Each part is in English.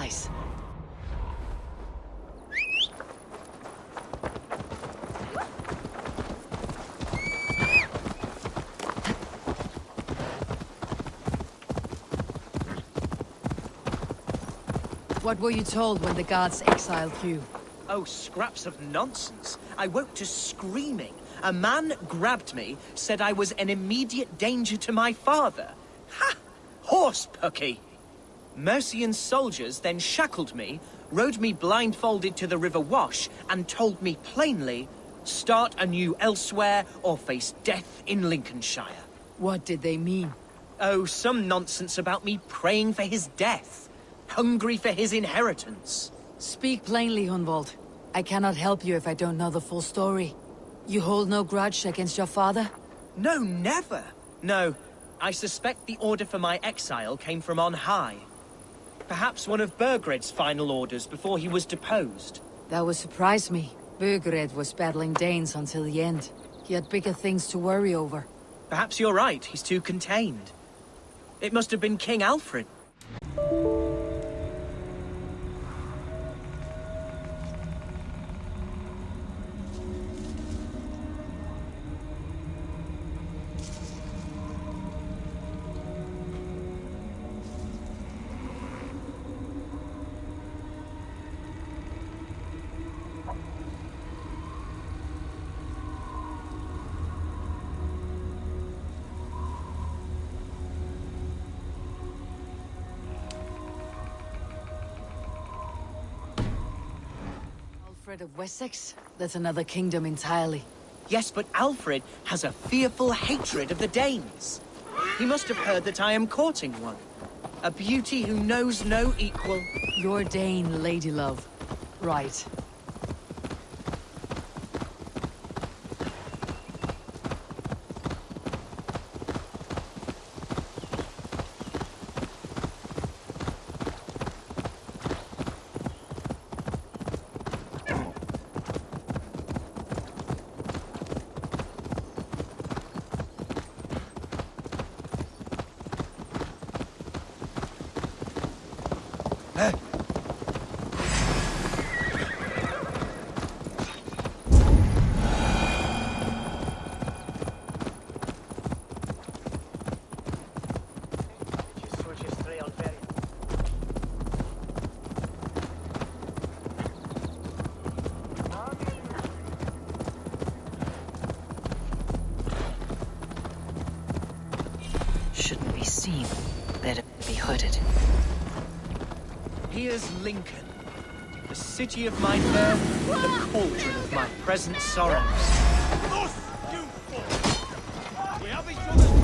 nice. What were you told when the gods exiled you? Oh, scraps of nonsense. I woke to screaming. A man grabbed me, said I was an immediate danger to my father. Ha! Horse pucky! Mercian soldiers then shackled me, rode me blindfolded to the River Wash, and told me plainly, start anew elsewhere or face death in Lincolnshire. What did they mean? Oh, some nonsense about me praying for his death. Hungry for his inheritance. Speak plainly, Hunwald. I cannot help you if I don't know the full story. You hold no grudge against your father? No, never. No, I suspect the order for my exile came from on high. Perhaps one of Burgred's final orders before he was deposed. That would surprise me. Burgred was battling Danes until the end. He had bigger things to worry over. Perhaps you're right, he's too contained. It must have been King Alfred. Alfred of Wessex? That's another kingdom entirely. Yes, but Alfred has a fearful hatred of the Danes. He must have heard that I am courting one. A beauty who knows no equal. Your Dane, ladylove. Right. Shouldn't be seen. Better be hooded. Here's Lincoln, the city of my birth, the cauldron of my present sorrows.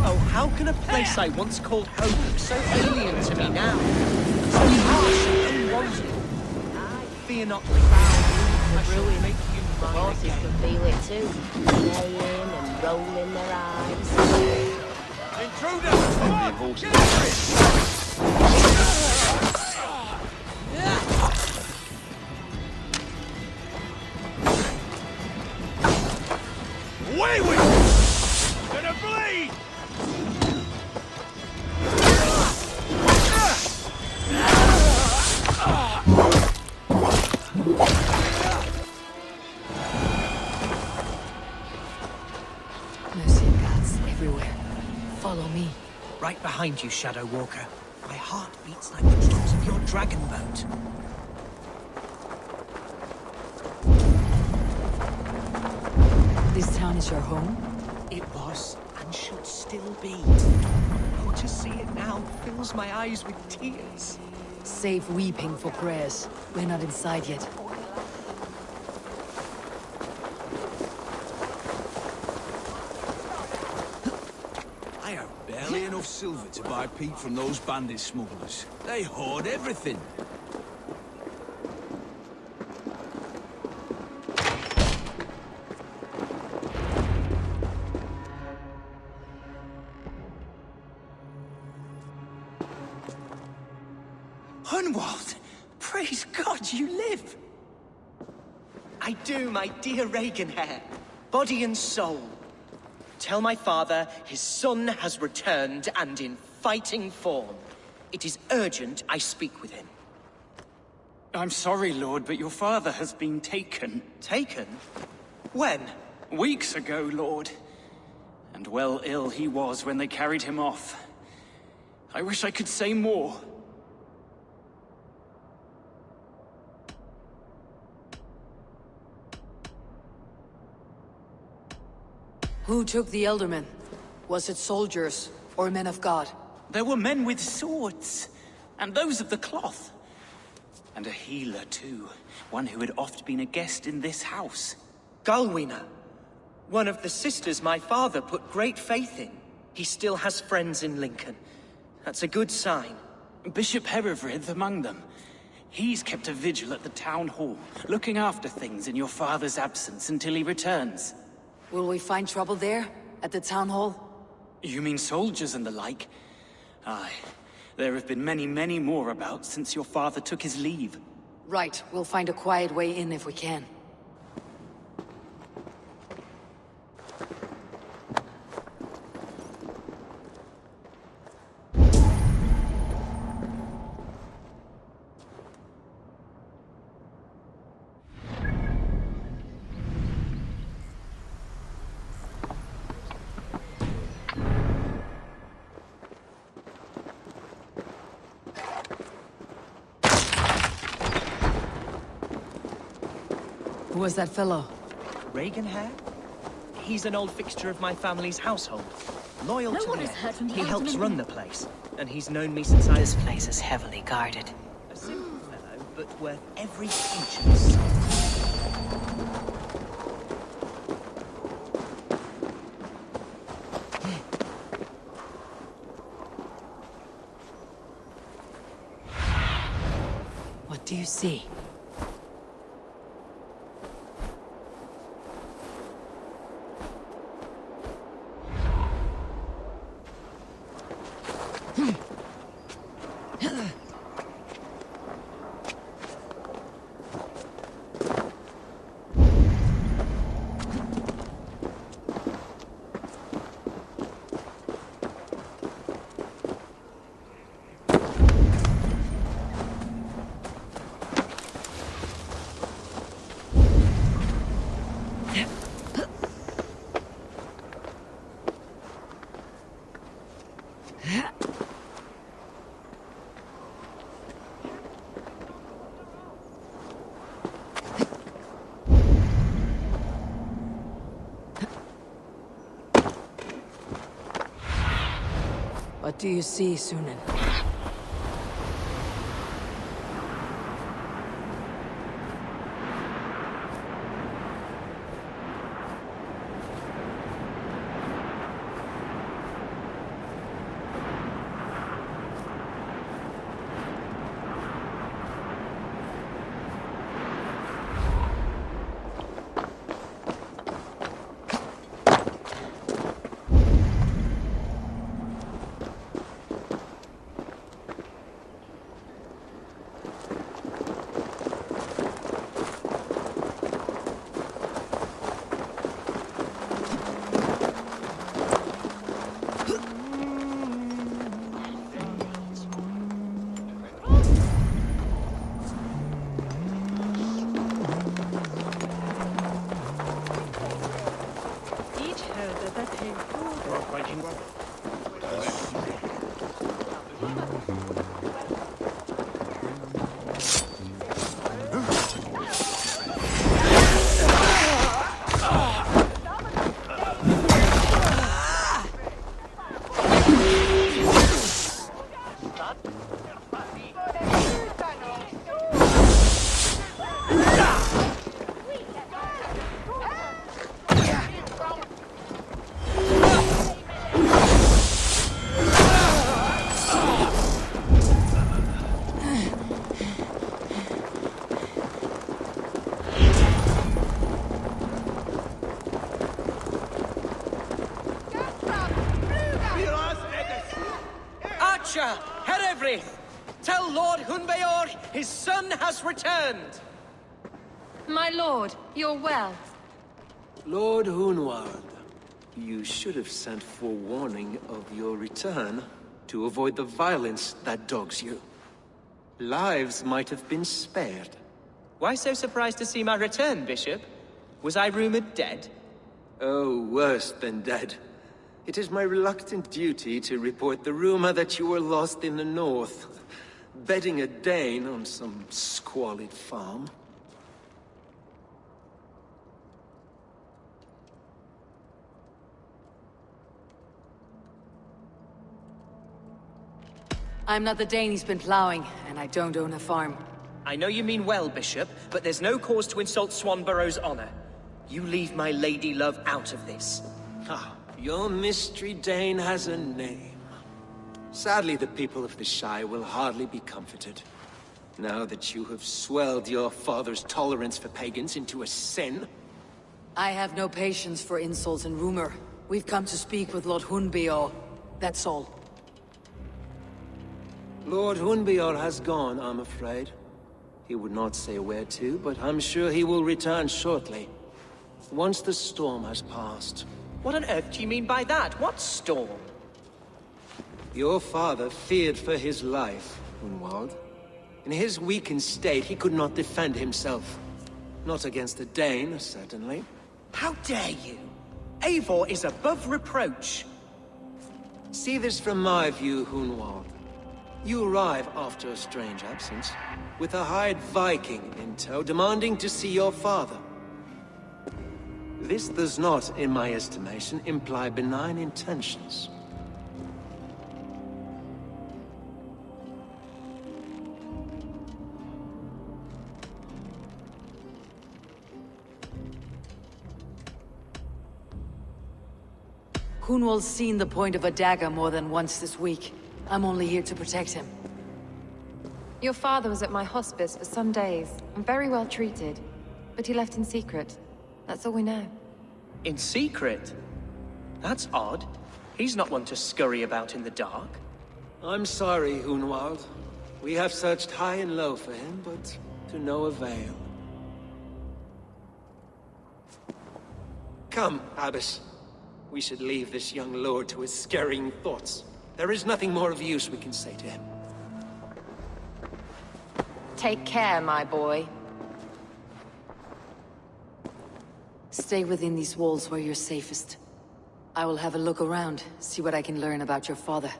Oh, how can a place I once called home look so alien to me now? So harsh and unwanted. Fear not, Lincoln. I shall make you The mine horses again. can feel it too, neighing and rolling their eyes. Away with you! Gonna bleed! Mercian guards everywhere. Follow me. Right behind you, Shadow Walker. My heart beats like the drums of your dragon boat. This town is your home? It was, and should still be. Oh, to see it now fills my eyes with tears. Save weeping for prayers. We're not inside yet. I have barely enough silver to buy peat from those bandit smugglers. They hoard everything. Hunwald! Praise God you live! I do, my dear Reaganhair. Body and soul. Tell my father his son has returned and in fighting form. It is urgent I speak with him. I'm sorry, Lord, but your father has been taken. Taken? When? Weeks ago, Lord. And well ill he was when they carried him off. I wish I could say more. Who took the Elderman? Was it soldiers or men of God? There were men with swords, and those of the cloth. And a healer, too. One who had oft been a guest in this house. Galwina. One of the sisters my father put great faith in. He still has friends in Lincoln. That's a good sign. Bishop Herefrith among them. He's kept a vigil at the town hall, looking after things in your father's absence until he returns. Will we find trouble there? At the town hall? You mean soldiers and the like? Aye. There have been many, many more about since your father took his leave. Right. We'll find a quiet way in if we can. Who was that fellow? Reagan Hare? He's an old fixture of my family's household. Loyal No to one the is end. hurt and He held helps him in run the place, and he's known me since I was This place is heavily guarded. a simple fellow, but worth every inch of his soul. What do you see? What do you see, Sunan? Herefrith! Tell Lord Hunbeor his son has returned! My lord, you're well. Lord Hunward, you should have sent forewarning of your return to avoid the violence that dogs you. lives might have been spared. Why so surprised to see my return, Bishop? Was I rumored dead? Oh, worse than dead. It is my reluctant duty to report the rumor that you were lost in the north, bedding a Dane on some squalid farm. I'm not the Dane he's been plowing, and I don't own a farm. I know you mean well, Bishop, but there's no cause to insult Swanborough's honor. You leave my lady love out of this. Ah, your mystery Dane has a name. Sadly, the people of the Shire will hardly be comforted. Now that you have swelled your father's tolerance for pagans into a sin. I have no patience for insults and rumor. We've come to speak with Lord Hunbeor. That's all. Lord Hunbeor has gone, I'm afraid. He would not say where to, but I'm sure he will return shortly. Once the storm has passed. What on earth do you mean by that? What storm? Your father feared for his life, Hunwald. In his weakened state, he could not defend himself. Not against a Dane, certainly. How dare you? Eivor is above reproach. See this from my view, Hunwald. You arrive after a strange absence, with a hired Viking in tow, demanding to see your father. This does not, in my estimation, imply benign intentions. Hunwald's seen the point of a dagger more than once this week. I'm only here to protect him. Your father was at my hospice for some days, and very well treated. But he left in secret. That's all we know. In secret? That's odd. He's not one to scurry about in the dark. I'm sorry, Hunwald. We have searched high and low for him, but to no avail. Come, Abbess. We should leave this young lord to his scurrying thoughts. There is nothing more of use we can say to him. Take care, my boy. Stay within these walls where you're safest. I will have a look around, see what I can learn about your father.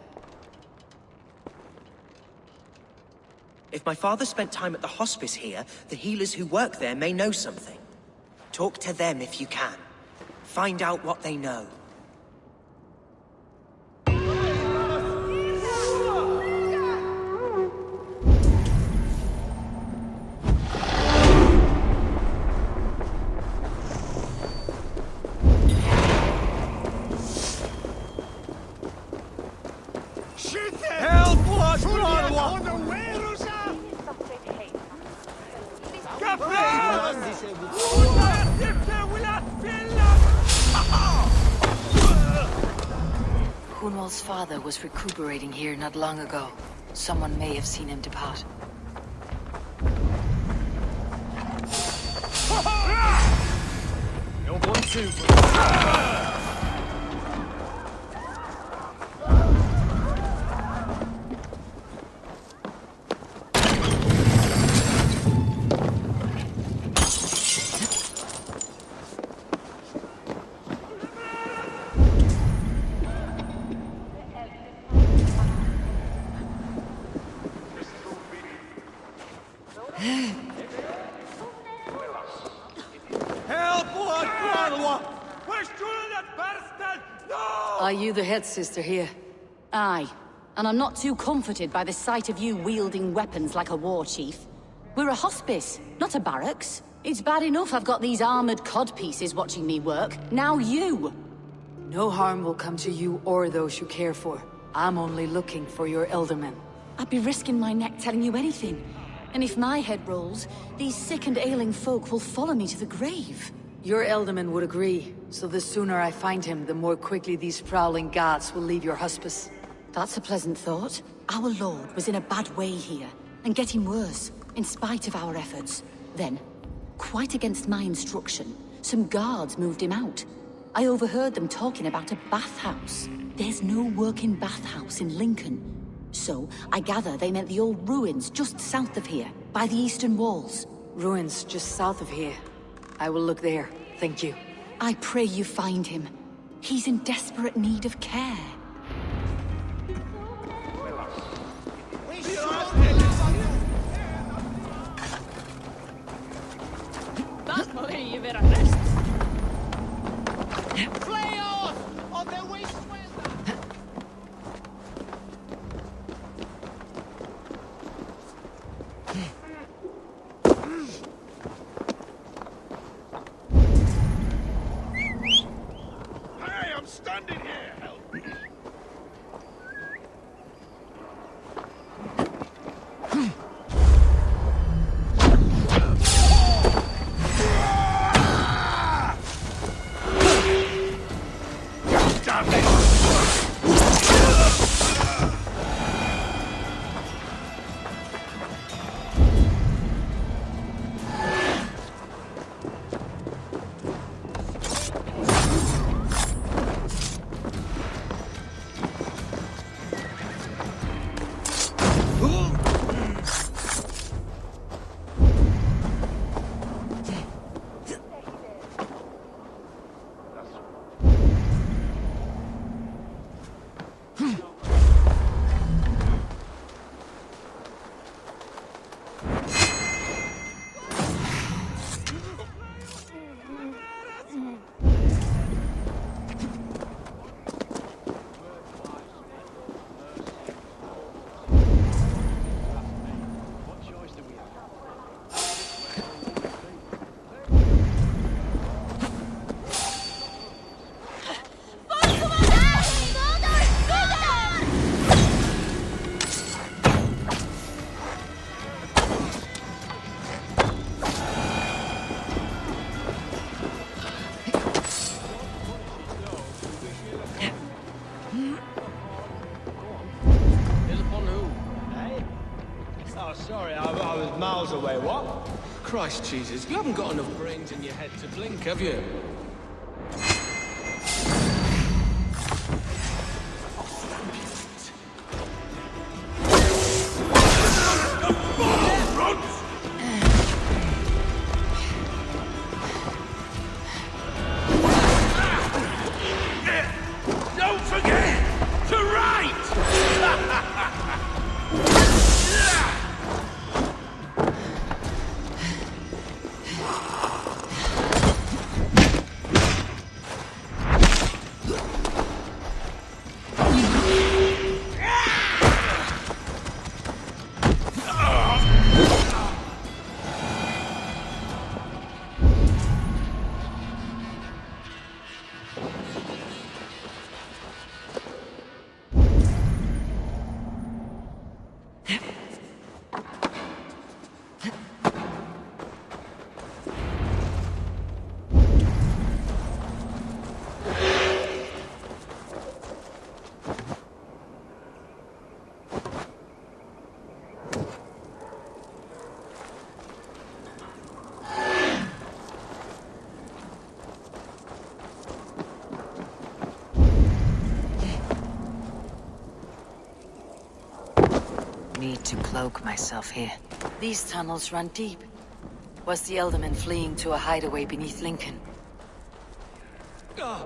If my father spent time at the hospice here, the healers who work there may know something. Talk to them if you can. Find out what they know. Hunwald's father was recuperating here not long ago. Someone may have seen him depart. You're one too. Are you the head sister here? Aye, and I'm not too comforted by the sight of you wielding weapons like a war chief. We're a hospice, not a barracks. It's bad enough I've got these armored codpieces watching me work. Now you! No harm will come to you or those you care for. I'm only looking for your elderman. I'd be risking my neck telling you anything. And if my head rolls, these sick and ailing folk will follow me to the grave. Your elderman would agree, so the sooner I find him, the more quickly these prowling guards will leave your hospice. That's a pleasant thought. Our lord was in a bad way here, and getting worse, in spite of our efforts. Then, quite against my instruction, some guards moved him out. I overheard them talking about a bathhouse. There's no working bathhouse in Lincoln. So, I gather they meant the old ruins just south of here, by the eastern walls. Ruins just south of here. I will look there. Thank you. I pray you find him. He's in desperate need of care. Away, what? Christ Jesus, you haven't got enough brains in your head to blink, have you? Don't forget to write! Need to cloak myself here. These tunnels run deep. Was the Elderman fleeing to a hideaway beneath Lincoln? Damn!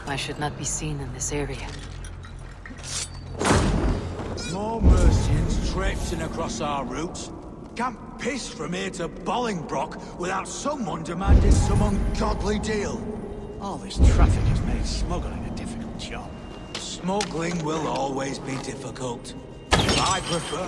I should not be seen in this area. More Mercians traipsing across our routes. Can't piss from here to Bolingbroke without someone demanding some ungodly deal. All this traffic has made smuggling a difficult job. Smuggling will always be difficult. I prefer...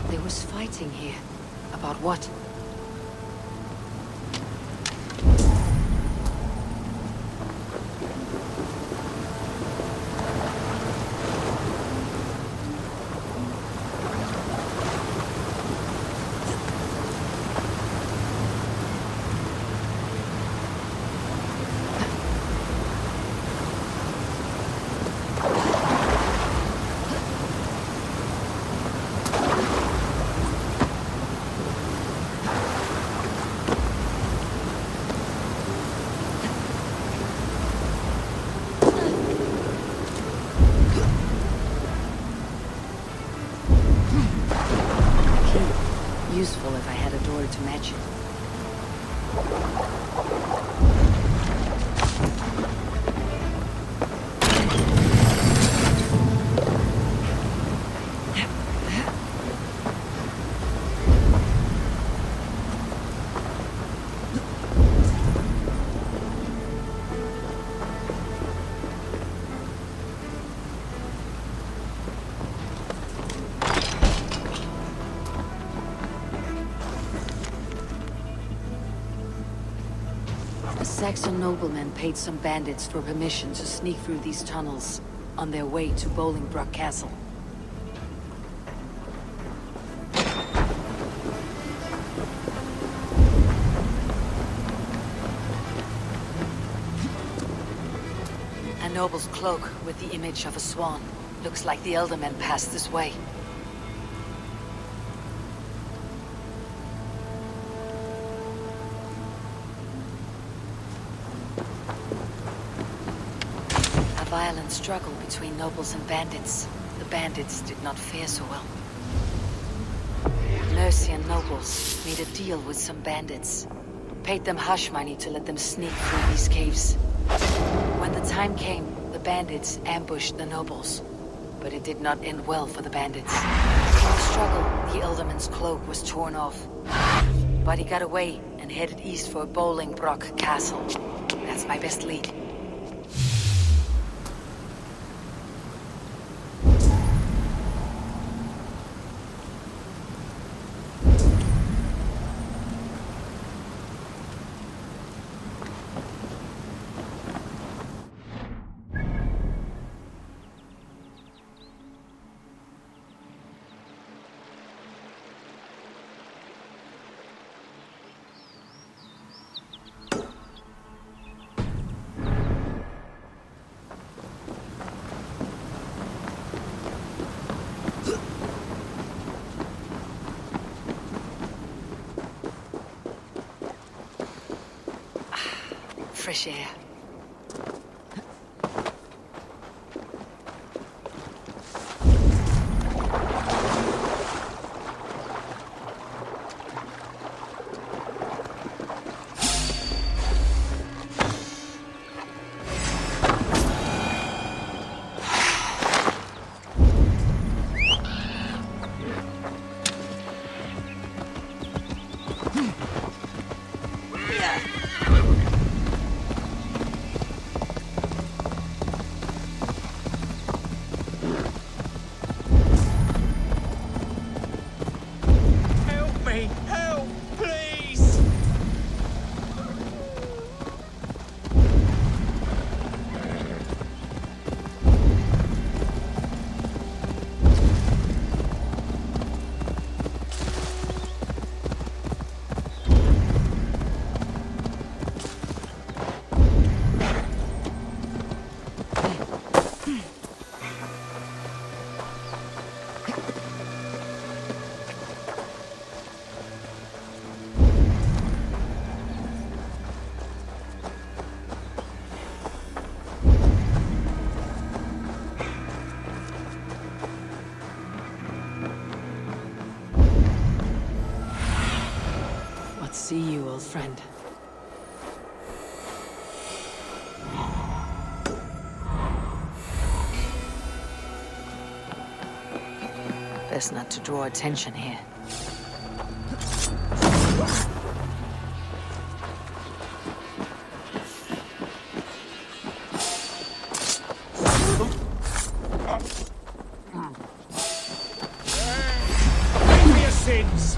There was fighting here. About what? Useful if I had a door to match it. Saxon noblemen paid some bandits for permission to sneak through these tunnels on their way to Bolingbroke Castle. A noble's cloak with the image of a swan. Looks like the Eldermen passed this way. Violent struggle between nobles and bandits. The bandits did not fare so well. Mercian nobles made a deal with some bandits. Paid them hush money to let them sneak through these caves. When the time came, the bandits ambushed the nobles. But it did not end well for the bandits. In the struggle, the Elderman's cloak was torn off. But he got away and headed east for Bolingbroke Castle. That's my best lead. fresh air. Help, please! What see you, old friend? Best not to draw attention here. For your sins!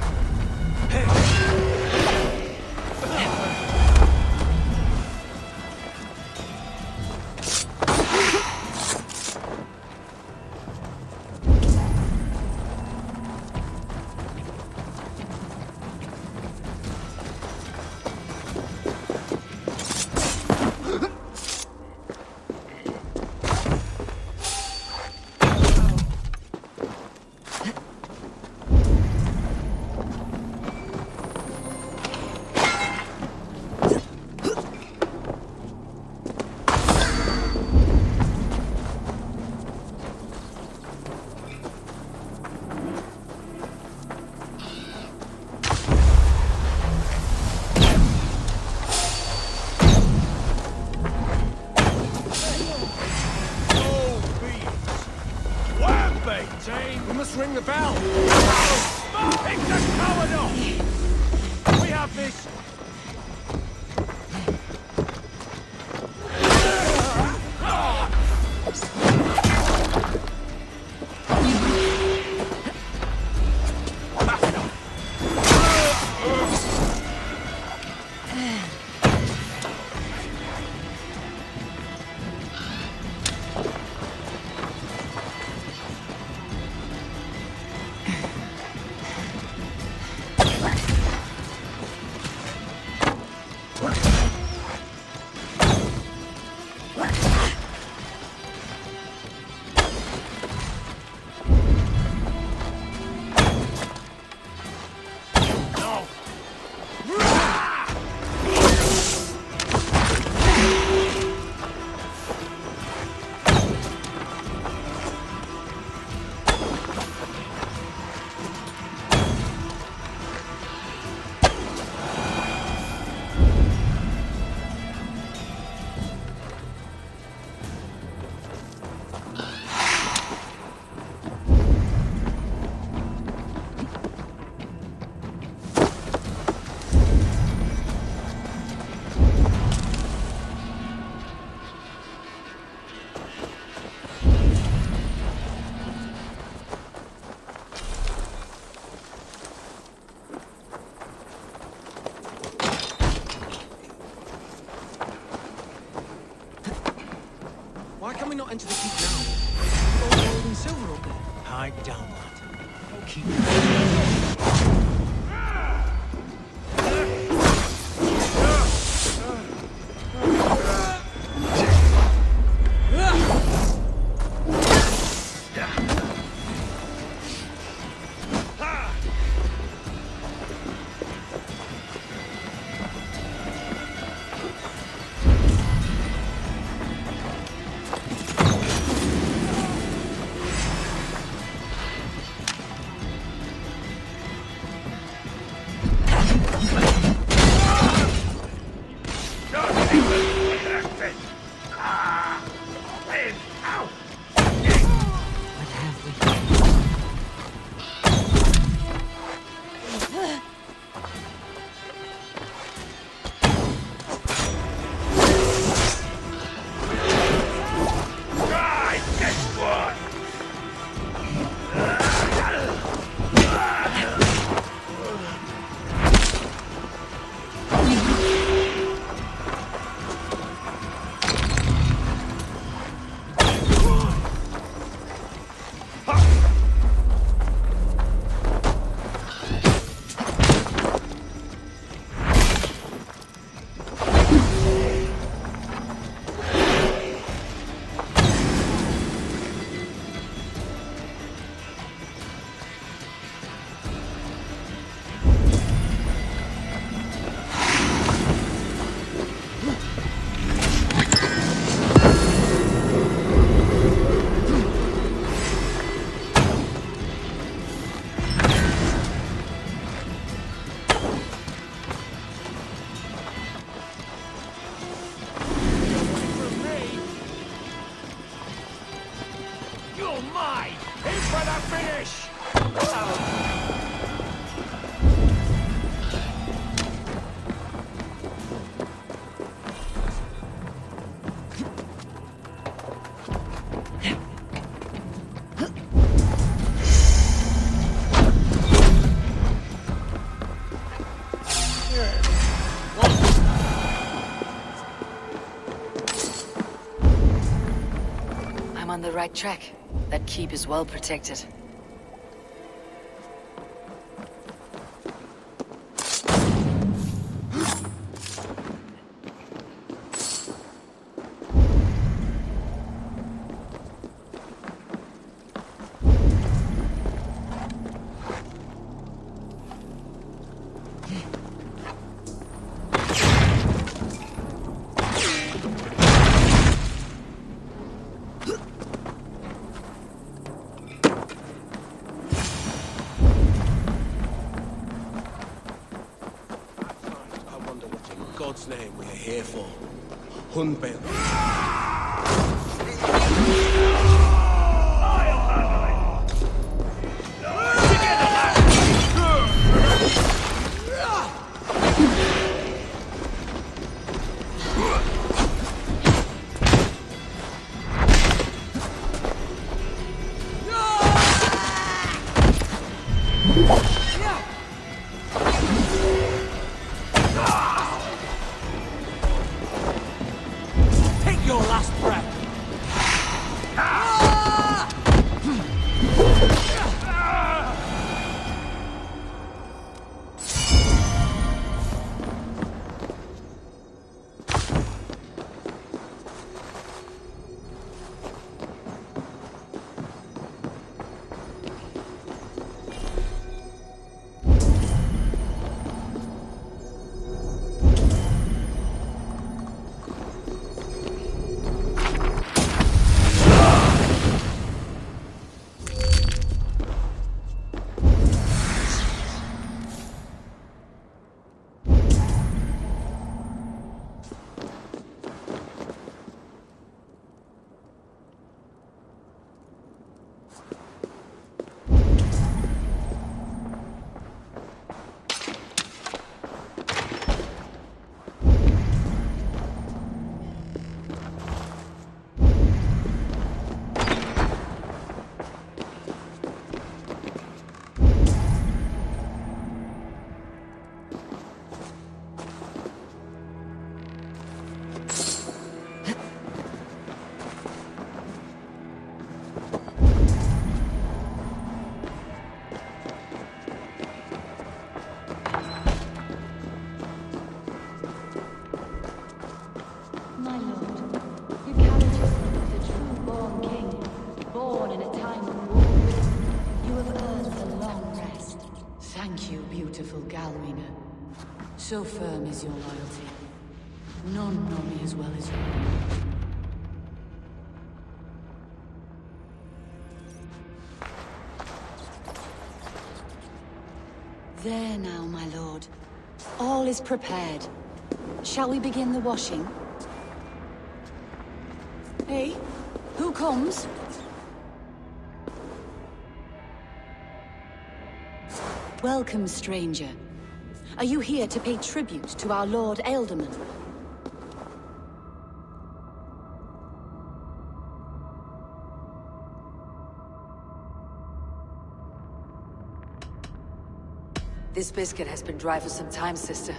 We must ring the bell! Pick the coward off! We have this! Why can we not enter the keep now? All gold and silver up there. Hide down, lad. Keep I'm on the right track. That keep is well protected. God's name we're here for. Hunbale. Take your last breath. My lord, you carried yourself as a true-born king, born in a time of war. You have earned a long rest. Thank you, beautiful Galwina. So firm is your loyalty. None know me as well as you. There now, my lord. All is prepared. Shall we begin the washing? Hey, who comes? Welcome, stranger. Are you here to pay tribute to our Lord Ealdorman? This biscuit has been dry for some time, sister.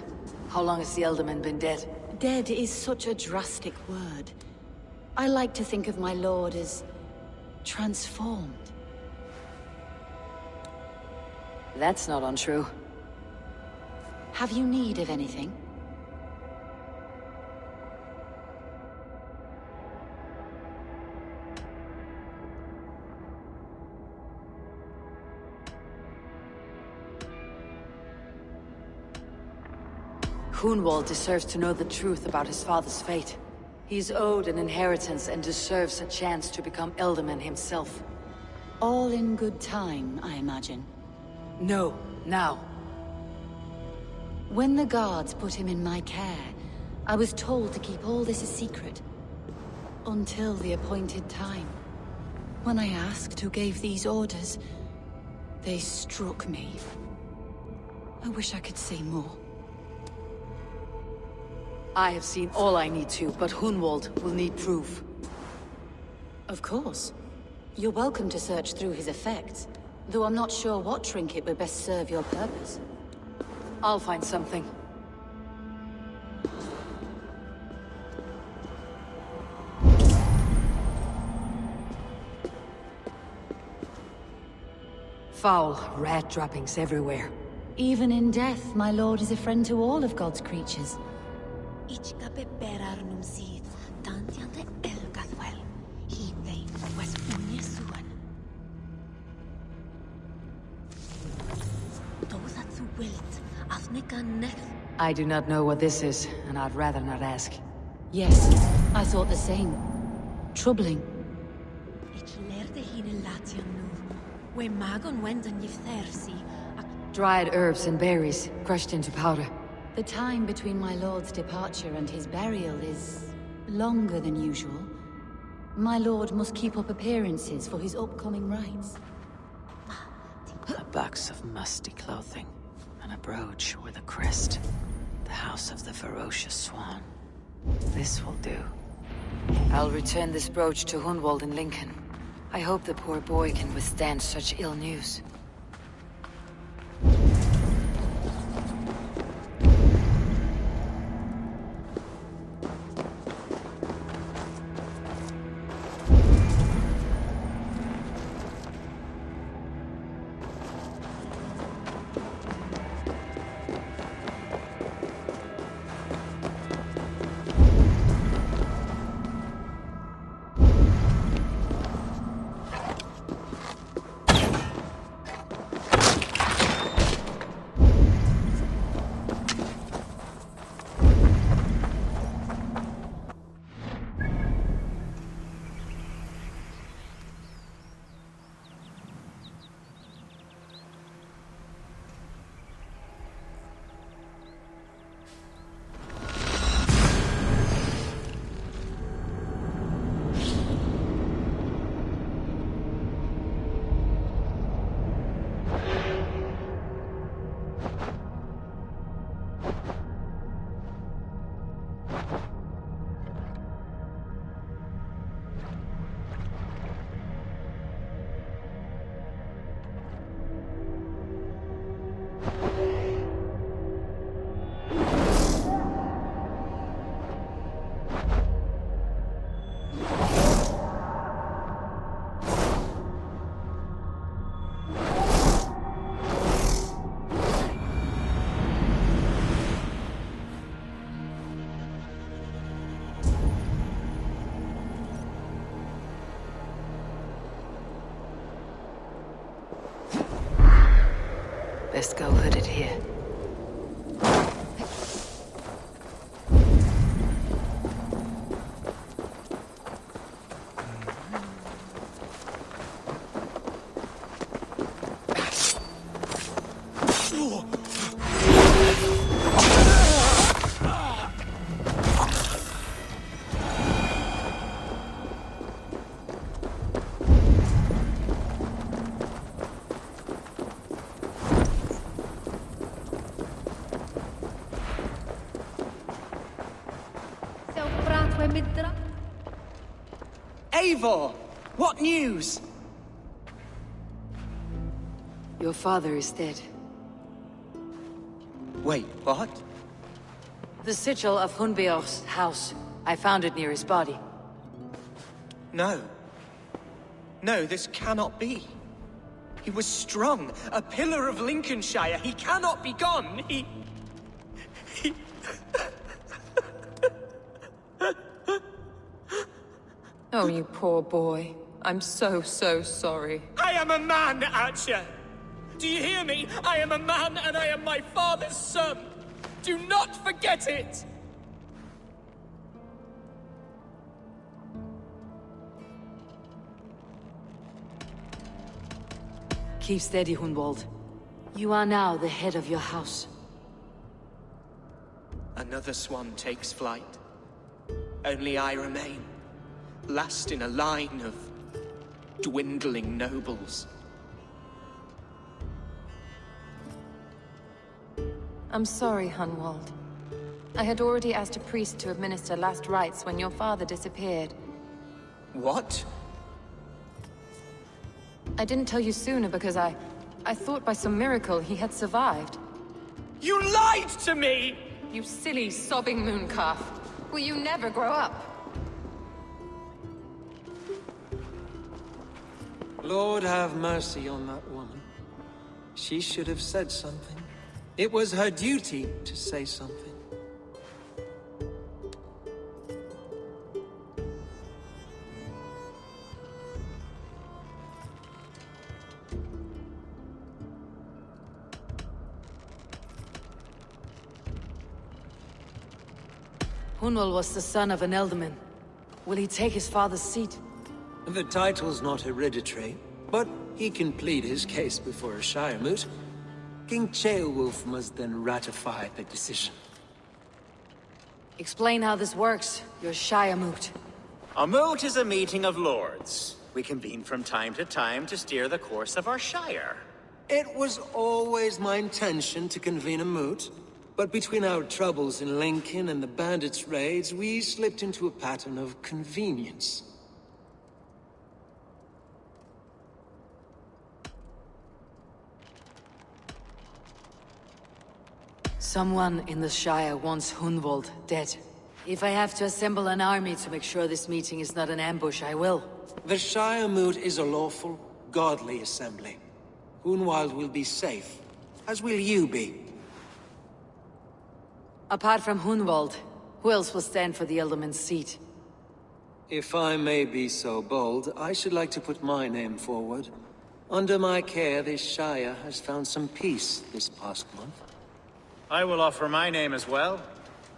How long has the Ealdorman been dead? Dead is such a drastic word. I like to think of my lord as transformed. That's not untrue. Have you need of anything? Hunwald deserves to know the truth about his father's fate. He's owed an inheritance and deserves a chance to become Ealdorman himself. All in good time, I imagine. No, now. When the guards put him in my care, I was told to keep all this a secret. Until the appointed time. When I asked who gave these orders, they struck me. I wish I could say more. I have seen all I need to, but Hunwald will need proof. Of course. You're welcome to search through his effects, though I'm not sure what trinket would best serve your purpose. I'll find something. Foul rat droppings everywhere. Even in death, my lord is a friend to all of God's creatures. I do not know what this is, and I'd rather not ask. Yes, I thought the same. Troubling. Dried herbs and berries, crushed into powder. The time between my lord's departure and his burial is longer than usual. My lord must keep up appearances for his upcoming rites. A box of musty clothing, and a brooch with a crest. The house of the ferocious swan. This will do. I'll return this brooch to Hunwald in Lincoln. I hope the poor boy can withstand such ill news. Best go hooded here. Eivor! What news? Your father is dead. Wait, what? The sigil of Hunbeor's house. I found it near his body. No. No, this cannot be. He was strong, a pillar of Lincolnshire. He cannot be gone. He... Oh, you poor boy. I'm so sorry. I am a man, Archer! Do you hear me? I am a man and I am my father's son! Do not forget it! Keep steady, Hunwald. You are now the head of your house. Another swan takes flight. Only I remain. Last in a line of dwindling nobles. I'm sorry, Hunwald. I had already asked a priest to administer last rites when your father disappeared. What? I didn't tell you sooner because I thought by some miracle he had survived. You lied to me! You silly, sobbing mooncalf. Will you never grow up? Lord have mercy on that woman. She should have said something. It was her duty to say something. Hunwald was the son of an ealdorman. Will he take his father's seat? The title's not hereditary, but he can plead his case before a Shire moot. King Ceolwulf must then ratify the decision. Explain how this works, your Shire moot. A moot is a meeting of lords. We convene from time to time to steer the course of our Shire. It was always my intention to convene a moot, but between our troubles in Lincoln and the bandits' raids, we slipped into a pattern of convenience. Someone in the Shire wants Hunwald dead. If I have to assemble an army to make sure this meeting is not an ambush, I will. The Shire moot is a lawful, godly assembly. Hunwald will be safe, as will you be. Apart from Hunwald, who else will stand for the ealdorman's seat? If I may be so bold, I should like to put my name forward. Under my care, this Shire has found some peace this past month. I will offer my name as well.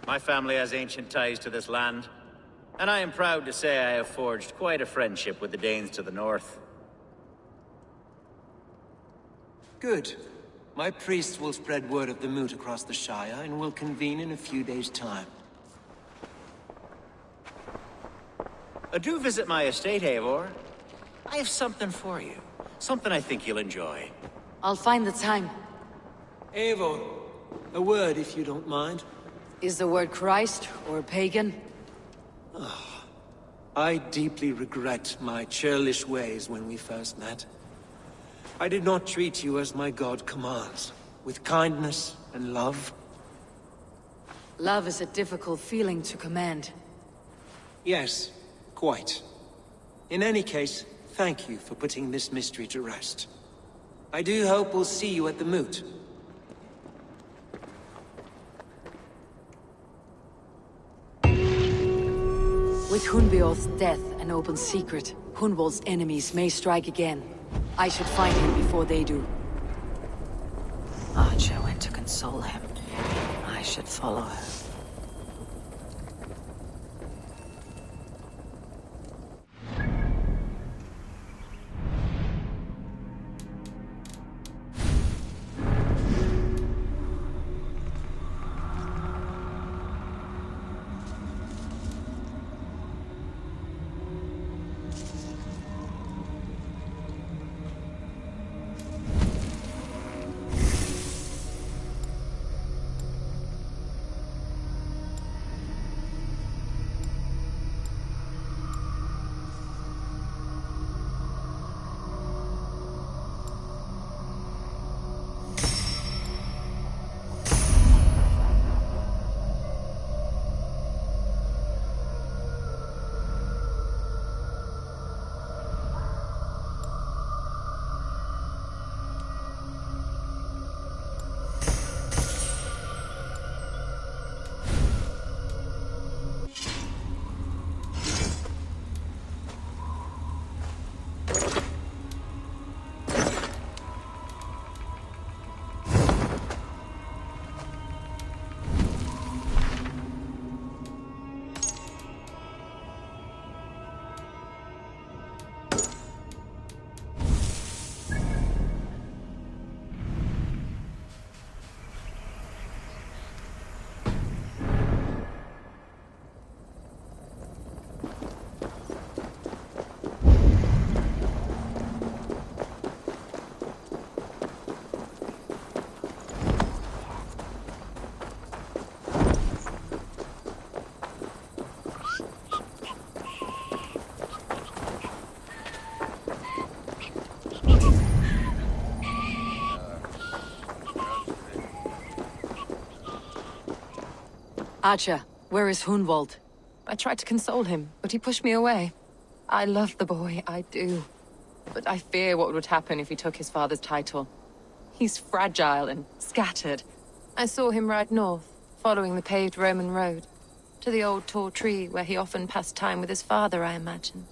My family has ancient ties to this land, and I am proud to say I have forged quite a friendship with the Danes to the north. Good. My priest will spread word of the moot across the Shire, and will convene in a few days' time. Do visit my estate, Eivor. I have something for you. Something I think you'll enjoy. I'll find the time. Eivor, a word if you don't mind. Is the word Christ or pagan? I deeply regret my churlish ways when we first met. I did not treat you as my god commands, with kindness and love. Love is a difficult feeling to command. Yes, quite. In any case, thank you for putting this mystery to rest. I do hope we'll see you at the moot. With Hunbeor's death an open secret, Hunwald's enemies may strike again. I should find him before they do. Archer went to console him. I should follow her. Archer, where is Hunwald? I tried to console him, but he pushed me away. I love the boy, I do. But I fear what would happen if he took his father's title. He's fragile and scattered. I saw him ride north, following the paved Roman road. To the old tall tree where he often passed time with his father, I imagine.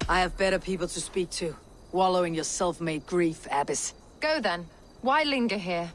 I have better people to speak to. Wallow in your self-made grief, Abbess. Go then. Why linger here?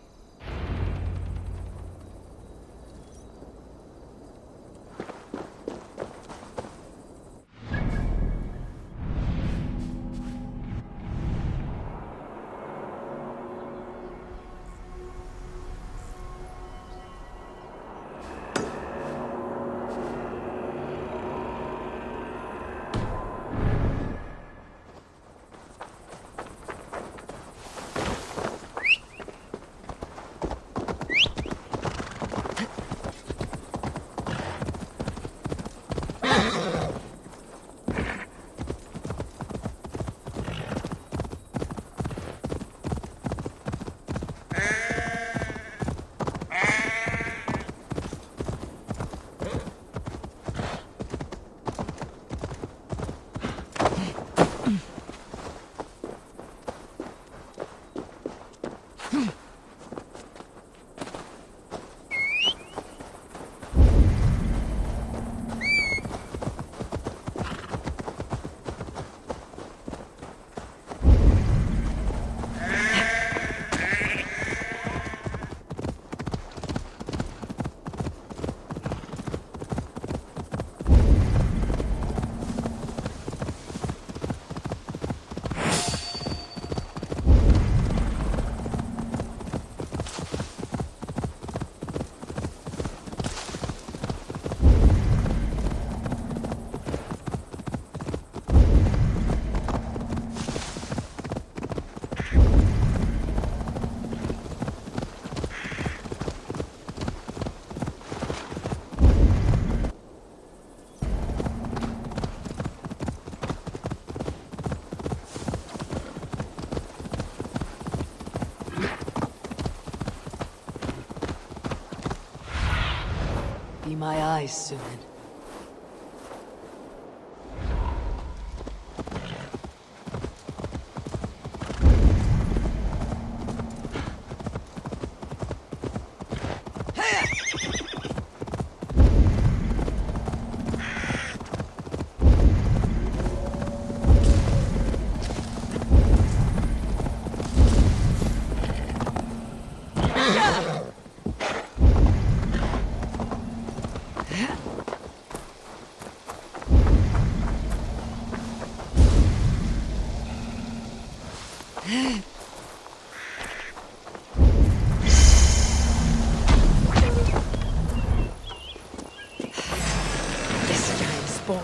Be my eyes soon. This giant spawn.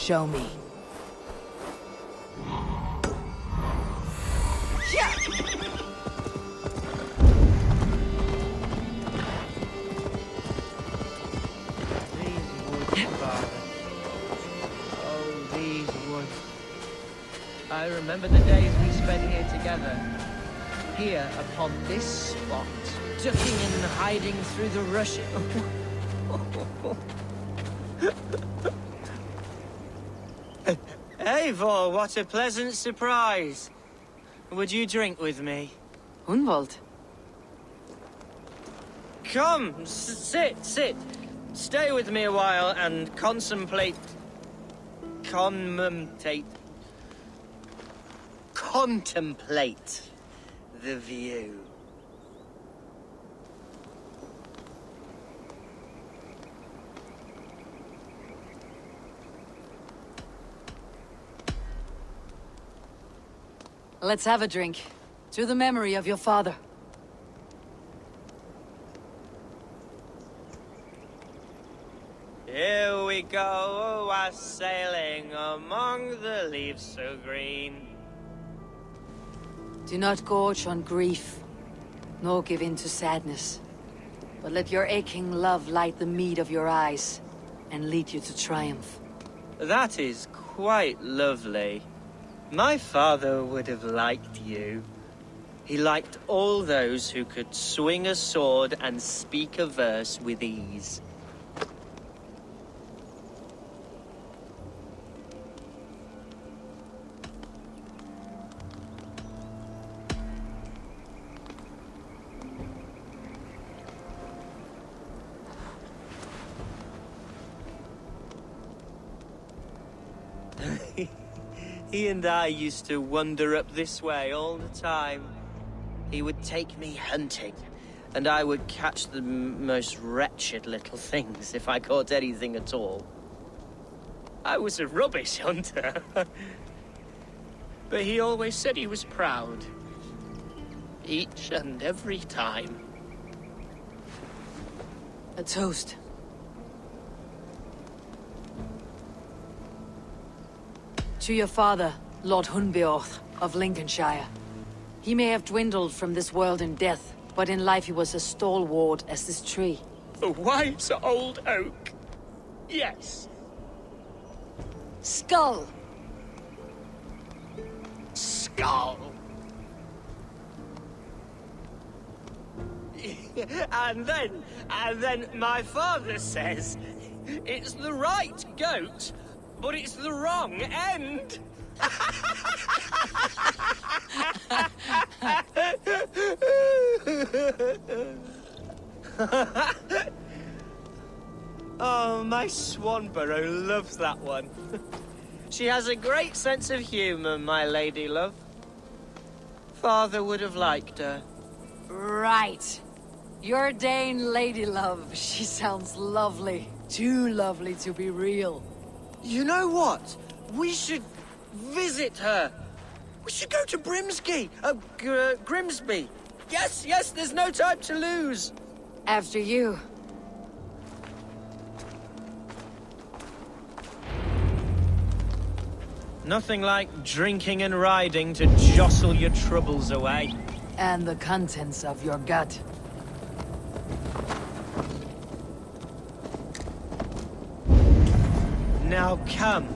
Show me. These woods, Father. Oh, these woods. I remember the days we spent here together. Here, upon this spot. Ducking and hiding through the rush. Eivor, what a pleasant surprise. Would you drink with me? Hunwald. Come, sit. Stay with me a while and contemplate the view. Let's have a drink. To the memory of your father. Here we go, sailing among the leaves so green. Do not gorge on grief, nor give in to sadness. But let your aching love light the mead of your eyes, and lead you to triumph. That is quite lovely. My father would have liked you. He liked all those who could swing a sword and speak a verse with ease. He and I used to wander up this way all the time. He would take me hunting, and I would catch the most wretched little things if I caught anything at all. I was a rubbish hunter. But he always said he was proud. Each and every time. A toast. To your father, Lord Hunbeorth of Lincolnshire. He may have dwindled from this world in death, but in life he was as stalwart as this tree. A wise old oak. Yes. Skull! Skull. And then my father says, it's the right goat, but it's the wrong end. Oh, my Swanborough loves that one. She has a great sense of humor, my lady love. Father would have liked her. Right. Your Dane lady love. She sounds lovely. Too lovely to be real. You know what? We should visit her. We should go to Grimsby. Yes, there's no time to lose. After you. Nothing like drinking and riding to jostle your troubles away. And the contents of your gut. Now come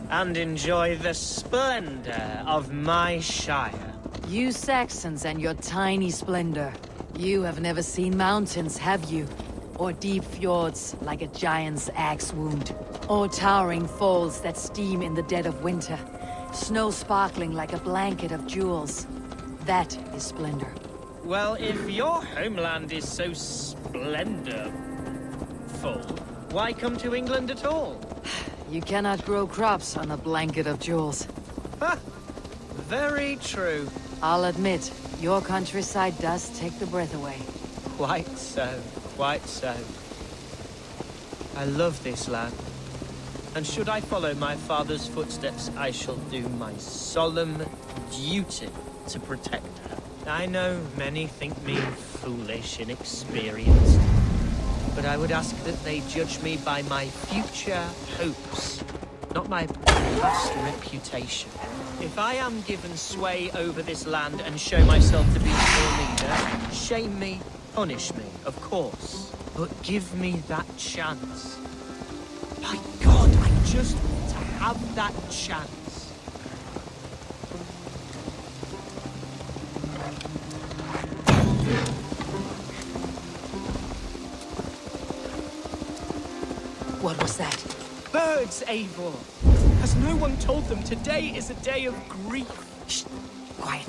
and enjoy the splendor of my shire. You Saxons and your tiny splendor. You have never seen mountains, have you? Or deep fjords like a giant's axe wound. Or towering falls that steam in the dead of winter. Snow sparkling like a blanket of jewels. That is splendor. Well, if your homeland is so splendorful, why come to England at all? You cannot grow crops on a blanket of jewels. Ha! Very true. I'll admit, your countryside does take the breath away. Quite so, quite so. I love this land. And should I follow my father's footsteps, I shall do my solemn duty to protect her. I know many think me foolish, inexperienced, but I would ask that they judge me by my future hopes, not my past reputation. If I am given sway over this land and show myself to be your leader, shame me, punish me, of course. But give me that chance. My God, I just want to have that chance. What was that? Birds, Eivor! Has no one told them today is a day of grief? Shh! Quiet.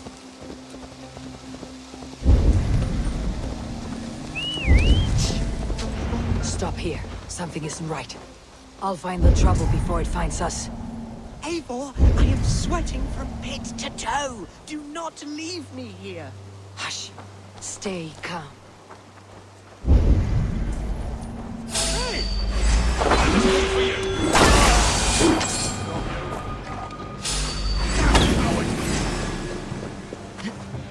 Stop here. Something isn't right. I'll find the trouble before it finds us. Eivor, I am sweating from head to toe. Do not leave me here. Hush. Stay calm.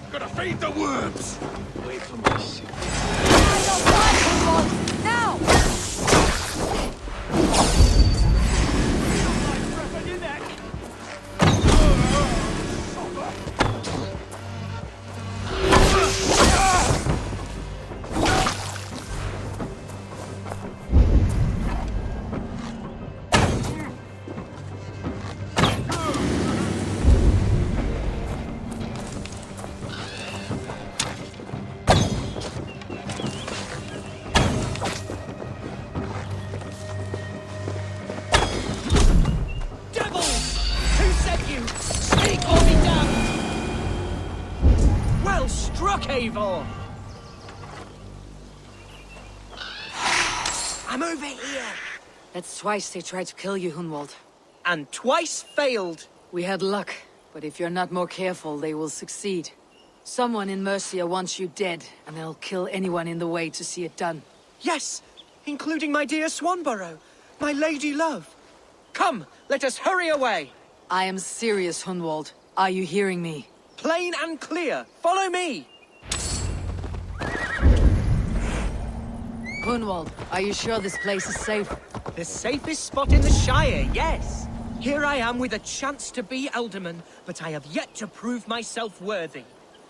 Gotta feed the worms! Wait for my ship. Now! Eivor! I'm over here! That's twice they tried to kill you, Hunwald. And twice failed! We had luck, but if you're not more careful, they will succeed. Someone in Mercia wants you dead, and they'll kill anyone in the way to see it done. Yes! Including my dear Swanborough, my lady love. Come, let us hurry away! I am serious, Hunwald. Are you hearing me? Plain and clear. Follow me! Hunwald, are you sure this place is safe? The safest spot in the Shire, yes. Here I am with a chance to be Alderman, but I have yet to prove myself worthy.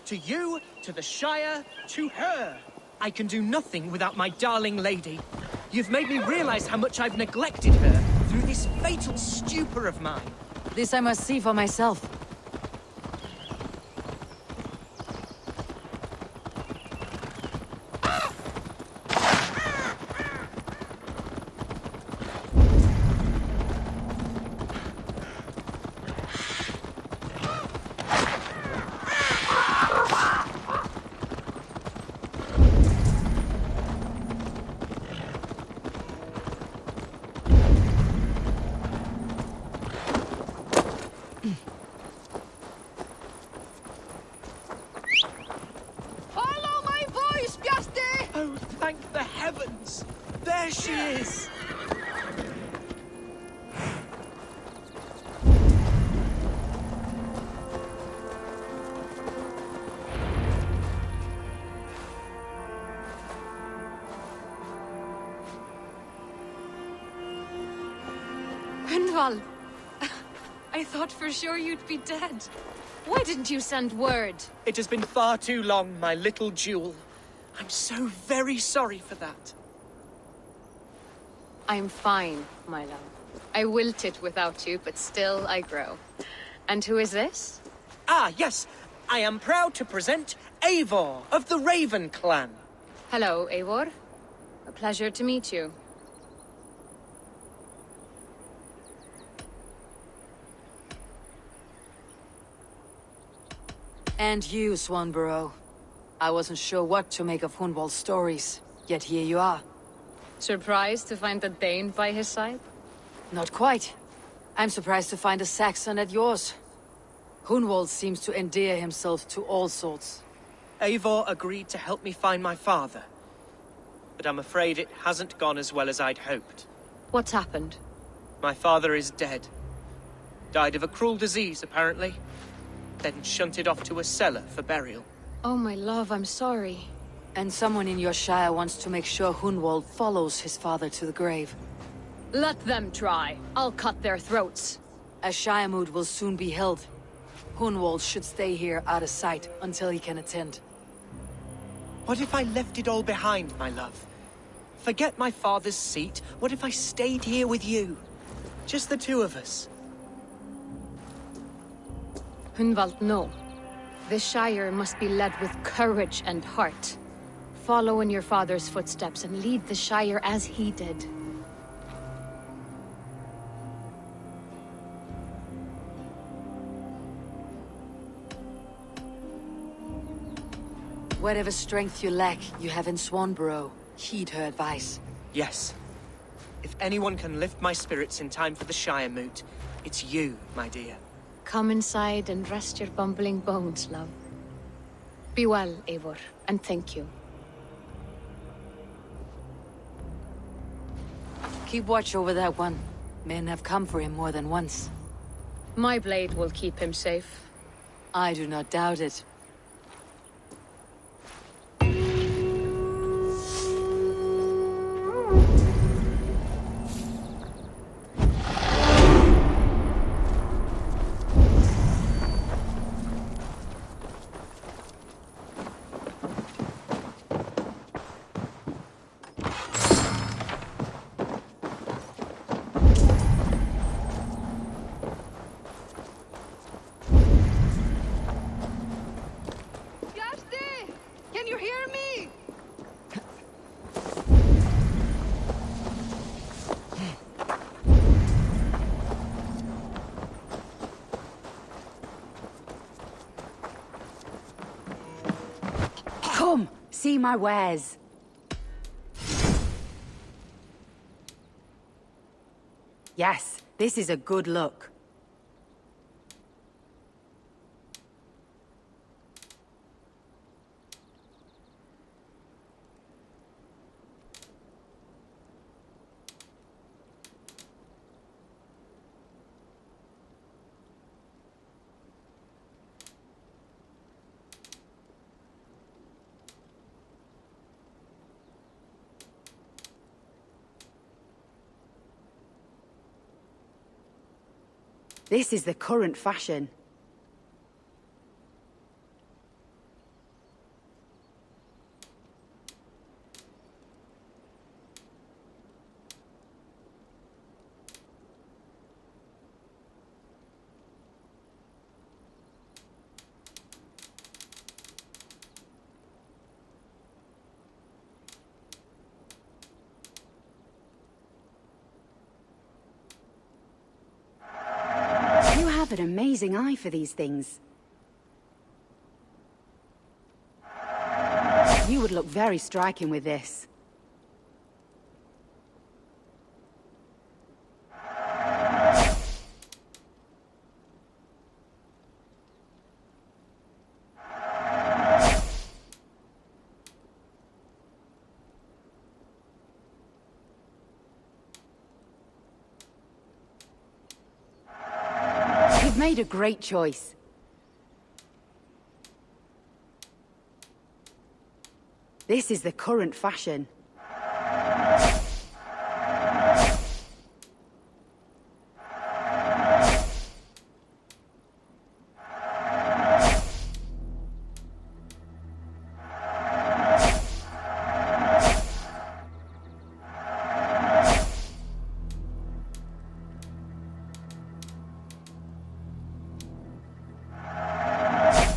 To you, to the Shire, to her. I can do nothing without my darling lady. You've made me realize how much I've neglected her through this fatal stupor of mine. This I must see for myself. Oh, thank the heavens! There she is! Gunval! I thought for sure you'd be dead. Why didn't you send word? It has been far too long, my little jewel. I'm so very sorry for that. I'm fine, my love. I wilted without you, but still I grow. And who is this? Ah, yes. I am proud to present Eivor of the Raven clan. Hello, Eivor. A pleasure to meet you. And you, Swanborough. I wasn't sure what to make of Hunwald's stories, yet here you are. Surprised to find a Dane by his side? Not quite. I'm surprised to find a Saxon at yours. Hunwald seems to endear himself to all sorts. Eivor agreed to help me find my father. But I'm afraid it hasn't gone as well as I'd hoped. What's happened? My father is dead. Died of a cruel disease, apparently. Then shunted off to a cellar for burial. Oh, my love, I'm sorry. And someone in your shire wants to make sure Hunwald follows his father to the grave. Let them try. I'll cut their throats. A Shiamud will soon be held. Hunwald should stay here out of sight until he can attend. What if I left it all behind, my love? Forget my father's seat. What if I stayed here with you? Just the two of us. Hunwald, no. The Shire must be led with courage and heart. Follow in your father's footsteps and lead the Shire as he did. Whatever strength you lack, you have in Swanborough. Heed her advice. Yes. If anyone can lift my spirits in time for the Shire moot, it's you, my dear. Come inside and rest your bumbling bones, love. Be well, Eivor, and thank you. Keep watch over that one. Men have come for him more than once. My blade will keep him safe. I do not doubt it. Can you hear me? Come, see my wares. Yes, this is a good look. This is the current fashion. You have an amazing eye for these things. You would look very striking with this. You've made a great choice. This is the current fashion.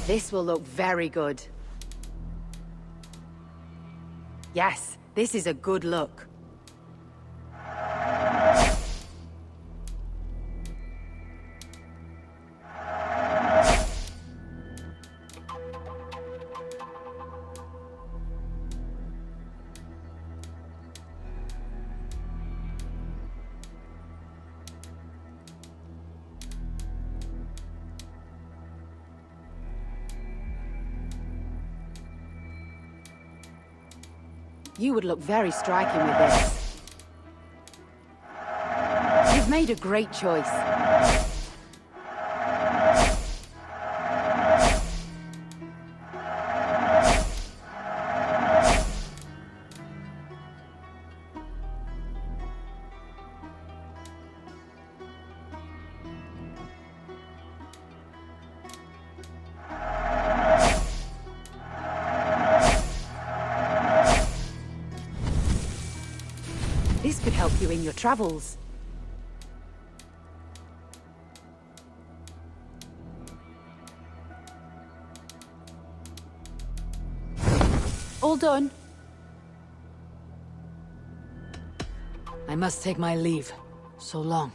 This will look very good. Yes, this is a good look. You would look very striking with this. You've made a great choice. This could help you in your travels. All done. I must take my leave. So long.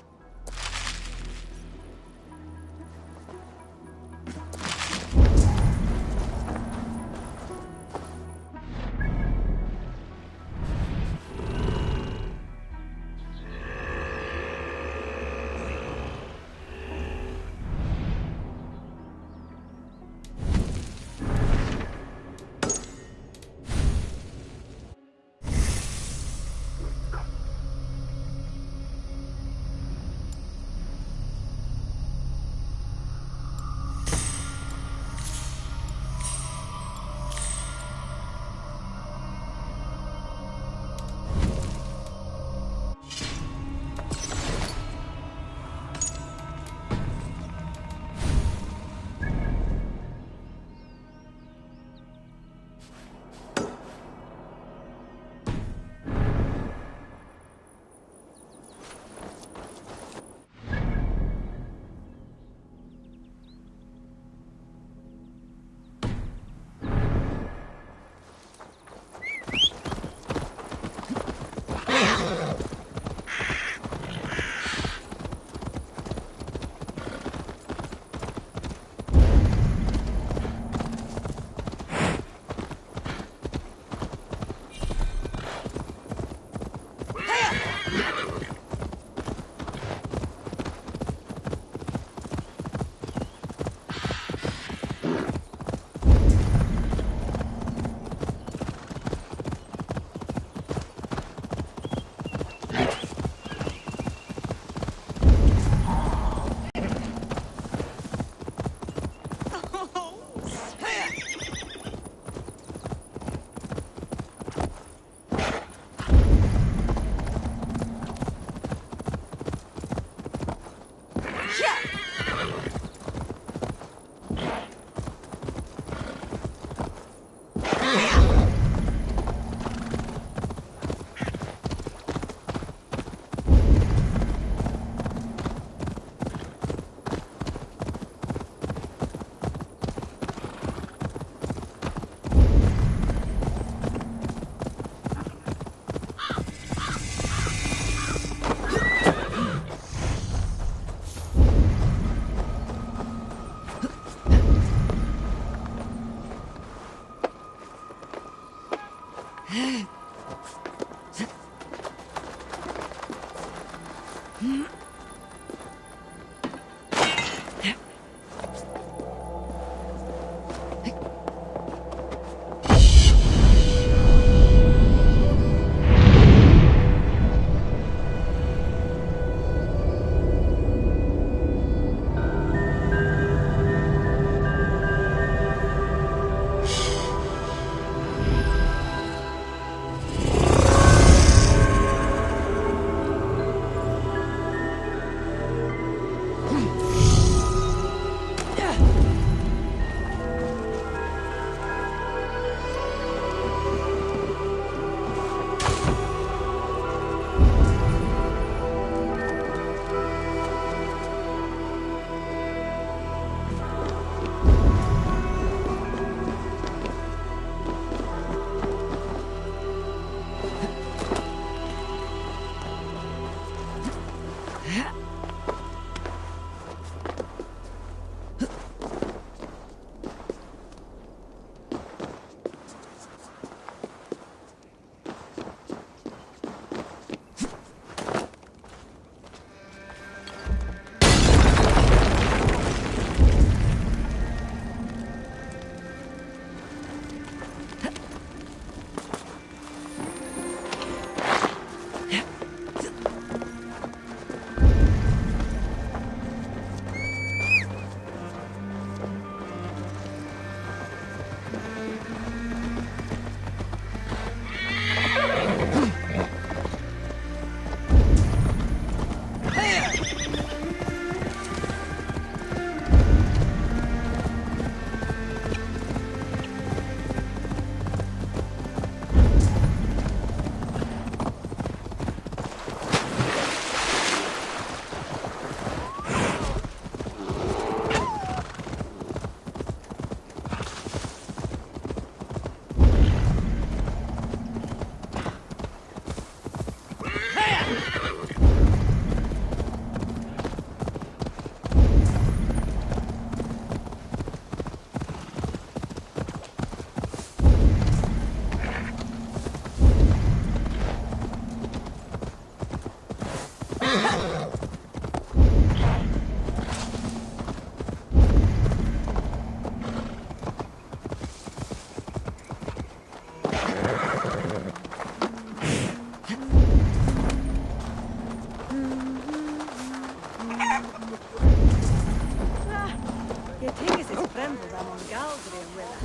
Tingis is friendly among Galdrian Willa.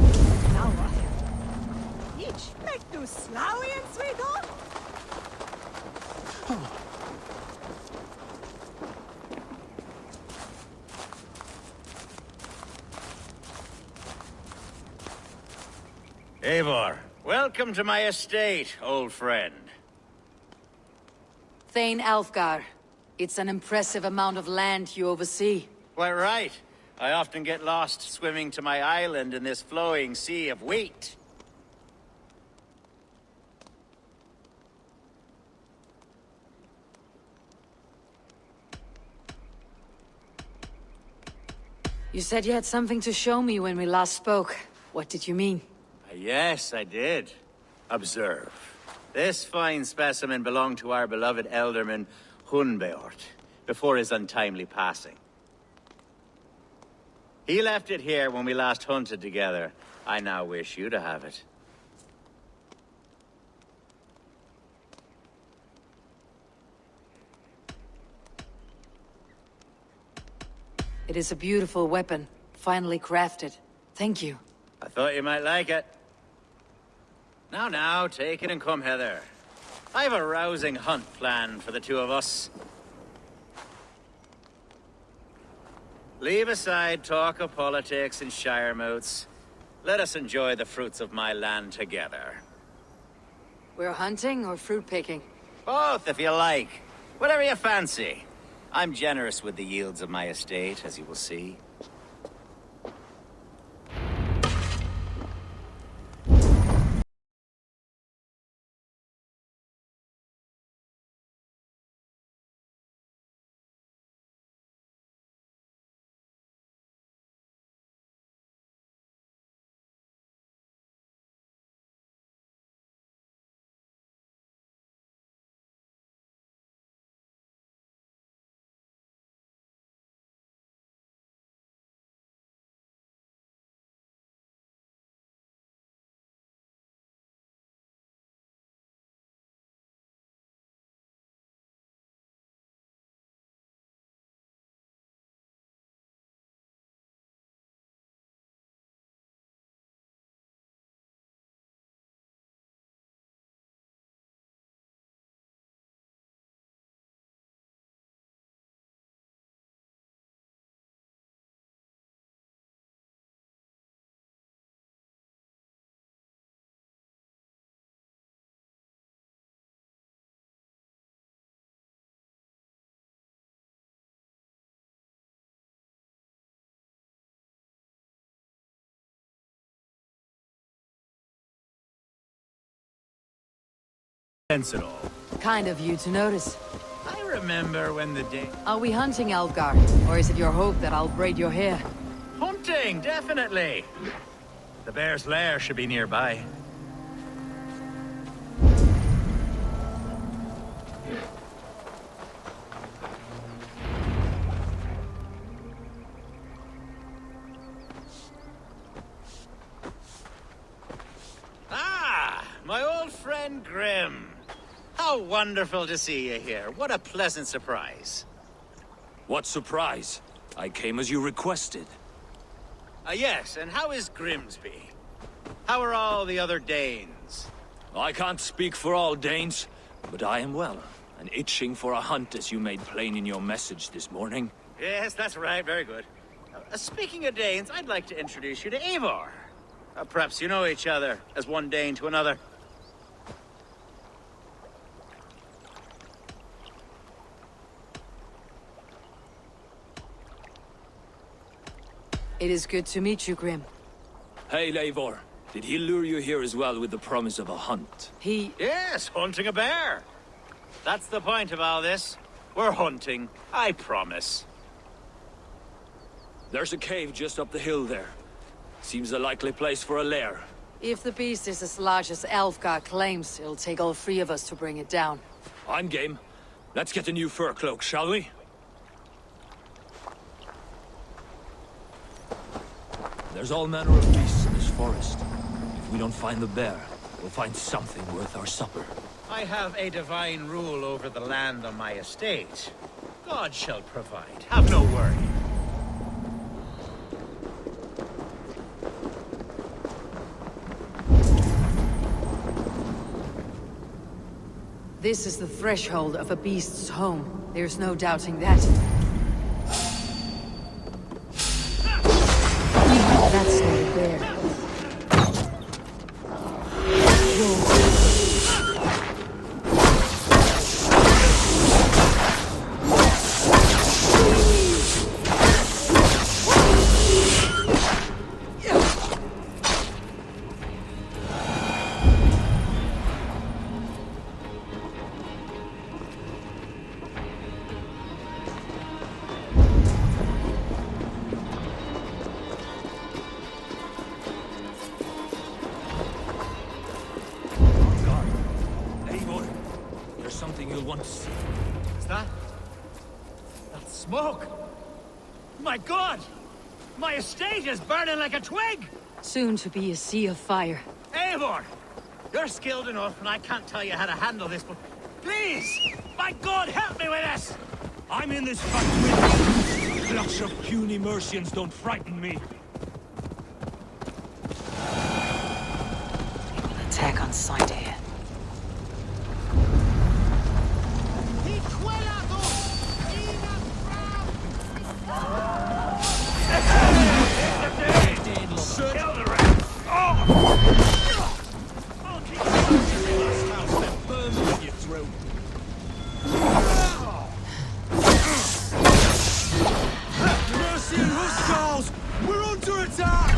Now what? Each make do slowy and sweetheart? Eivor, welcome to my estate, old friend. Thane Alfgar. It's an impressive amount of land you oversee. Quite right. I often get lost swimming to my island in this flowing sea of wheat. You said you had something to show me when we last spoke. What did you mean? Yes, I did. Observe. This fine specimen belonged to our beloved elderman, Hunbeort, before his untimely passing. He left it here when we last hunted together. I now wish you to have it. It is a beautiful weapon, finely crafted. Thank you. I thought you might like it. Now, take it and come hither. I've a rousing hunt planned for the two of us. Leave aside talk of politics and shire moats. Let us enjoy the fruits of my land together. We're hunting or fruit picking? Both, if you like. Whatever you fancy. I'm generous with the yields of my estate, as you will see. Sense it all. Kind of you to notice. I remember when the day... Are we hunting, Alfgar? Or is it your hope that I'll braid your hair? Hunting, definitely! The bear's lair should be nearby. Ah! My old friend Grim. How wonderful to see you here. What a pleasant surprise. What surprise? I came as you requested. Yes, and how is Grimsby? How are all the other Danes? I can't speak for all Danes, but I am well, and itching for a hunt as you made plain in your message this morning. Yes, that's right. Very good. Speaking of Danes, I'd like to introduce you to Eivor. Perhaps you know each other, as one Dane to another. It is good to meet you, Grim. Hey, Eivor. Did he lure you here as well with the promise of a hunt? Yes, hunting a bear. That's the point of all this. We're hunting, I promise. There's a cave just up the hill there. Seems a likely place for a lair. If the beast is as large as Alfgar claims, it'll take all three of us to bring it down. I'm game. Let's get a new fur cloak, shall we? There's all manner of beasts in this forest. If we don't find the bear, we'll find something worth our supper. I have a divine rule over the land on my estate. God shall provide. Have no worry. This is the threshold of a beast's home. There's no doubting that. That's not there. Smoke! My God! My estate is burning like a twig! Soon to be a sea of fire. Eivor! You're skilled enough, and I can't tell you how to handle this, but please! My God, help me with this! I'm in this fight with you! Flocks of puny Mercians don't frighten me. They will attack on sight here. Mercian Huskars! We're under attack!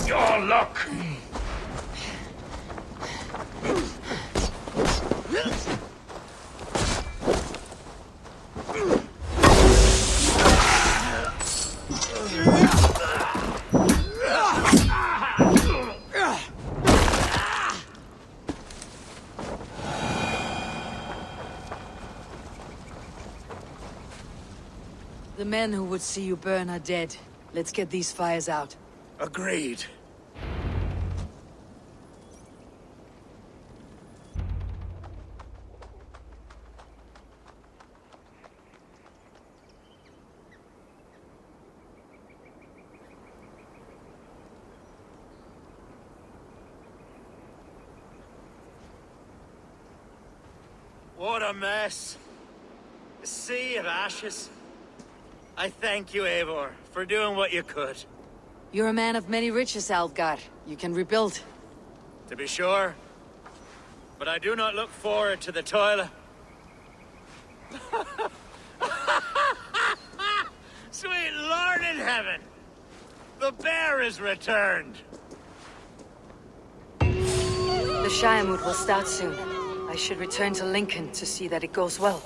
Your luck! The men who would see you burn are dead. Let's get these fires out. Agreed. What a mess. A sea of ashes. I thank you, Eivor, for doing what you could. You're a man of many riches, Alfgar. You can rebuild. To be sure. But I do not look forward to the toil. Sweet Lord in heaven! The bear is returned! The Shiremoot will start soon. I should return to Lincoln to see that it goes well.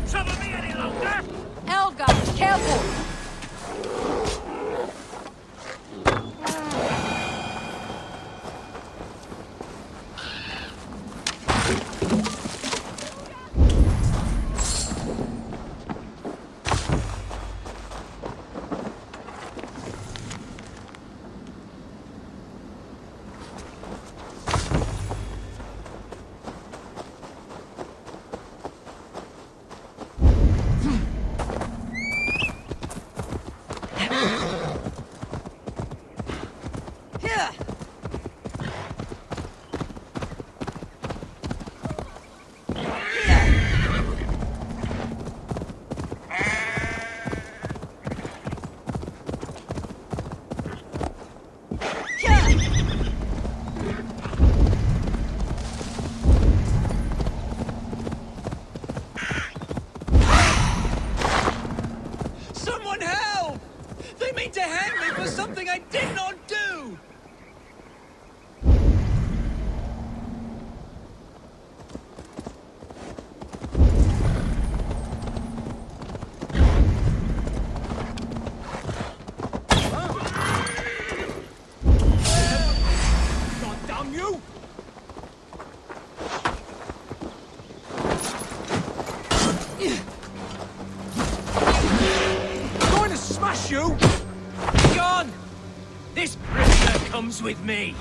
Don't trouble me any longer! Elgar, careful! Someone help! They mean to hang me for something I did not do! God damn you! Going to smash you! Gone! This prisoner comes with me!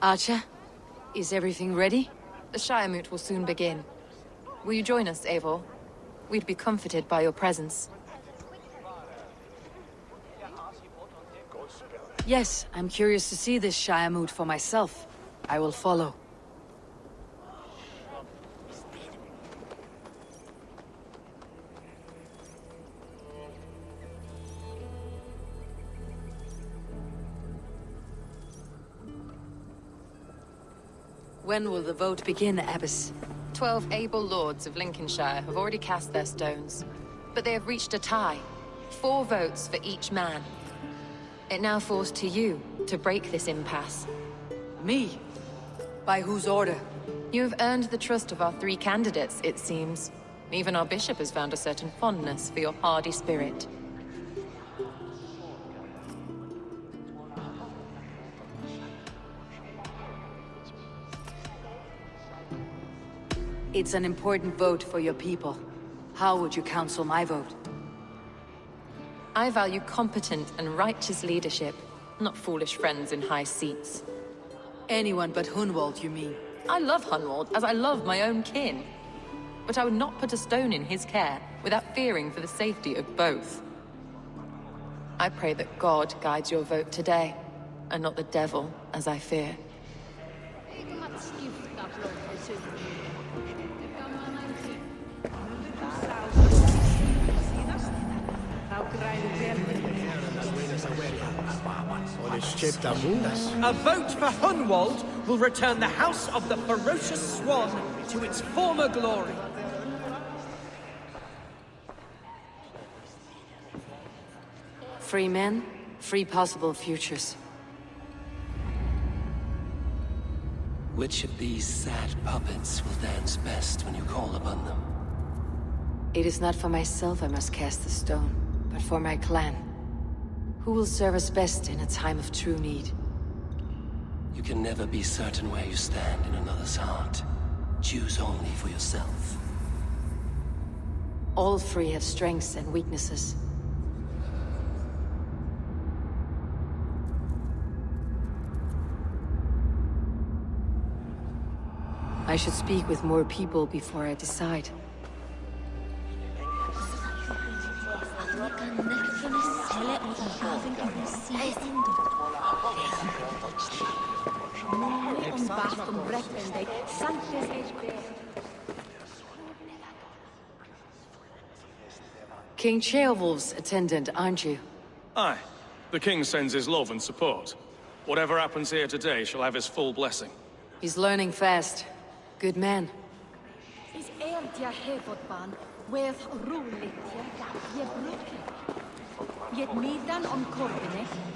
Archer, is everything ready? The Shire Moot will soon begin. Will you join us, Eivor? We'd be comforted by your presence. Yes, I'm curious to see this Shire Moot for myself. I will follow. When will the vote begin, Abbess? 12 able lords of Lincolnshire have already cast their stones, but they have reached a tie. 4 votes for each man. It now falls to you to break this impasse. Me? By whose order? You have earned the trust of our 3 candidates, it seems. Even our bishop has found a certain fondness for your hardy spirit. It's an important vote for your people. How would you counsel my vote? I value competent and righteous leadership, not foolish friends in high seats. Anyone but Hunwald, you mean? I love Hunwald as I love my own kin. But I would not put a stone in his care without fearing for the safety of both. I pray that God guides your vote today, and not the devil, as I fear. A vote for Hunwald will return the House of the Ferocious Swan to its former glory. Free men, free possible futures. Which of these sad puppets will dance best when you call upon them? It is not for myself I must cast the stone, but for my clan. Who will serve us best in a time of true need? You can never be certain where you stand in another's heart. Choose only for yourself. All three have strengths and weaknesses. I should speak with more people before I decide. King Ceolwulf's attendant, aren't you? Aye. The king sends his love and support. Whatever happens here today shall have his full blessing. He's learning fast. Good man.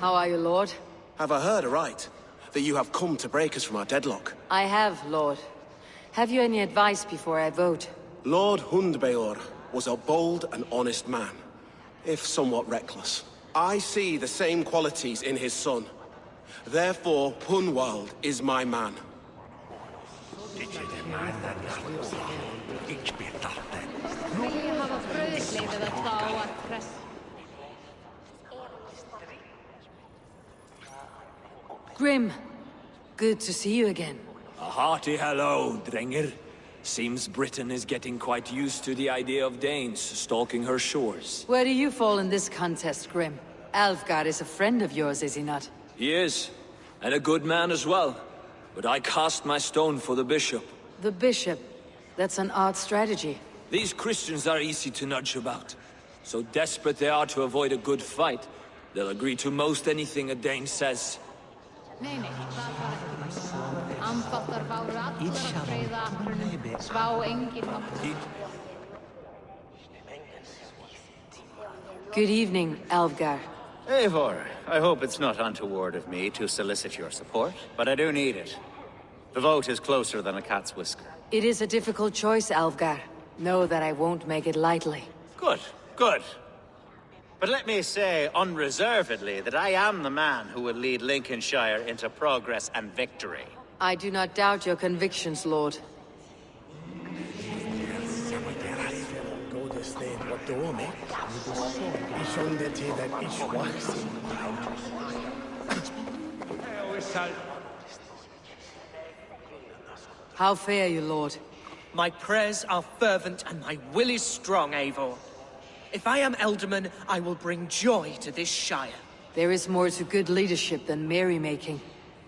How are you, Lord? Have I heard aright? That you have come to break us from our deadlock? I have, Lord. Have you any advice before I vote? Lord Hundbeor was a bold and honest man, if somewhat reckless. I see the same qualities in his son. Therefore, Hunwald is my man. Grim, good to see you again. A hearty hello, Drenger. Seems Britain is getting quite used to the idea of Danes stalking her shores. Where do you fall in this contest, Grim? Alfgar is a friend of yours, is he not? He is, and a good man as well. But I cast my stone for the bishop. The bishop? That's an odd strategy. These Christians are easy to nudge about. So desperate they are to avoid a good fight, they'll agree to most anything a Dane says. Good evening, Alfgar. Eivor, I hope it's not untoward of me to solicit your support, but I do need it. The vote is closer than a cat's whisker. It is a difficult choice, Alfgar. Know that I won't make it lightly. Good, good. But let me say unreservedly that I am the man who will lead Lincolnshire into progress and victory. I do not doubt your convictions, Lord. How fare you, Lord? My prayers are fervent and my will is strong, Eivor. If I am Elderman, I will bring joy to this Shire. There is more to good leadership than merrymaking.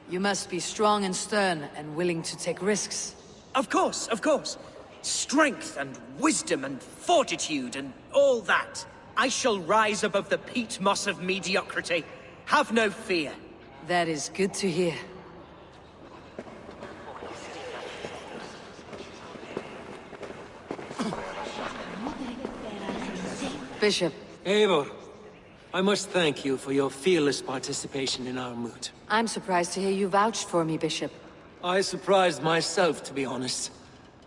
You must be strong and stern and willing to take risks. Of course, of course. Strength and wisdom and fortitude and all that. I shall rise above the peat moss of mediocrity. Have no fear. That is good to hear. Bishop. Eivor, I must thank you for your fearless participation in our moot. I'm surprised to hear you vouched for me, Bishop. I surprised myself, to be honest.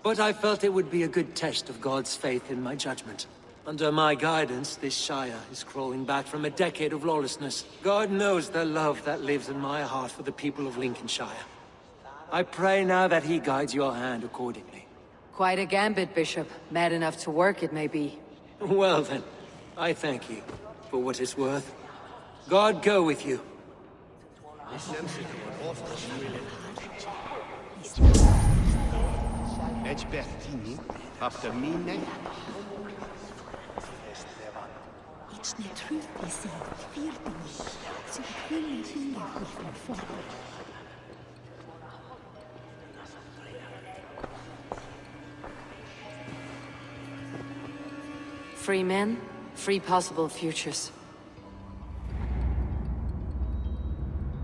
But I felt it would be a good test of God's faith in my judgment. Under my guidance, this Shire is crawling back from a decade of lawlessness. God knows the love that lives in my heart for the people of Lincolnshire. I pray now that he guides your hand accordingly. Quite a gambit, Bishop. Mad enough to work, it may be. Well then, I thank you for what it's worth. God go with you. Free men, free possible futures.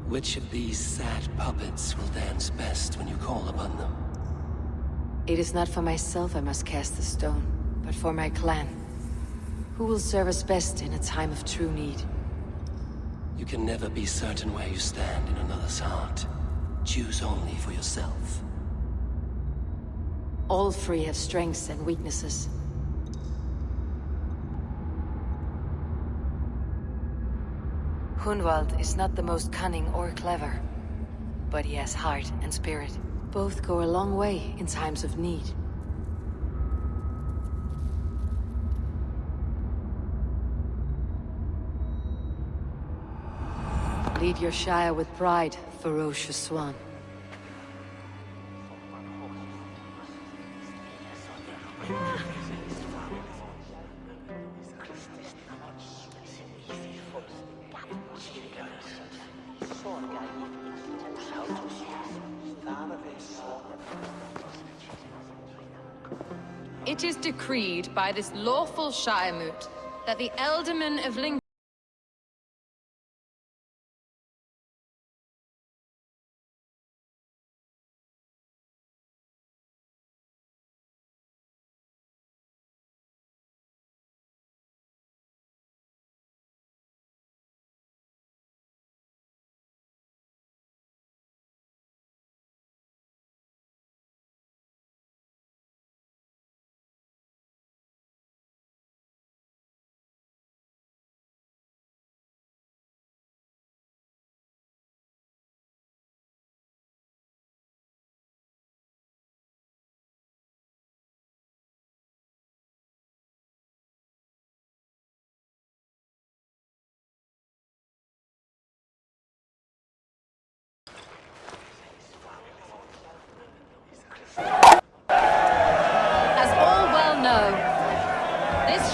Which of these sad puppets will dance best when you call upon them? It is not for myself I must cast the stone, but for my clan. Who will serve us best in a time of true need? You can never be certain where you stand in another's heart. Choose only for yourself. All three have strengths and weaknesses. Hunwald is not the most cunning or clever, but he has heart and spirit. Both go a long way in times of need. Lead your Shire with pride, ferocious swan. It is decreed by this lawful Shire moot that the Ealdorman of Ling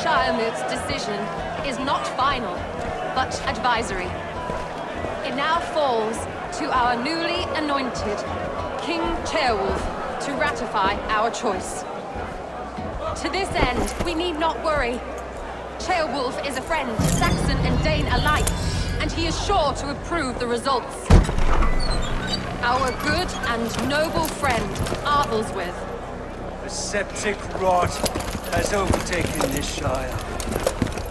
Shiremoot's decision is not final, but advisory. It now falls to our newly anointed King Ceolwulf to ratify our choice. To this end, we need not worry. Ceolwulf is a friend, Saxon and Dane alike, and he is sure to approve the results. Our good and noble friend, Arthelswith. The septic rot has overtaken this Shire.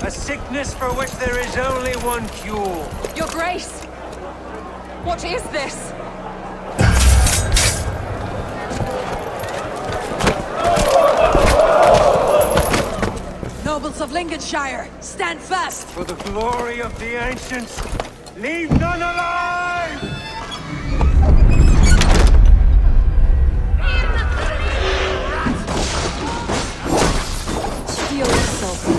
A sickness for which there is only one cure. Your Grace! What is this? Nobles of Lincolnshire, stand fast! For the glory of the ancients, leave none alive! Steel yourself.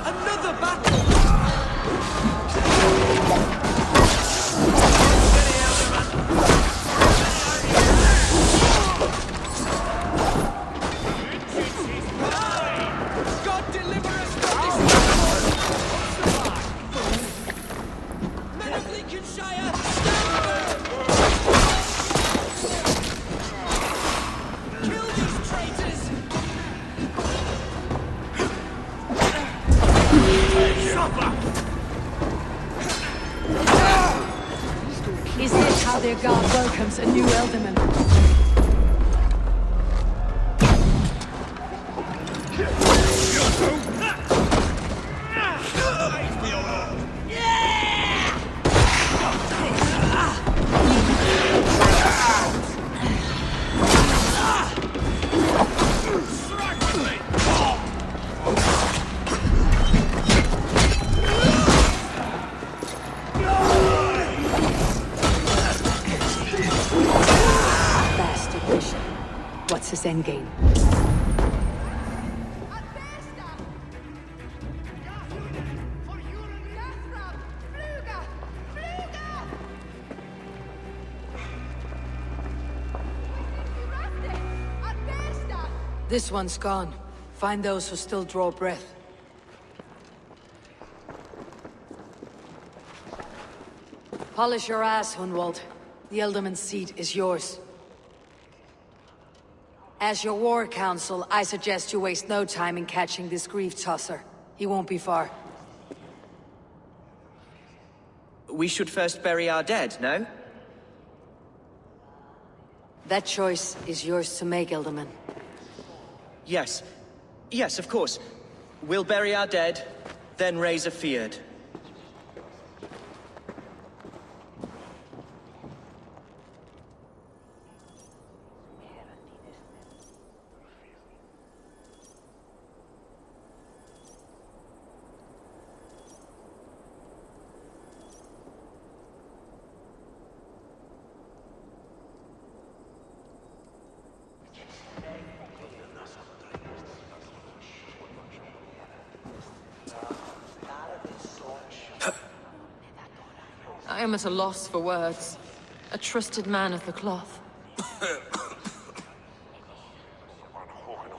Another battle! God deliver us from this! Men of Lincolnshire, stand firm! Kill these traitors! Is this how their god welcomes a new Ealdorman? What's his endgame? This one's gone. Find those who still draw breath. Polish your ass, Hunwald. The Ealdorman's seat is yours. As your war council, I suggest you waste no time in catching this grief tosser. He won't be far. We should first bury our dead, no? That choice is yours to make, Ealdorman. Yes. Yes, of course. We'll bury our dead, then raise a feard. I am at a loss for words. A trusted man of the cloth.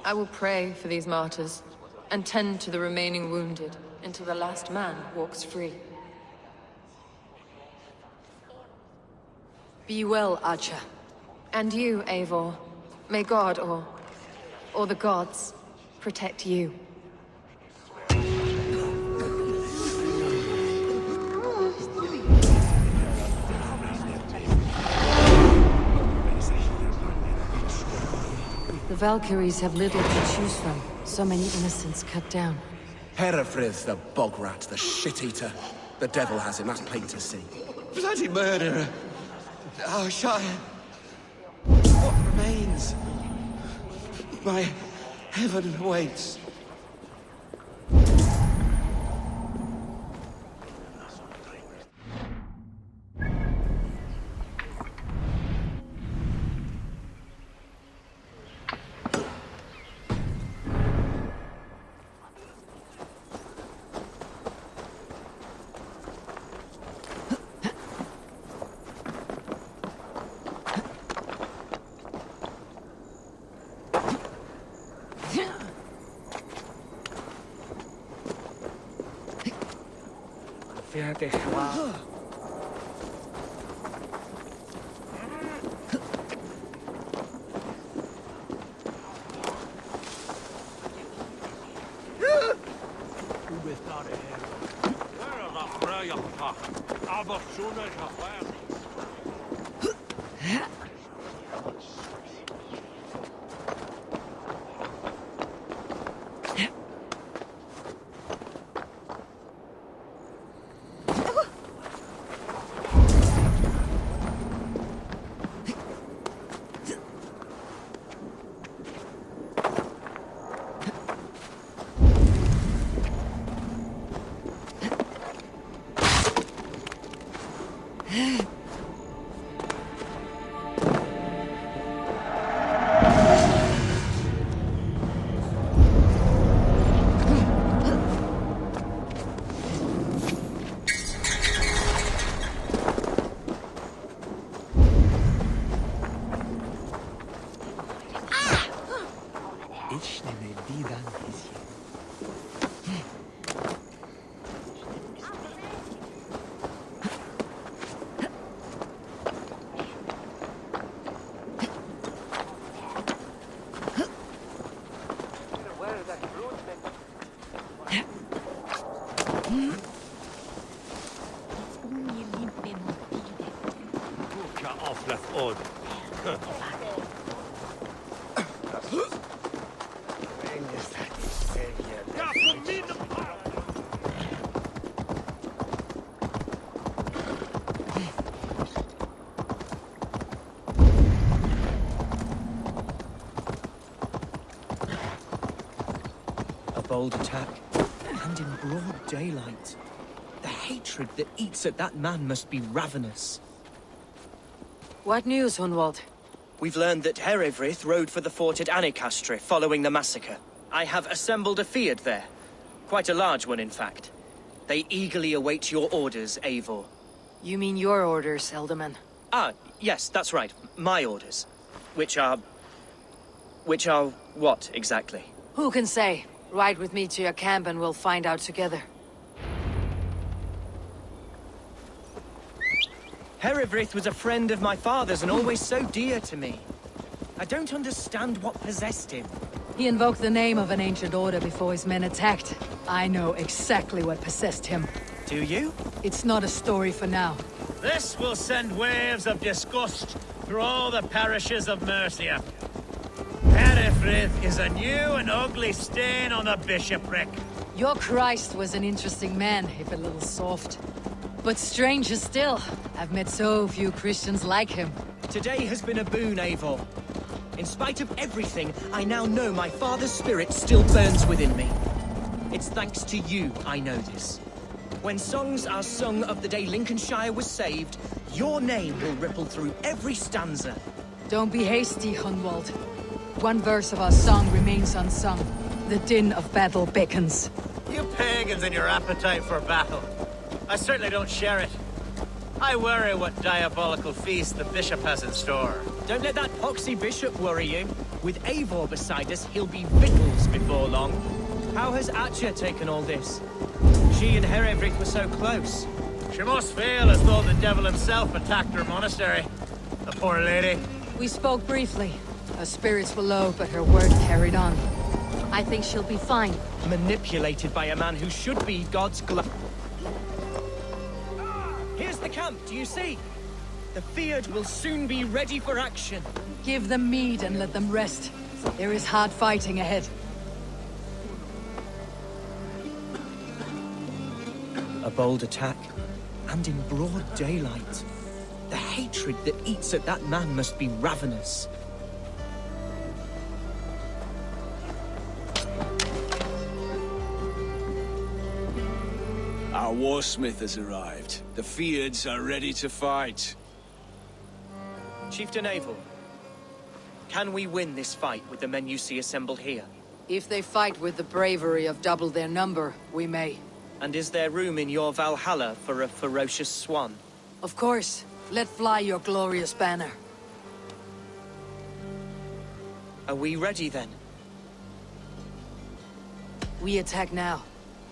I will pray for these martyrs, and tend to the remaining wounded, until the last man walks free. Be well, Archer. And you, Eivor. May God, or the gods, protect you. The Valkyries have little to choose from. So many innocents cut down. Herefrith, the bog rat, the shit-eater. The devil has him, that's plain to see. Bloody murderer! Our Shire... What remains? My heaven awaits. Fíjate, wow. Bold attack, and in broad daylight. The hatred that eats at that man must be ravenous. What news, Hunwald? We've learned that Herefrith rode for the fort at Annikastre following the massacre. I have assembled a field there. Quite a large one, in fact. They eagerly await your orders, Eivor. You mean your orders, Elderman? Ah, yes, that's right. My orders. Which are what, exactly? Who can say? Ride with me to your camp and we'll find out together. Herefrith was a friend of my father's and always so dear to me. I don't understand what possessed him. He invoked the name of an ancient order before his men attacked. I know exactly what possessed him. Do you? It's not a story for now. This will send waves of disgust through all the parishes of Mercia. Herefrith is a new and ugly stain on the bishopric. Your Christ was an interesting man, if a little soft. But stranger still, I've met so few Christians like him. Today has been a boon, Eivor. In spite of everything, I now know my father's spirit still burns within me. It's thanks to you I know this. When songs are sung of the day Lincolnshire was saved, your name will ripple through every stanza. Don't be hasty, Hunwald. One verse of our song remains unsung. The din of battle beckons. You pagans and your appetite for battle. I certainly don't share it. I worry what diabolical feast the bishop has in store. Don't let that poxy bishop worry you. With Eivor beside us, he'll be victuals before long. How has Atya taken all this? She and Herevrik were so close. She must feel as though the devil himself attacked her monastery. The poor lady. We spoke briefly. Her spirits were low, but her word carried on. I think she'll be fine. Manipulated by a man who should be God's Here's the camp, do you see? The Fyrd will soon be ready for action. Give them mead and let them rest. There is hard fighting ahead. A bold attack, and in broad daylight. The hatred that eats at that man must be ravenous. Our warsmith has arrived. The Fyrds are ready to fight. Chieftain Eivor, can we win this fight with the men you see assembled here? If they fight with the bravery of double their number, we may. And is there room in your Valhalla for a ferocious swan? Of course. Let fly your glorious banner. Are we ready then? We attack now.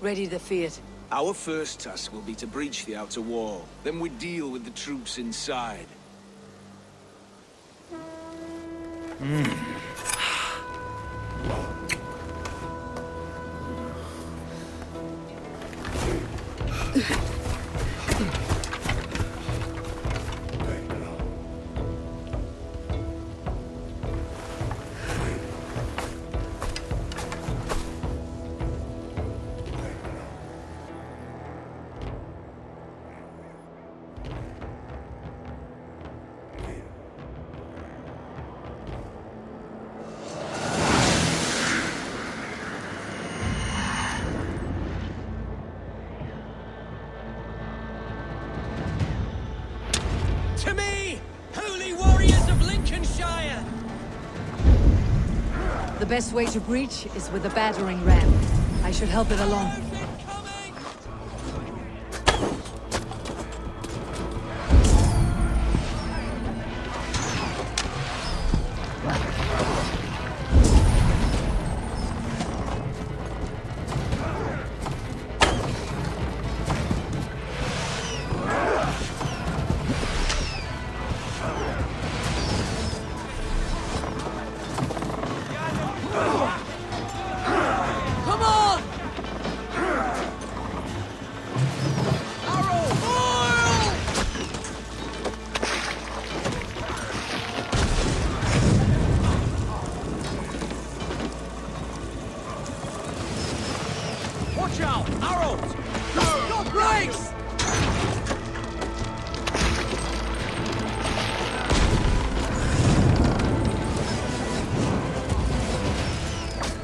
Ready to Fyrd. Our first task will be to breach the outer wall. Then we deal with the troops inside. To me, holy warriors of Lincolnshire! The best way to breach is with a battering ram. I should help it along. Watch out! Arrows! Your brakes!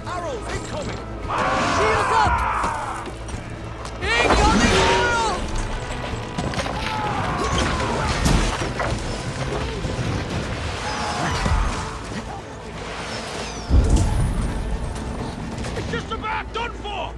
Arrows incoming! Shields up! Incoming arrows! It's just about done for!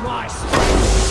my strength!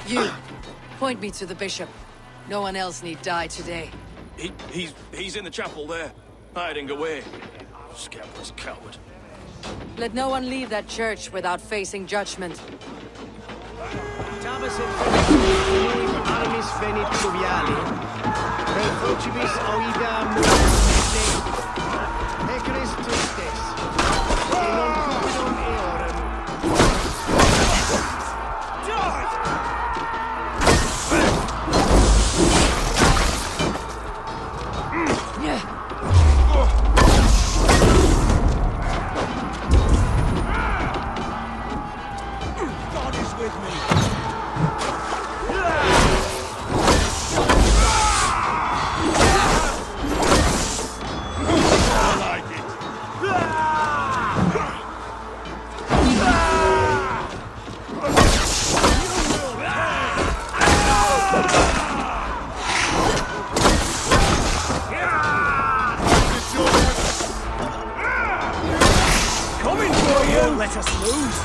You, point me to the bishop. No one else need die today. He's in the chapel there, hiding away. Scandalous coward. Let no one leave that church without facing judgment. Tamas armis venit pluviali, per procibis oida muerte, e Christus des, e non cupidum eorum. God is with me! Coming for you! Let us lose!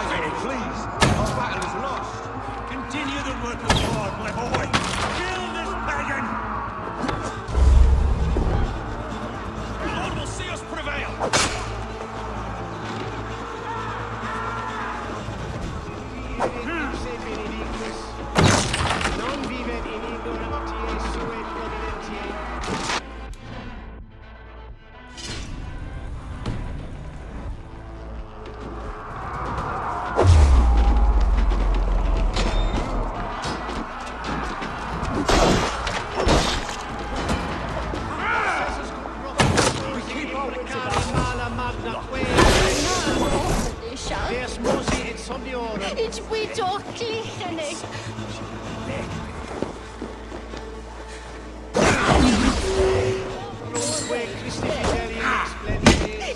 quiet, please. Our battle is lost. Continue the work of God, my boy. Kill this pagan! The Lord will see us prevail. Non vivet in ignorantiae sue providentiae. Ich will doch klichene.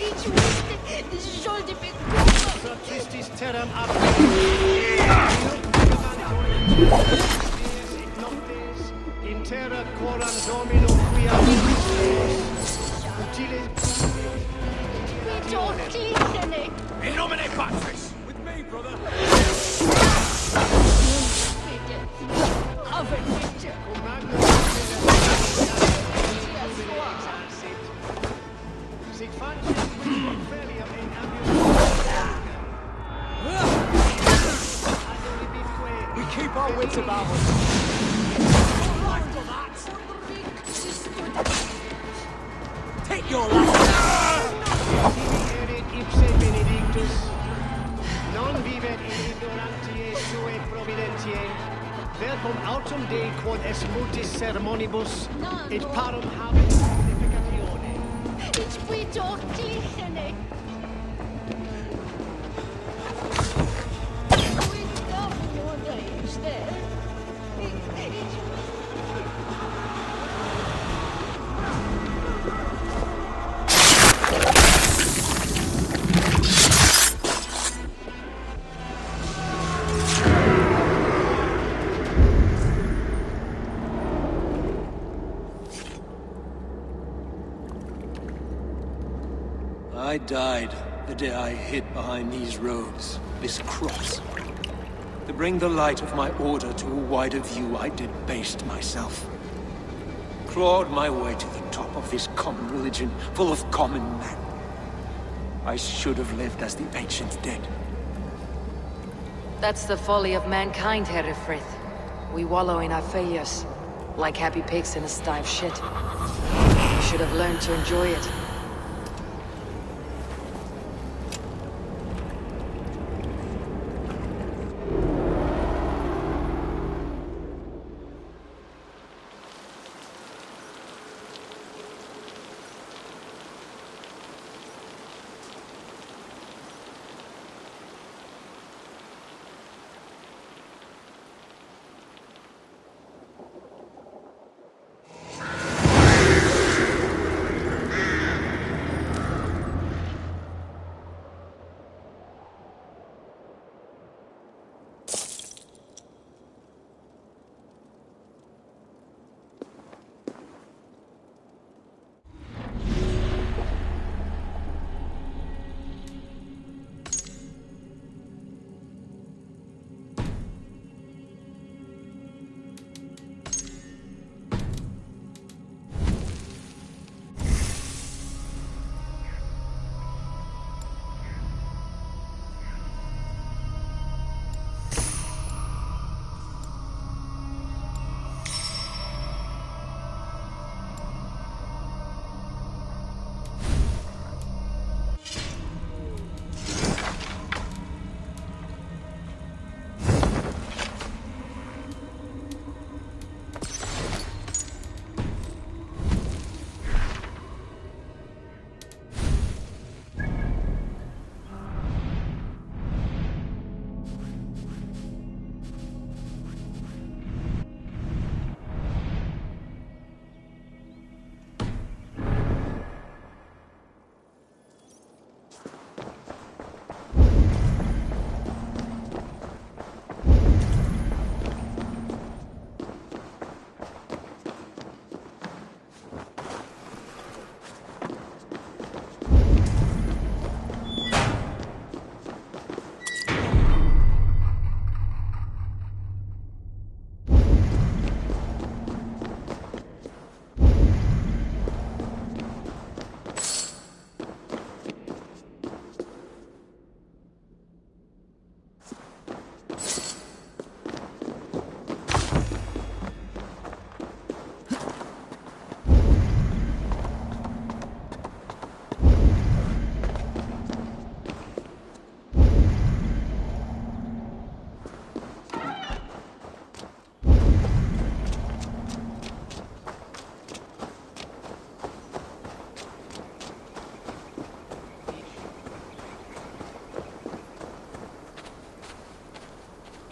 Ich wusste, sollte bekommen. Tristis terram ab. In terra coram domino quia utile. Ich doch klichene. In nomine Patris! With me, brother! Bitte. Aber bitte. Sit facit feliam in We keep our wits about us. Take your last. Erit ipse benedictus. Non vivet in ignorantiae sue providentiae. Verbum autum Dei quod est multis sermonibus et parum habet sanctificatione. Ich will doch klichene. I died the day I hid behind these robes, this cross. To bring the light of my order to a wider view, I debased myself. Clawed my way to the top of this common religion, full of common men. I should have lived as the ancients did. That's the folly of mankind, Herefrith. We wallow in our failures, like happy pigs in a sty of shit. We should have learned to enjoy it.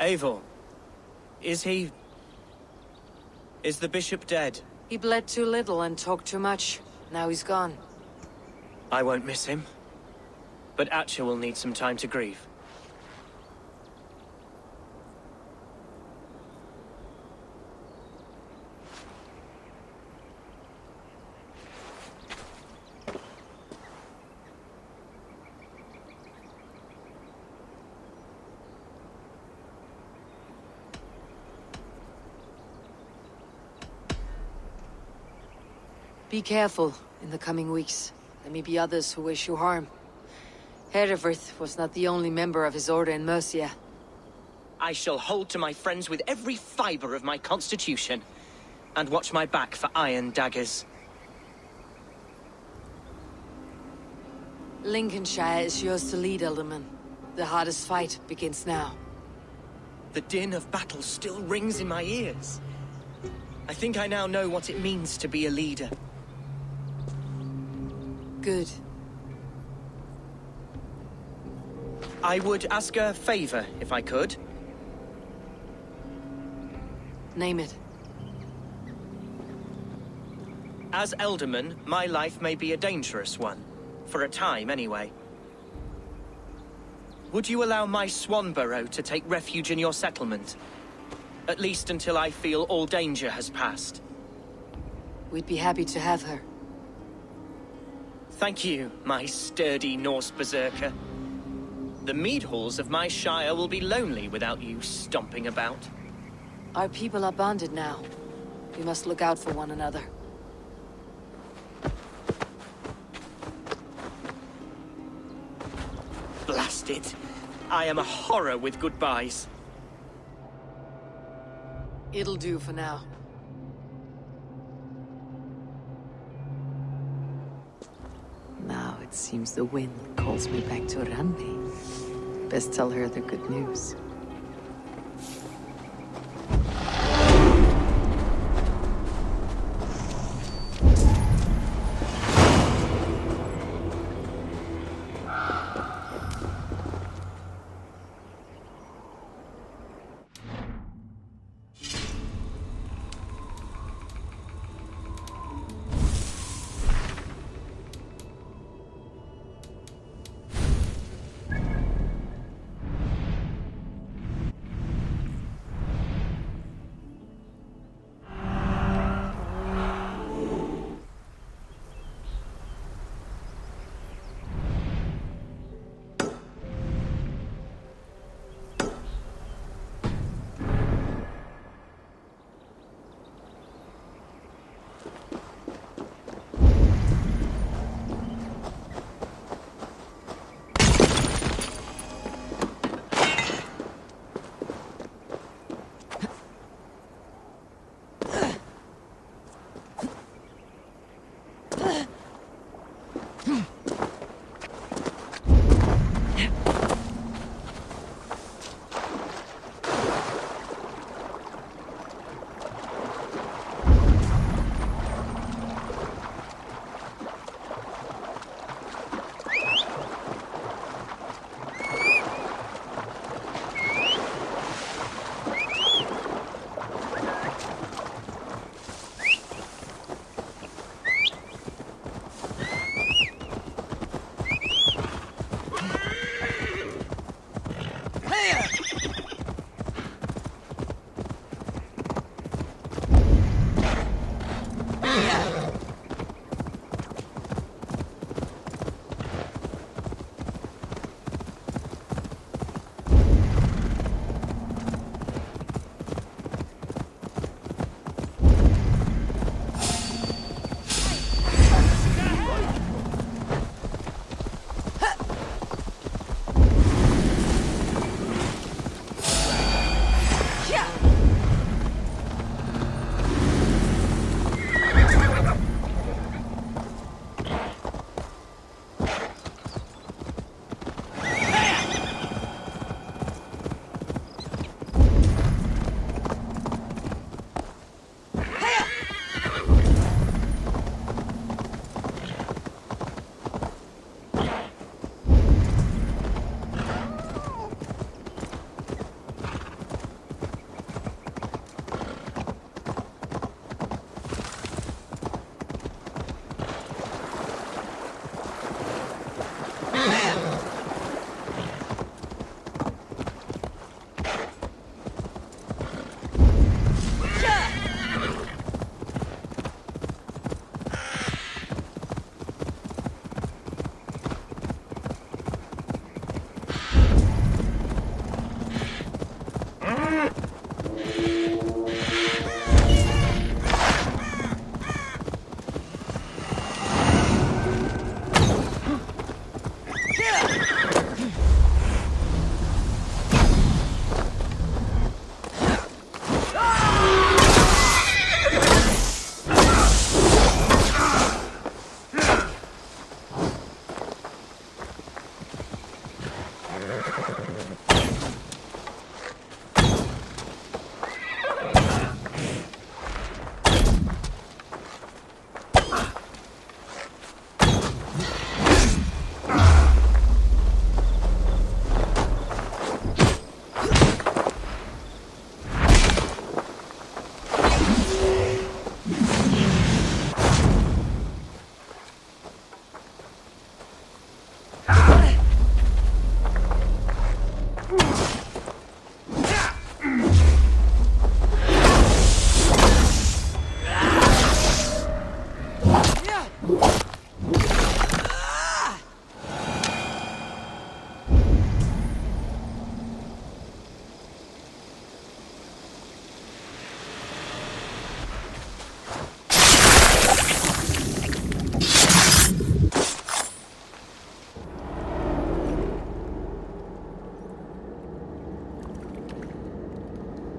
Eivor, is he... is the bishop dead? He bled too little and talked too much. Now he's gone. I won't miss him. But Atcha will need some time to grieve. Be careful in the coming weeks. There may be others who wish you harm. Hereford was not the only member of his order in Mercia. I shall hold to my friends with every fiber of my constitution, and watch my back for iron daggers. Lincolnshire is yours to lead, Alderman. The hardest fight begins now. The din of battle still rings in my ears. I think I now know what it means to be a leader. Good. I would ask a favor, if I could. Name it. As Alderman, my life may be a dangerous one. For a time, anyway. Would you allow my Swanborough to take refuge in your settlement? At least until I feel all danger has passed. We'd be happy to have her. Thank you, my sturdy Norse berserker. The mead halls of my shire will be lonely without you stomping about. Our people are bonded now. We must look out for one another. Blast it. I am a horror with goodbyes. It'll do for now. Now it seems the wind calls me back to Randi. Best tell her the good news.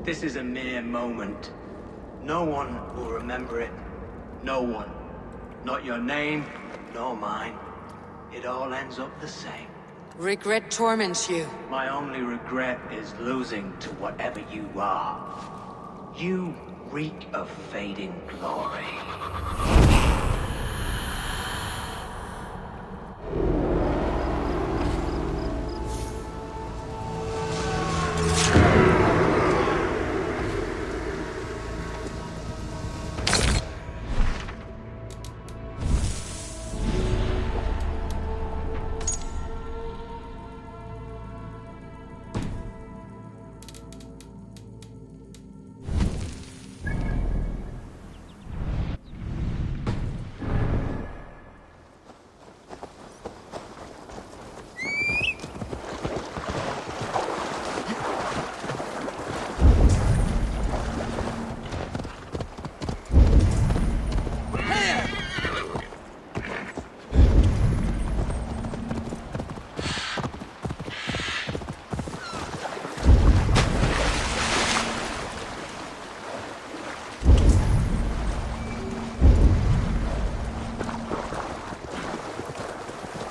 This is a mere moment. No one will remember it. No one. Not your name, nor mine. It all ends up the same. Regret torments you. My only regret is losing to whatever you are. You reek of fading glory.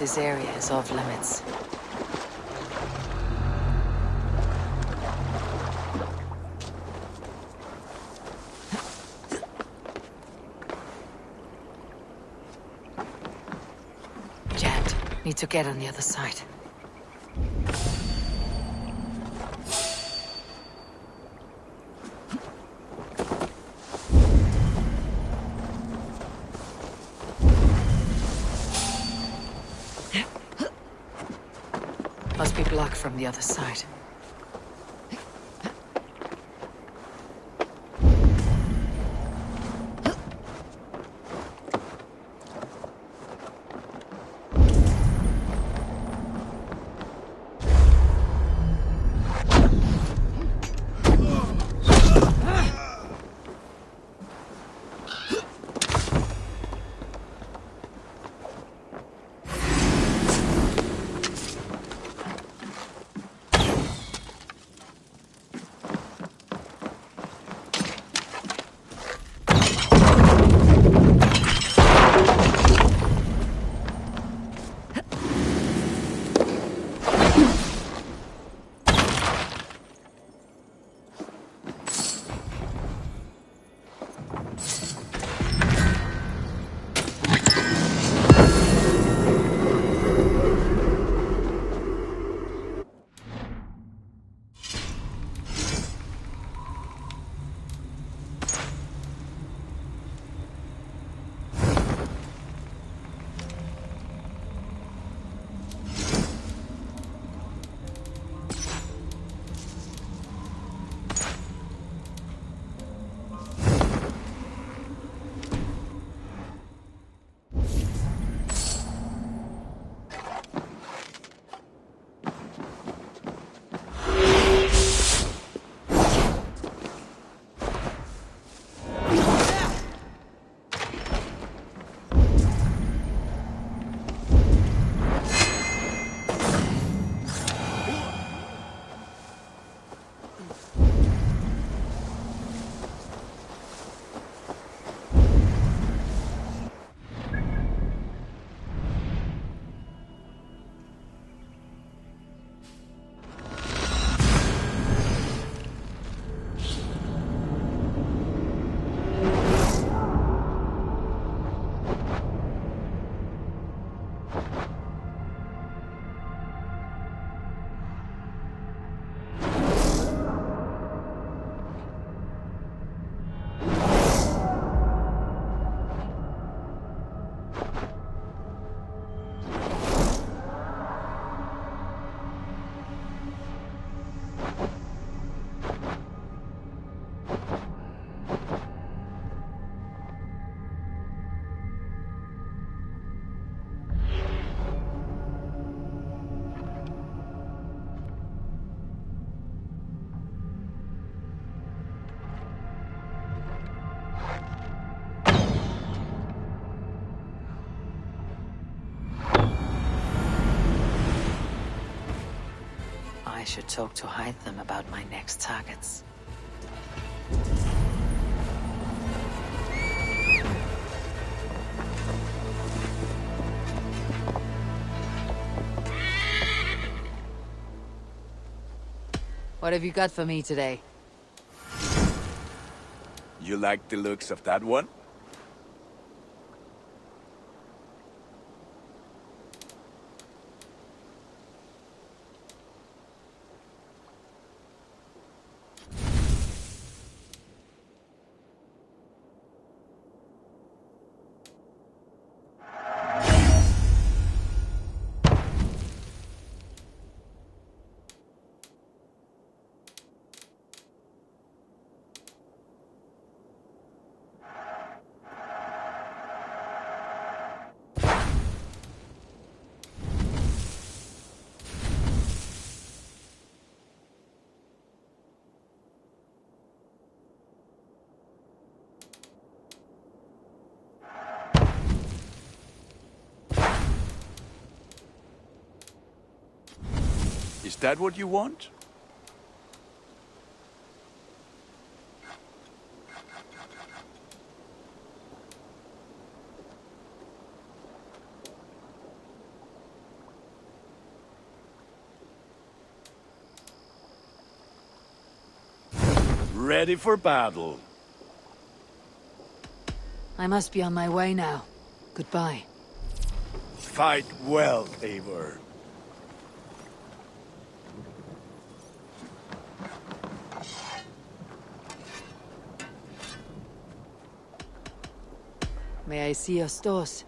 This area is off limits. Jammed. Need to get on the other side. Must be blocked from the other side. should talk to Hytham about my next targets. What have you got for me today? You like the looks of that one? Is that what you want? Ready for battle. I must be on my way now. Goodbye. Fight well, Eivor. May I see your stores?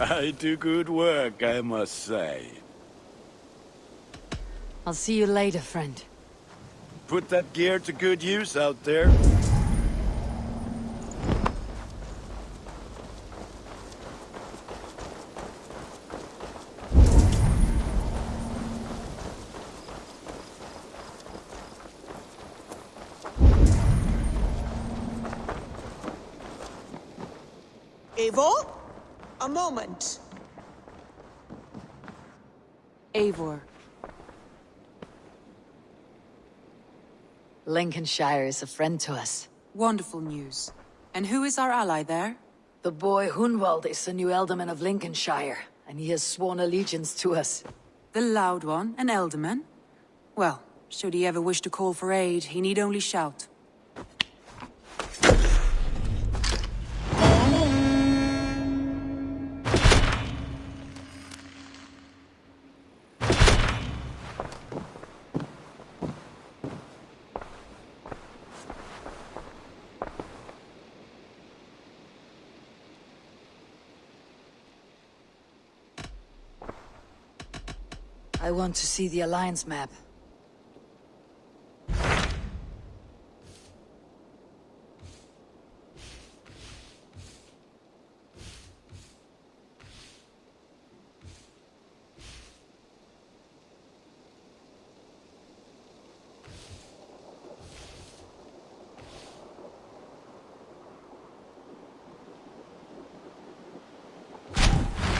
I do good work, I must say. I'll see you later, friend. Put that gear to good use out there. Eivor? A moment. Eivor. Lincolnshire is a friend to us. Wonderful news. And who is our ally there? The boy Hunwald is the new Ealdorman of Lincolnshire, and he has sworn allegiance to us. The Loud One, an Ealdorman? Well, should he ever wish to call for aid, he need only shout. I want to see the Alliance map.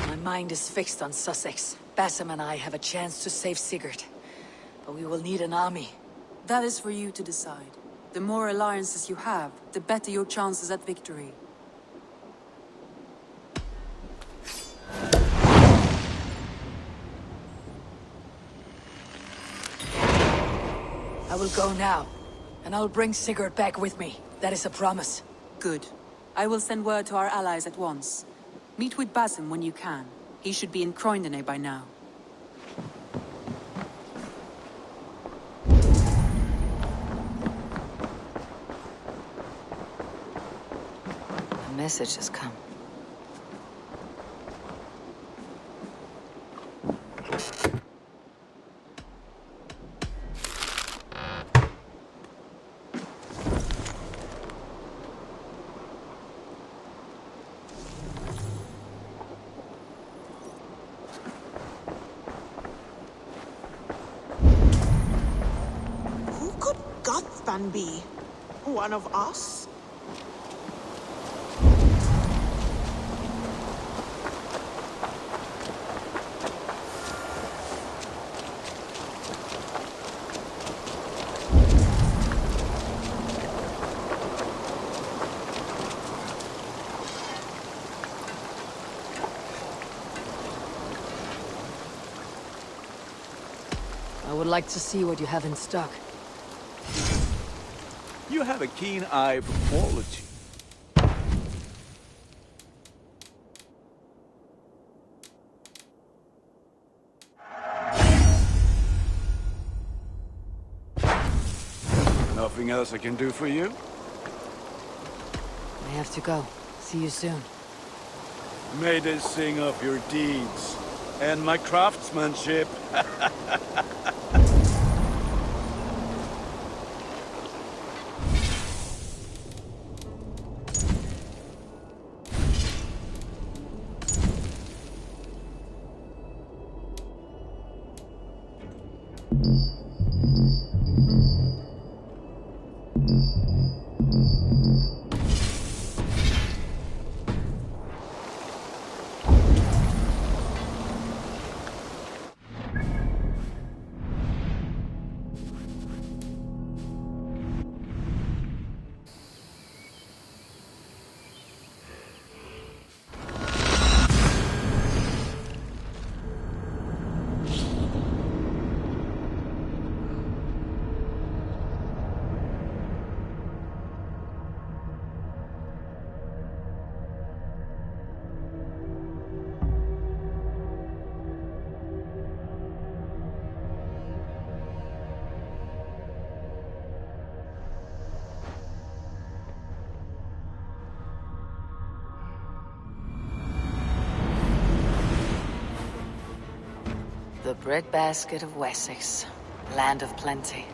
My mind is fixed on Sussex. Basim and I have a chance to save Sigurd. But we will need an army. That is for you to decide. The more alliances you have, the better your chances at victory. I will go now, and I'll bring Sigurd back with me. That is a promise. Good. I will send word to our allies at once. Meet with Basim when you can. He should be in Croydon by now. A message has come. Who could Gothban be? One of us? I would like to see what you have in stock. You have a keen eye for quality. Nothing else I can do for you? I have to go. See you soon. May they sing of your deeds and my craftsmanship. The breadbasket of Wessex, land of plenty.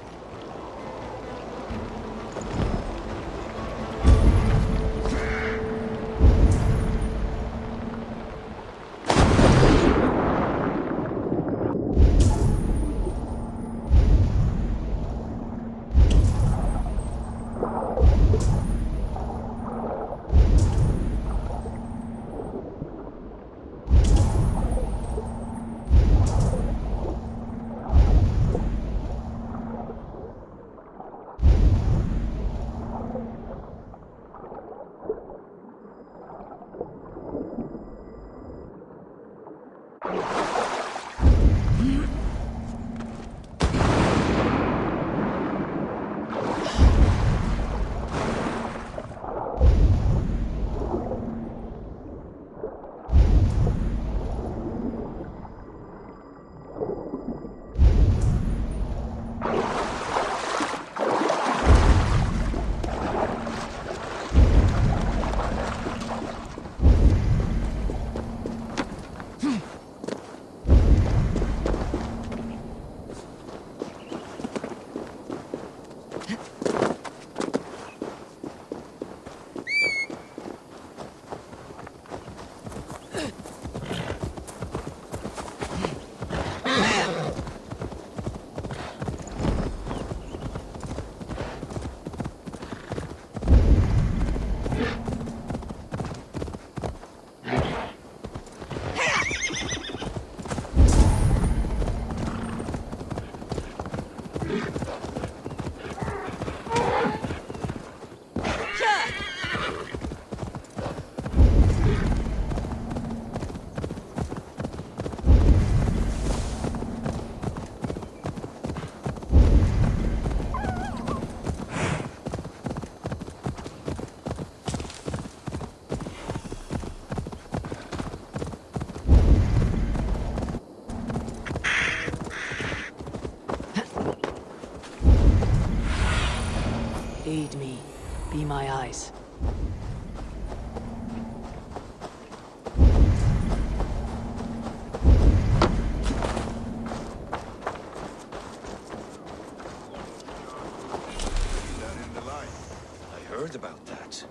Lead me. Be my eyes. I heard about that.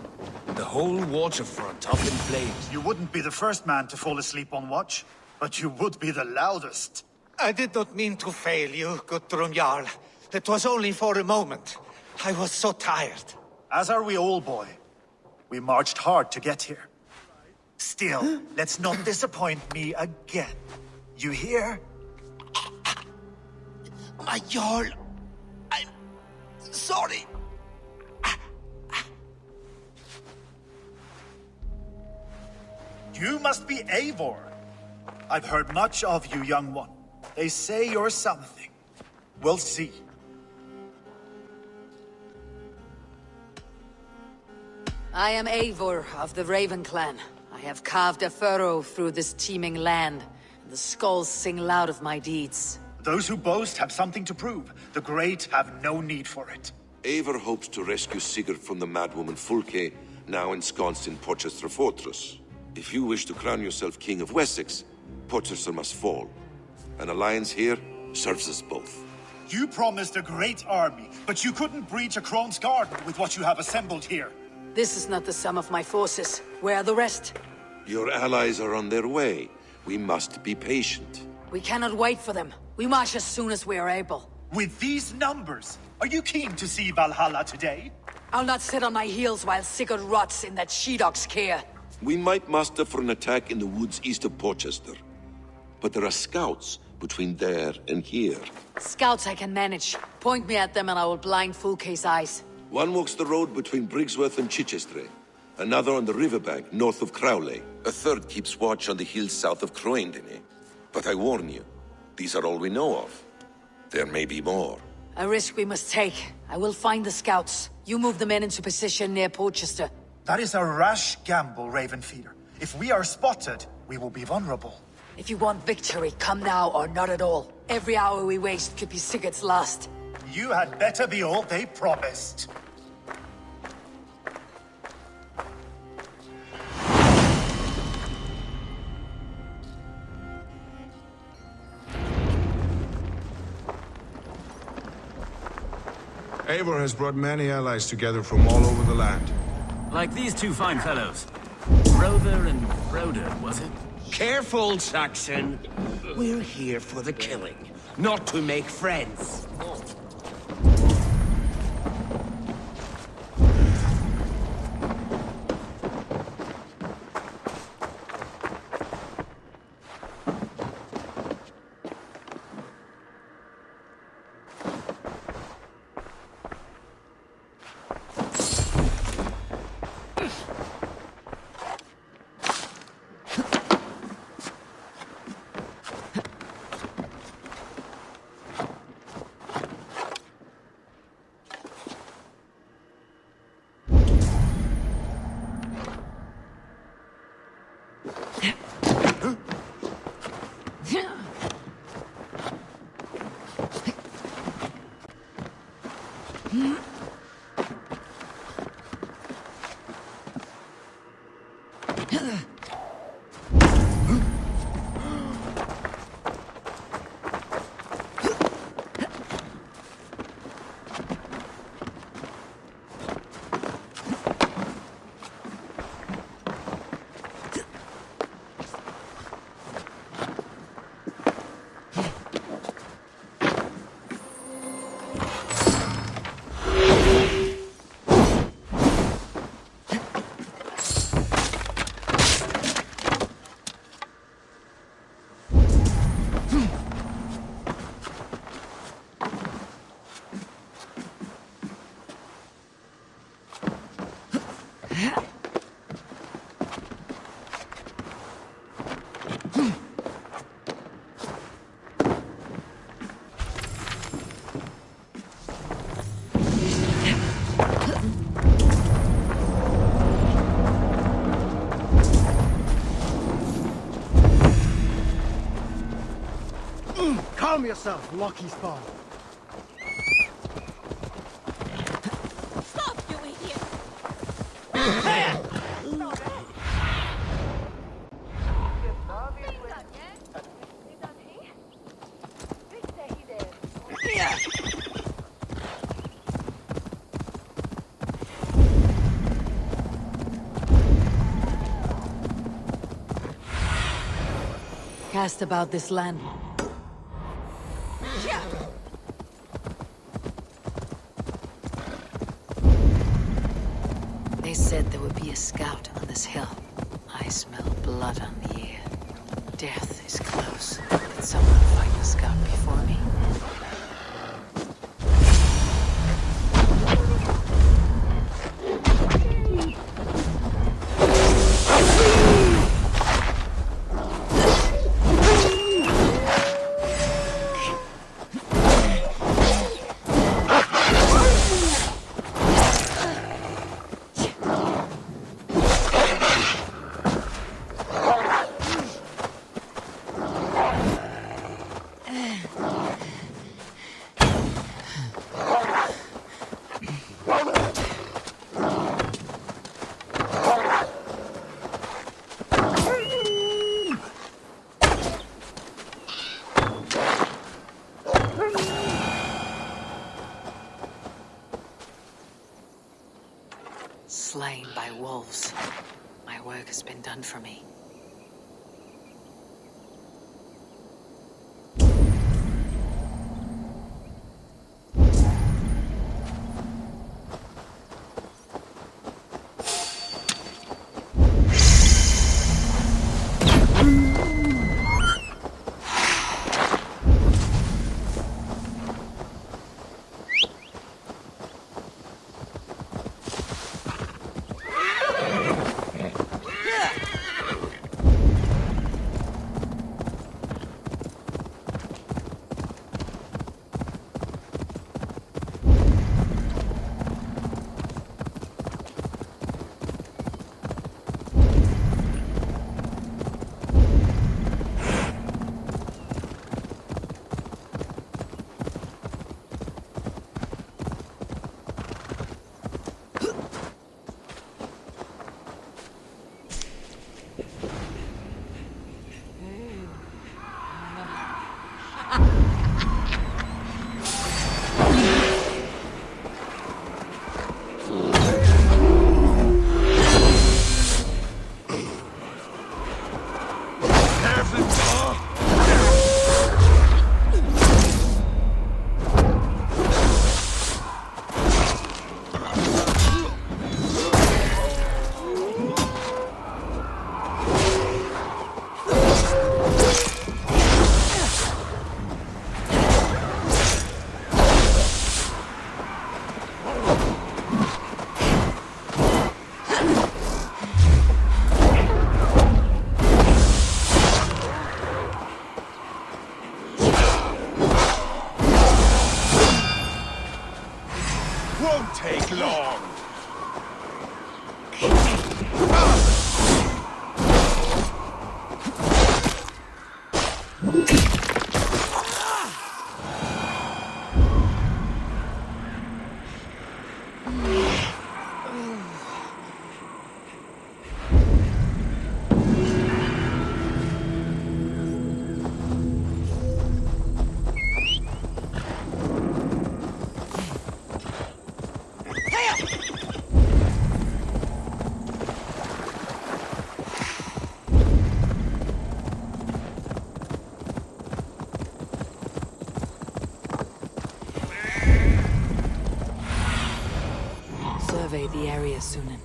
The whole waterfront up in flames. You wouldn't be the first man to fall asleep on watch, but you would be the loudest. I did not mean to fail you, Guthrum Jarl. It was only for a moment. I was so tired. As are we all, boy. We marched hard to get here. Still, let's not disappoint me again. You hear? My Jarl, I'm sorry. You must be Eivor. I've heard much of you, young one. They say you're something. We'll see. I am Eivor of the Raven Clan. I have carved a furrow through this teeming land, and the skulls sing loud of my deeds. Those who boast have something to prove. The great have no need for it. Eivor hopes to rescue Sigurd from the madwoman Fulke, now ensconced in Porchester Fortress. If you wish to crown yourself King of Wessex, Porchester must fall. An alliance here serves us both. You promised a great army, but you couldn't breach a Crone's Garden with what you have assembled here. This is not the sum of my forces. Where are the rest? Your allies are on their way. We must be patient. We cannot wait for them. We march as soon as we are able. With these numbers, are you keen to see Valhalla today? I'll not sit on my heels while Sigurd rots in that she-dog's care. We might muster for an attack in the woods east of Porchester. But there are scouts between there and here. Scouts I can manage. Point me at them and I will blind Fulke's eyes. One walks the road between Briggsworth and Chichester. Another on the riverbank north of Crowley. A third keeps watch on the hills south of Croendene. But I warn you, these are all we know of. There may be more. A risk we must take. I will find the scouts. You move the men into position near Porchester. That is a rash gamble, Ravenfeeder. If we are spotted, we will be vulnerable. If you want victory, come now or not at all. Every hour we waste could be Sigurd's last. You had better be all they promised. Eivor has brought many allies together from all over the land. Like these two fine fellows. Brother and Broder, was it? Careful, Saxon. We're here for the killing, not to make friends. Calm yourself, lucky spawn. Stop, cast about this land? They said there would be a scout on this hill. I smell blood on the air. Death is close. Did someone fight the scout before me? Slain by wolves. My work has been done for me. Won't take long. Survey the area, Sunan.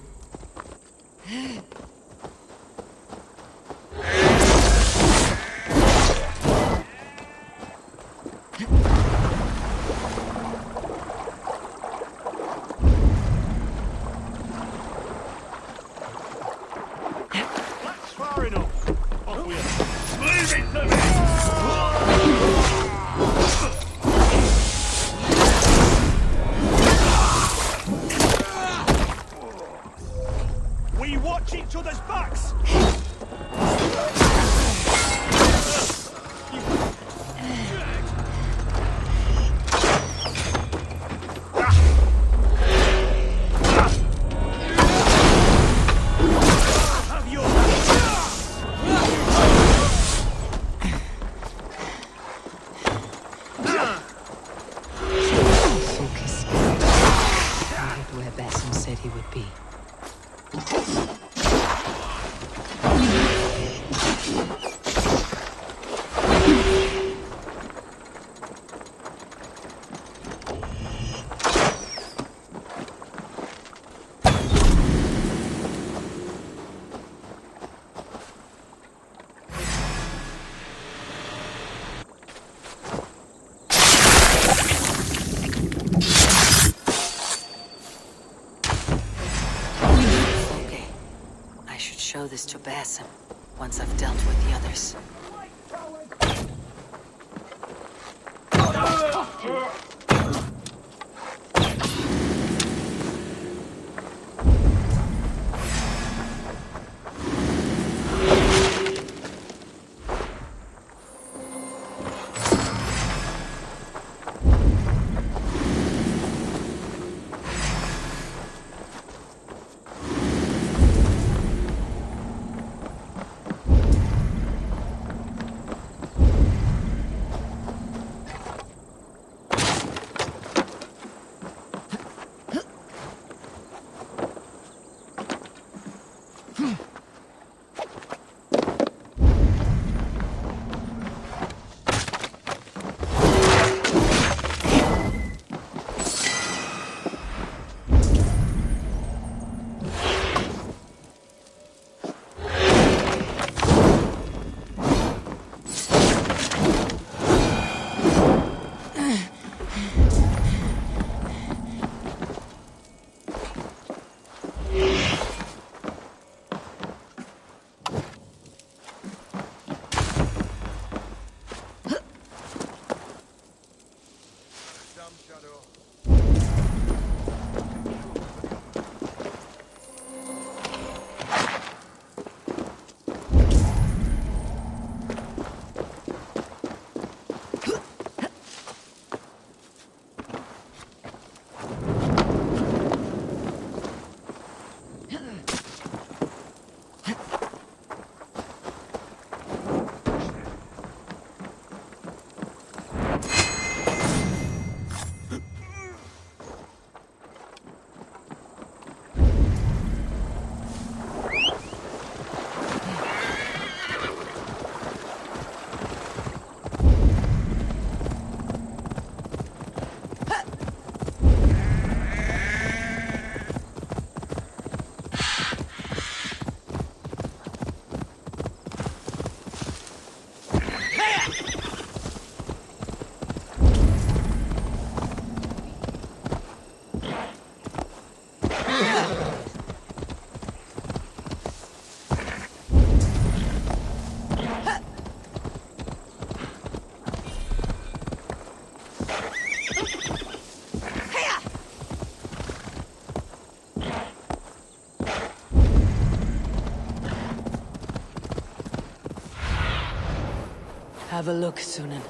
That's far enough. Off we are. Leave it to me. We watch each other's backs. Focus. Right where Basim said he would be. show this to Basim once I've dealt with the others. Have a look, Sunan.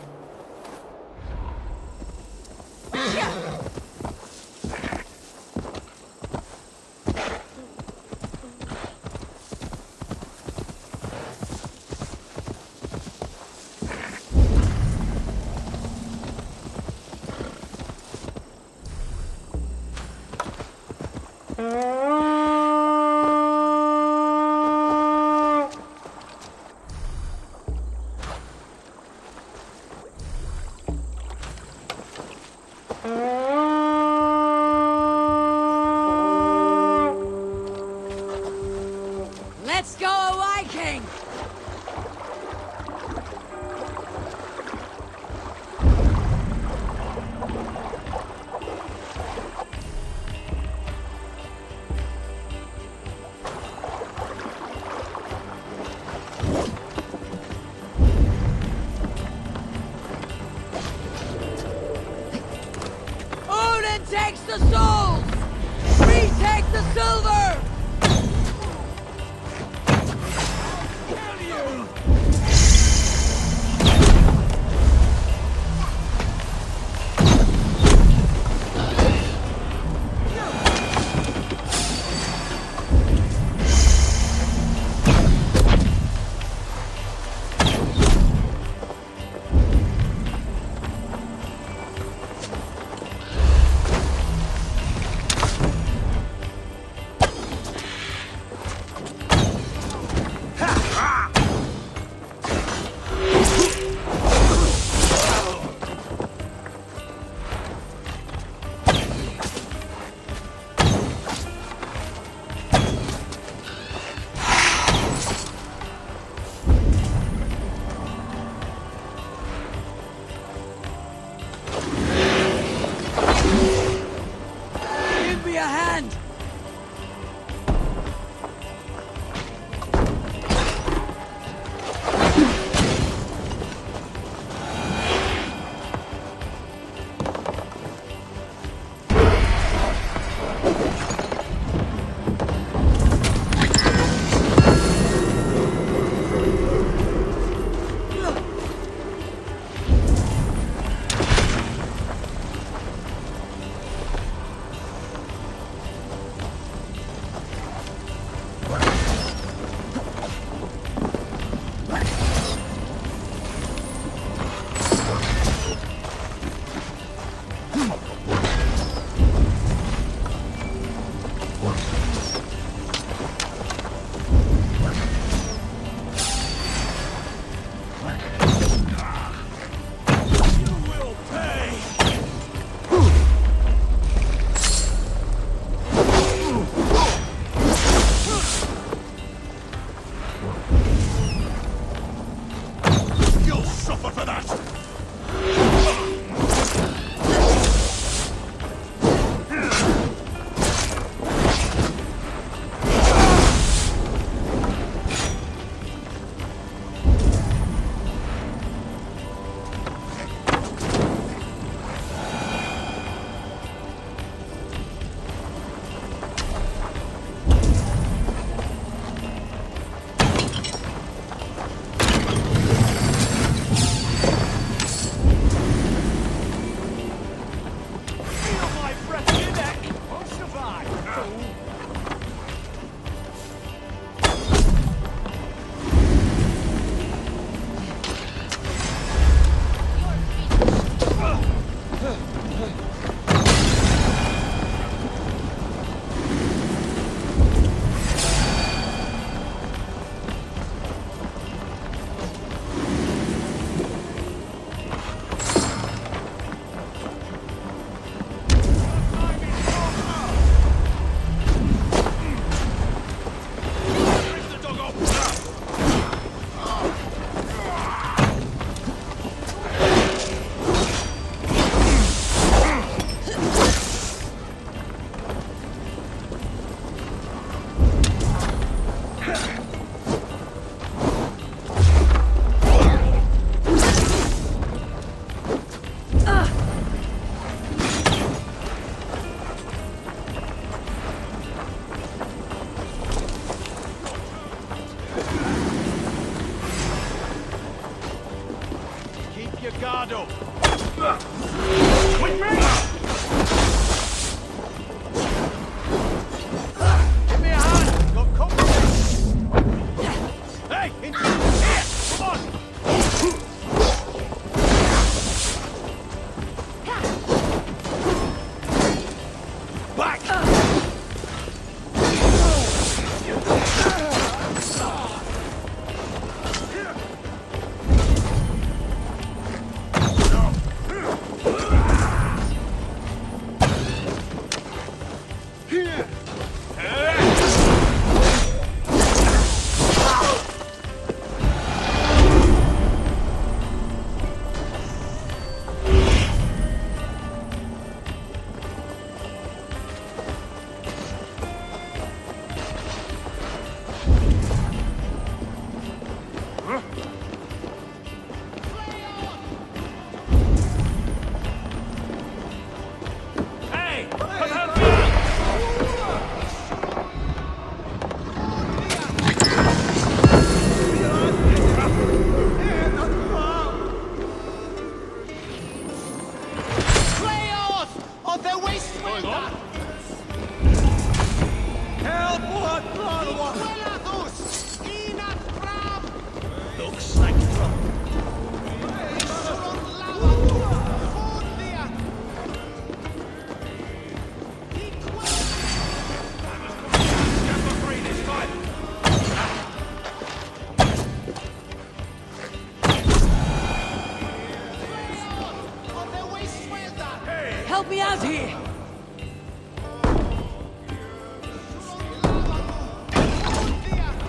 Help me out here!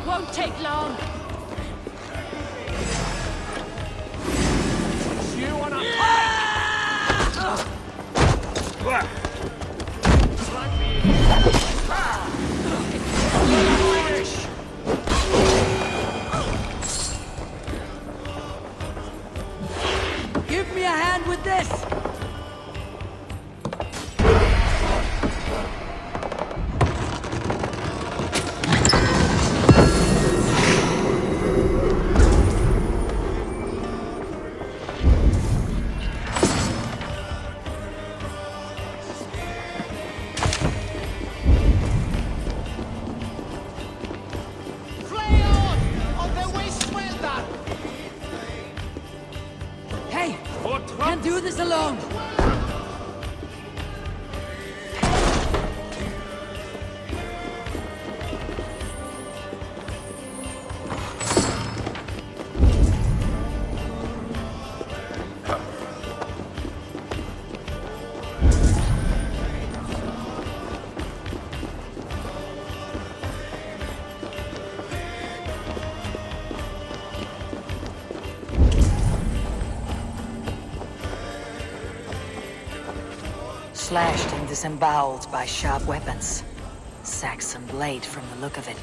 Won't take long. You wanna Give me a hand with this! Hey! Can't do this alone! Slashed and disemboweled by sharp weapons. Saxon blade from the look of it.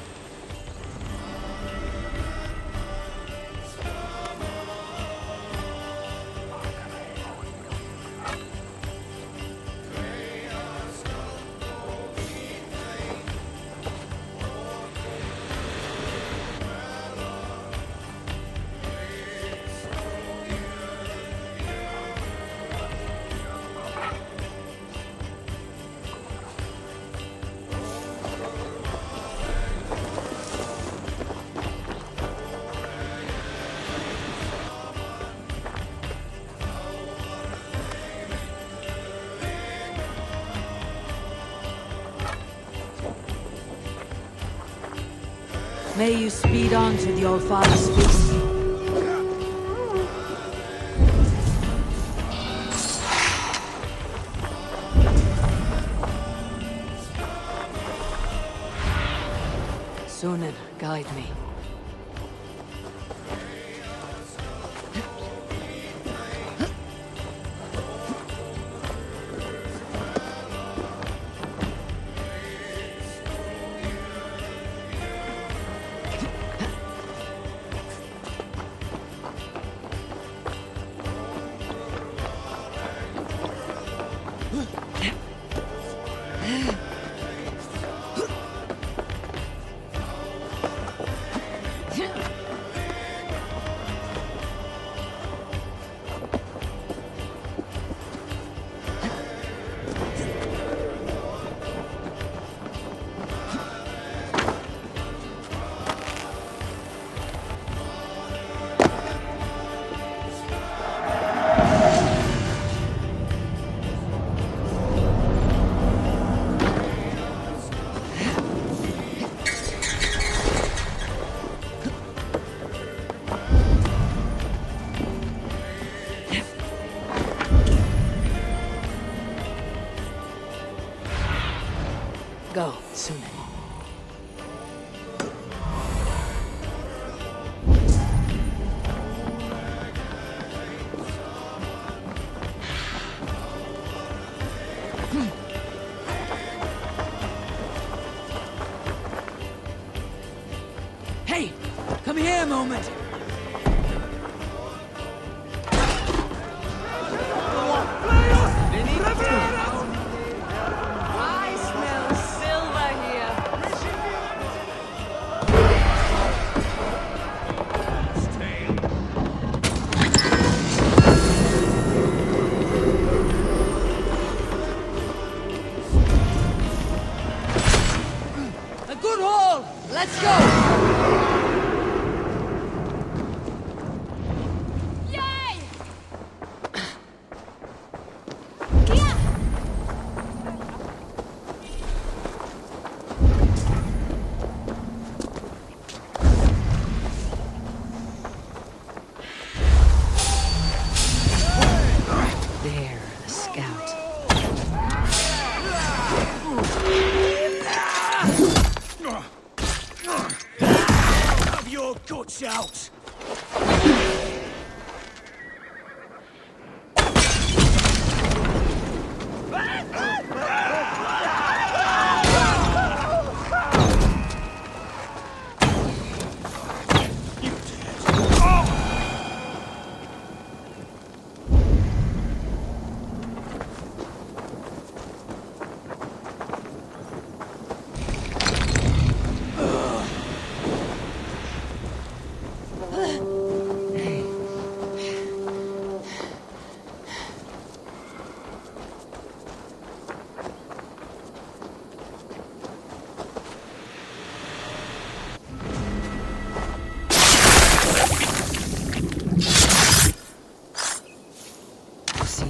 May you speed on to the Old Father's feast. Sunan, guide me. Go, Sunan. Hey! Come here a moment! I smell silver here. A good haul! Let's go! There, the scout. Have your guts out!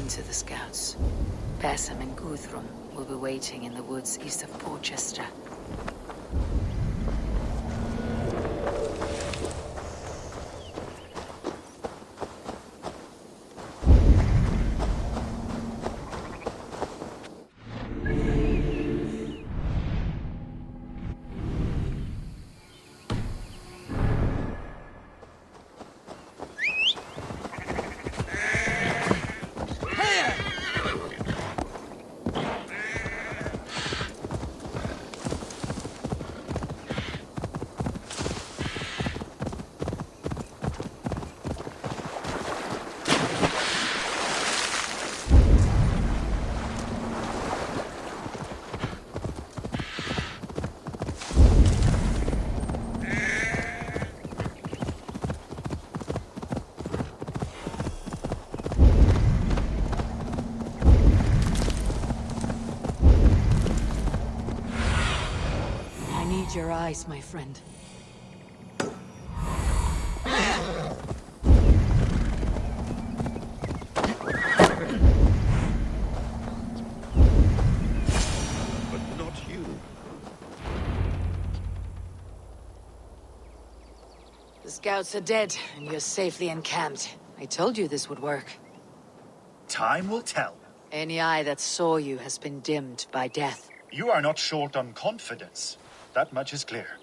To the scouts. Basim and Guthrum will be waiting in the woods east of Porchester. Your eyes, my friend. But not you. The scouts are dead, and you're safely encamped. I told you this would work. Time will tell. Any eye that saw you has been dimmed by death. You are not short on confidence. That much is clear.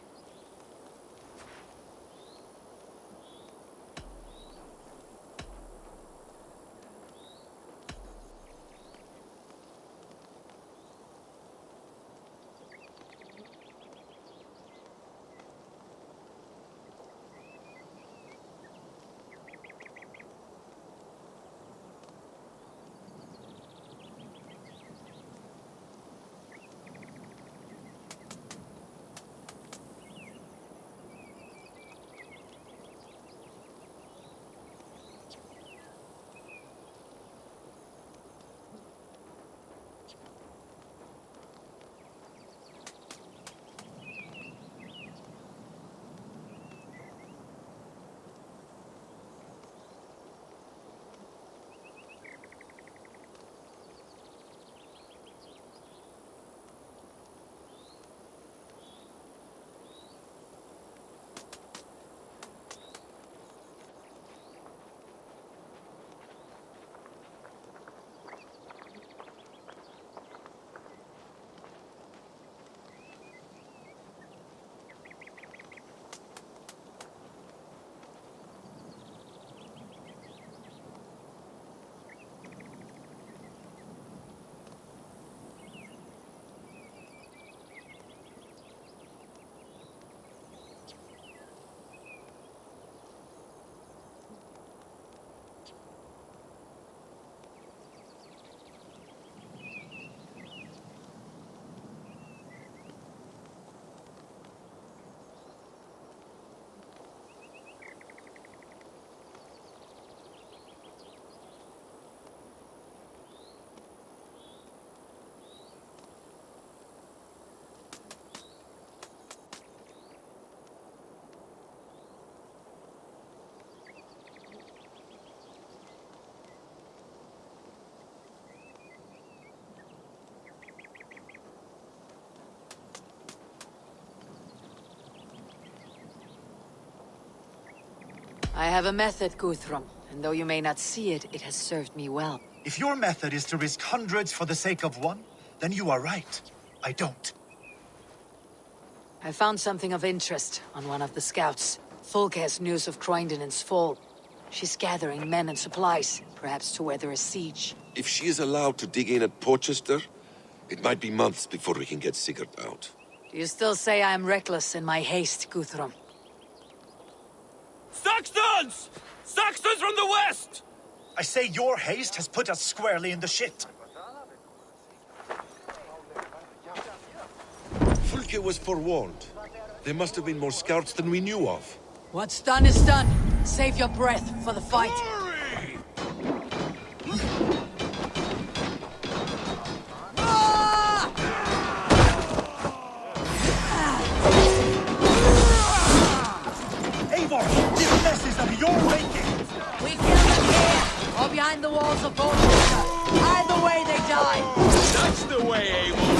I have a method, Guthrum, and though you may not see it, it has served me well. If your method is to risk hundreds for the sake of one, then you are right. I don't. I found something of interest on one of the scouts. Fulke has news of Croydon's fall. She's gathering men and supplies, perhaps to weather a siege. If she is allowed to dig in at Porchester, it might be months before we can get Sigurd out. Do you still say I am reckless in my haste, Guthrum? Saxons! Saxons from the west! I say your haste has put us squarely in the shit. Fulke was forewarned. There must have been more scouts than we knew of. What's done is done. Save your breath for the fight. Eivor, this mess is of your making! We kill them here, or behind the walls of Porchester. Either way they die. That's the way, Eivor!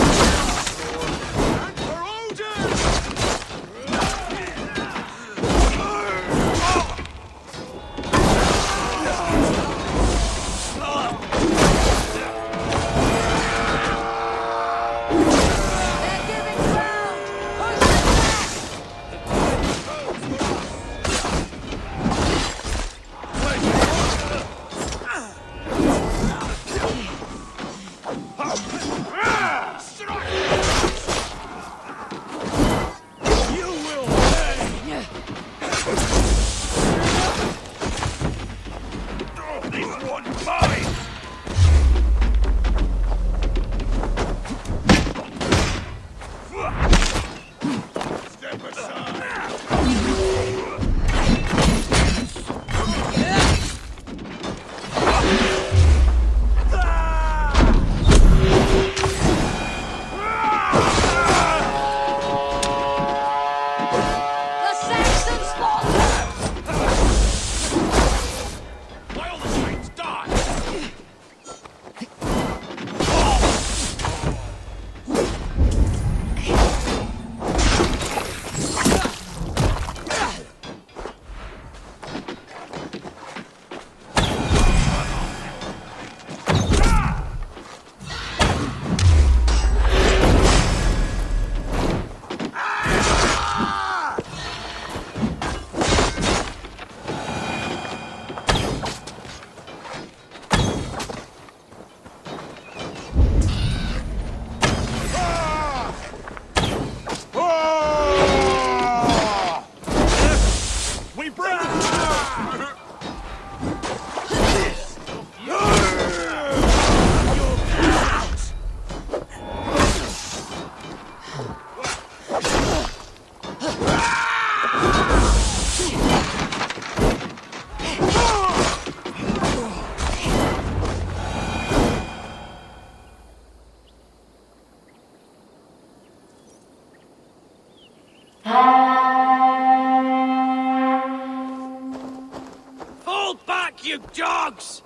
Fall back, you dogs!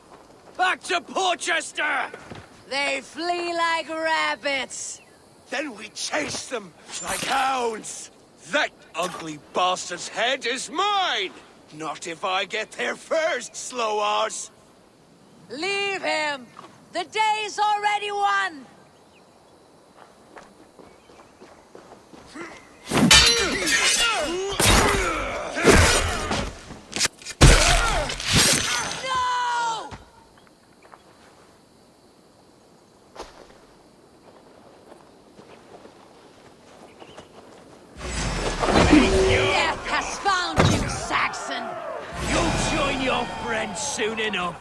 Back to Porchester! They flee like rabbits. Then we chase them like hounds. That ugly bastard's head is mine! Not if I get there first, slow arse! Leave him! The day's already won! No! Death has found you, Saxon! You'll join your friends soon enough.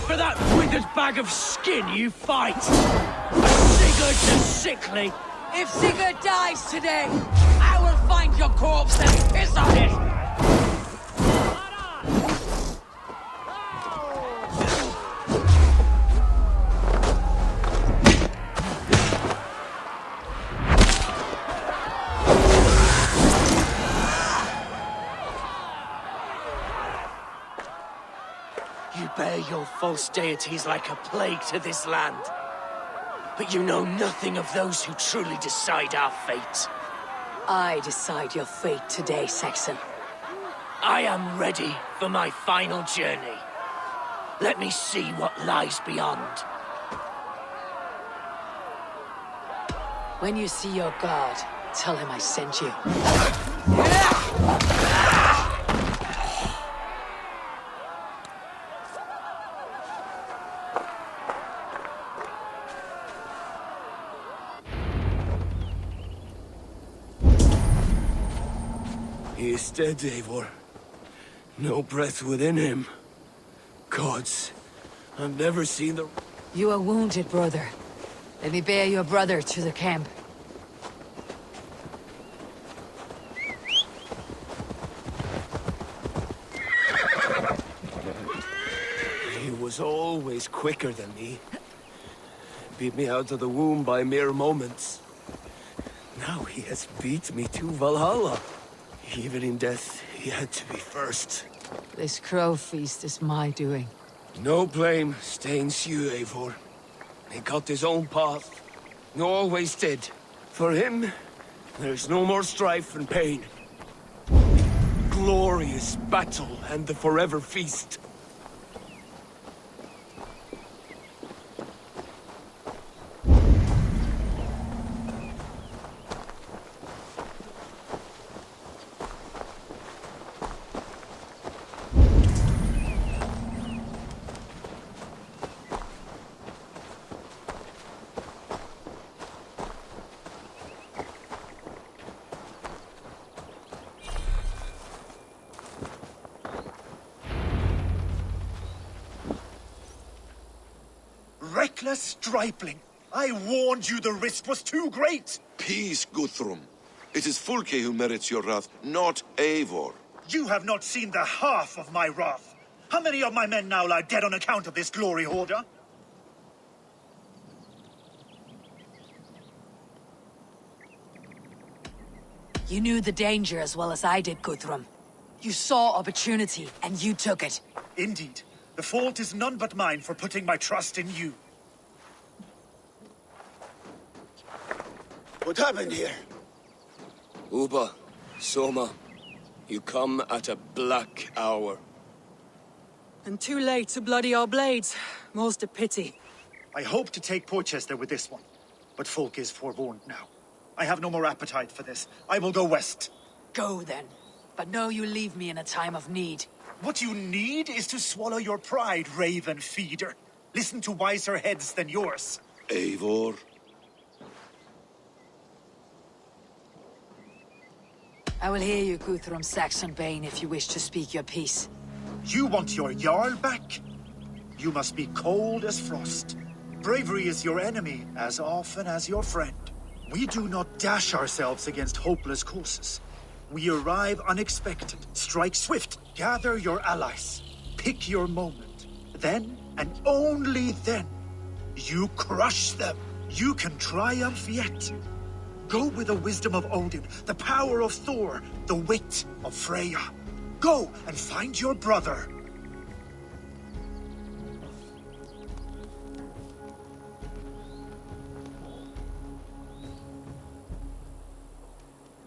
For that withered bag of skin you fight! Sigurd the sickly! If Sigurd dies today, I will find your corpse and piss on it! You bear your false deities like a plague to this land. But you know nothing of those who truly decide our fate. I decide your fate today, Saxon. I am ready for my final journey. Let me see what lies beyond. When you see your god, tell him I sent you. He is dead, Eivor. No breath within him. Gods, I've never seen the... You are wounded, brother. Let me bear your brother to the camp. He was always quicker than me. Beat me out of the womb by mere moments. Now he has beat me to Valhalla. Even in death, he had to be first. This crow feast is my doing. No blame stains you, Eivor. He got his own path. He always did. For him, there's no more strife and pain. Glorious battle and the forever feast. Reckless stripling! I warned you the risk was too great! Peace, Guthrum. It is Fulke who merits your wrath, not Eivor. You have not seen the half of my wrath. How many of my men now lie dead on account of this glory hoarder? You knew the danger as well as I did, Guthrum. You saw opportunity, and you took it. Indeed. The fault is none but mine for putting my trust in you. What happened here? Uba, Soma, you come at a black hour. And too late to bloody our blades. Most a pity. I hope to take Porchester with this one, but folk is forewarned now. I have no more appetite for this. I will go west. Go then. But know you leave me in a time of need. What you need is to swallow your pride, raven feeder. Listen to wiser heads than yours. Eivor? I will hear you, Guthrum Saxon-Bane, if you wish to speak your piece. You want your Jarl back? You must be cold as frost. Bravery is your enemy as often as your friend. We do not dash ourselves against hopeless courses. We arrive unexpected, strike swift, gather your allies, pick your moment. Then, and only then, you crush them. You can triumph yet. Go with the wisdom of Odin, the power of Thor, the wit of Freya. Go and find your brother.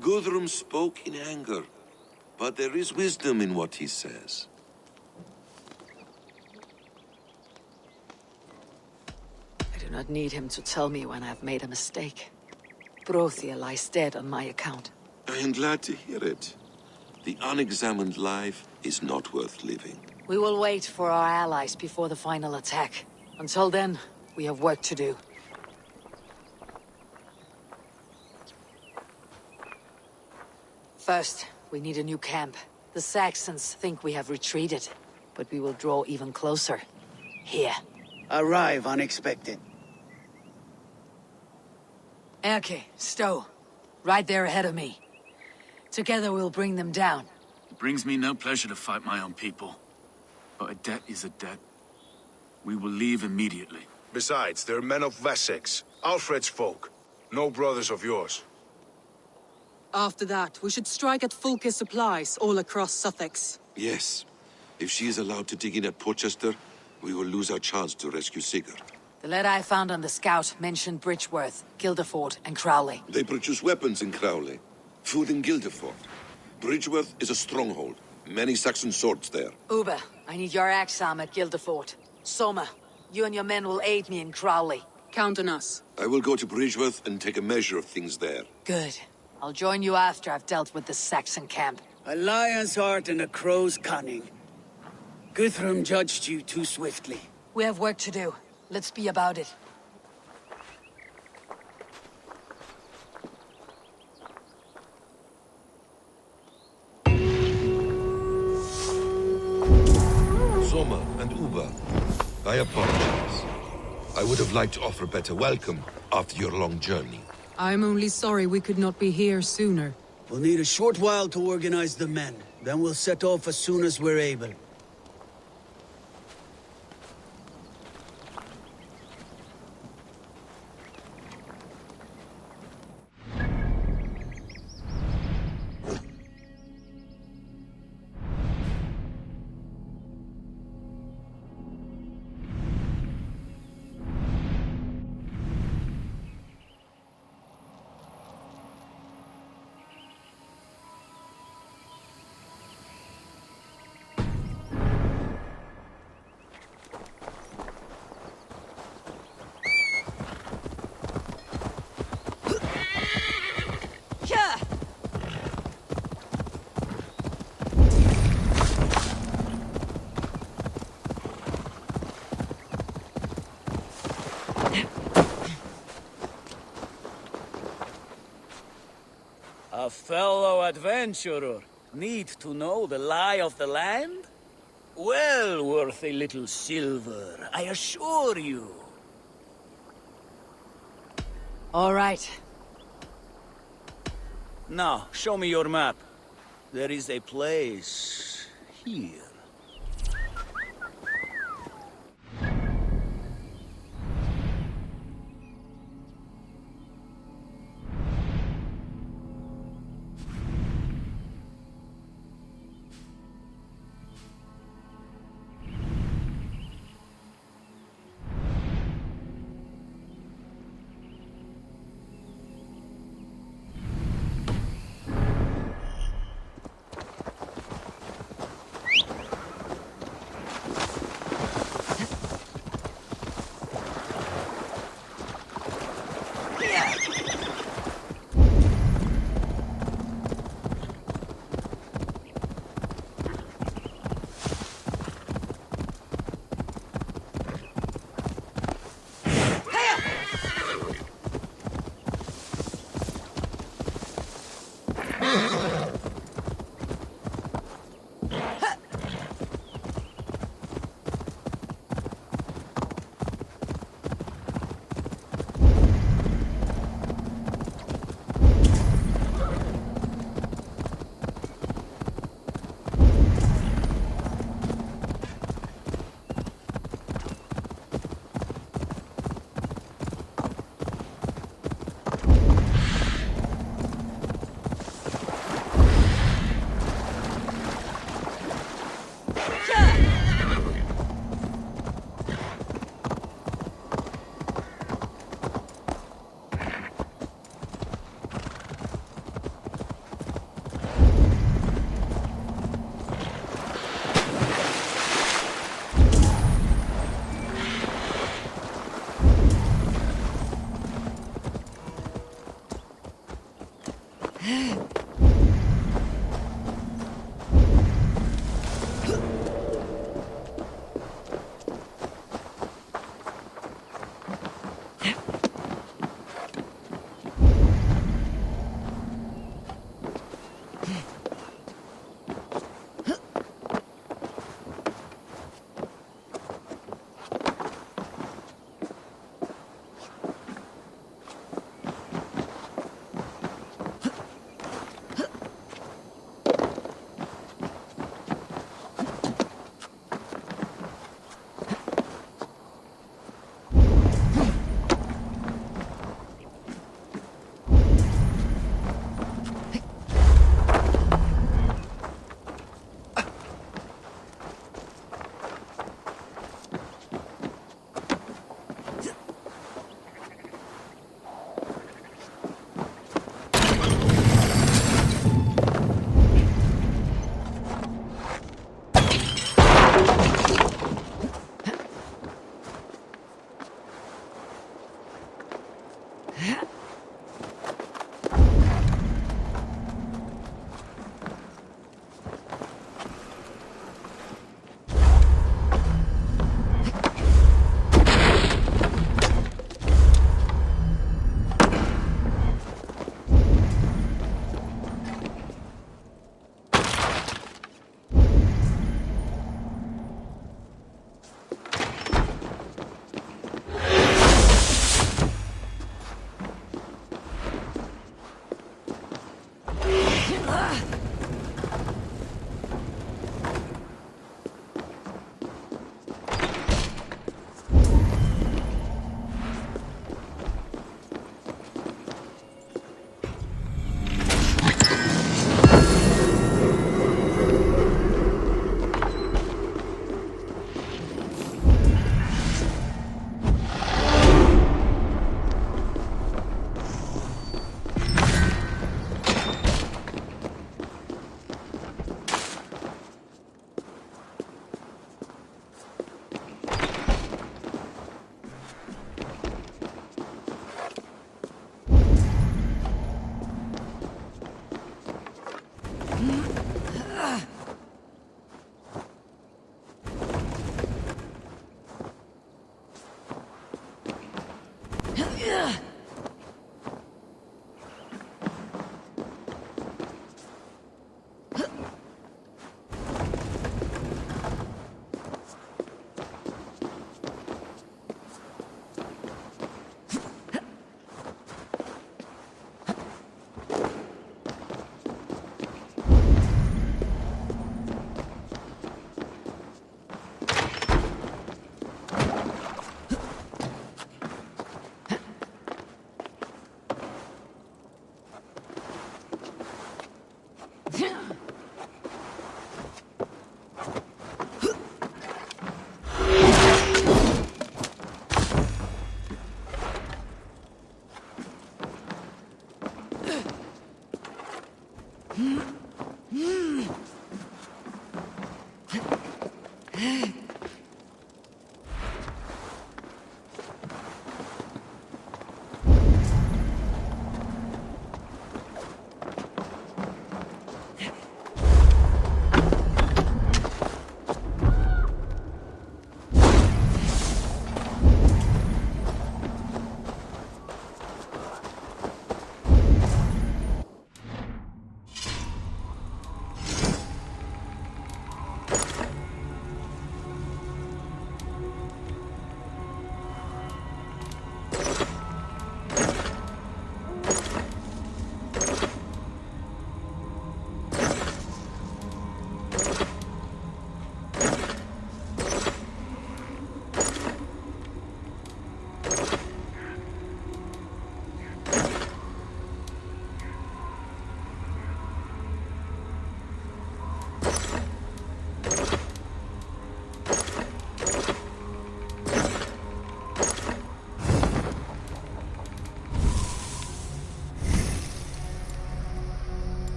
Guthrum spoke in anger, but there is wisdom in what he says. I do not need him to tell me when I've made a mistake. Brothia lies dead on my account. I am glad to hear it. The unexamined life is not worth living. We will wait for our allies before the final attack. Until then, we have work to do. First, we need a new camp. The Saxons think we have retreated, but we will draw even closer. Here. Arrive unexpected. Erke, Stowe. Right there ahead of me. Together we'll bring them down. It brings me no pleasure to fight my own people. But a debt is a debt. We will leave immediately. Besides, they're men of Wessex, Alfred's folk. No brothers of yours. After that, we should strike at Fulke's supplies all across Sussex. Yes. If she is allowed to dig in at Portchester, we will lose our chance to rescue Sigurd. The letter I found on the scout mentioned Bridgeworth, Guildeford, and Crowley. They produce weapons in Crowley. Food in Guildeford. Bridgeworth is a stronghold. Many Saxon swords there. Uber, I need your axe arm at Guildeford. Soma, you and your men will aid me in Crowley. Count on us. I will go to Bridgeworth and take a measure of things there. Good. I'll join you after I've dealt with the Saxon camp. A lion's heart and a crow's cunning. Guthrum judged you too swiftly. We have work to do. Let's be about it. Soma and Uber, I apologize. I would have liked to offer a better welcome after your long journey. I'm only sorry we could not be here sooner. We'll need a short while to organize the men. Then we'll set off as soon as we're able. A fellow adventurer need to know the lie of the land? Well worth a little silver, I assure you. All right. Now, show me your map. There is a place here.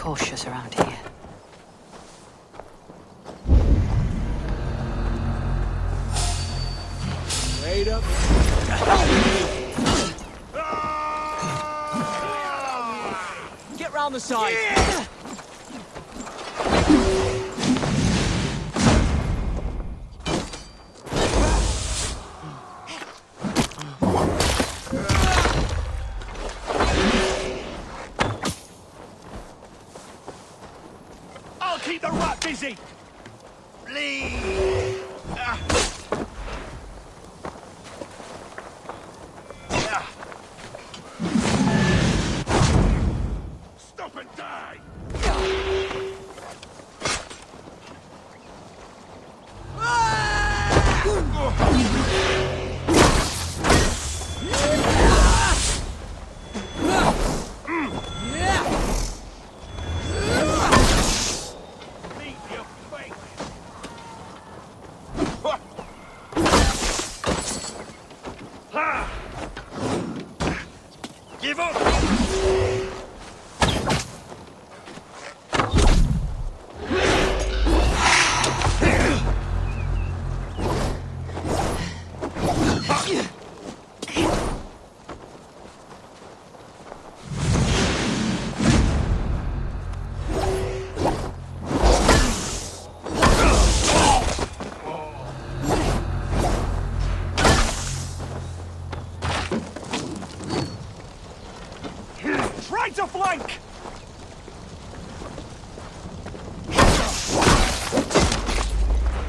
cautious around here. Wait up. Get round the side. I'll keep the rat busy. Bleed. Stop and die. Give up! Try to flank!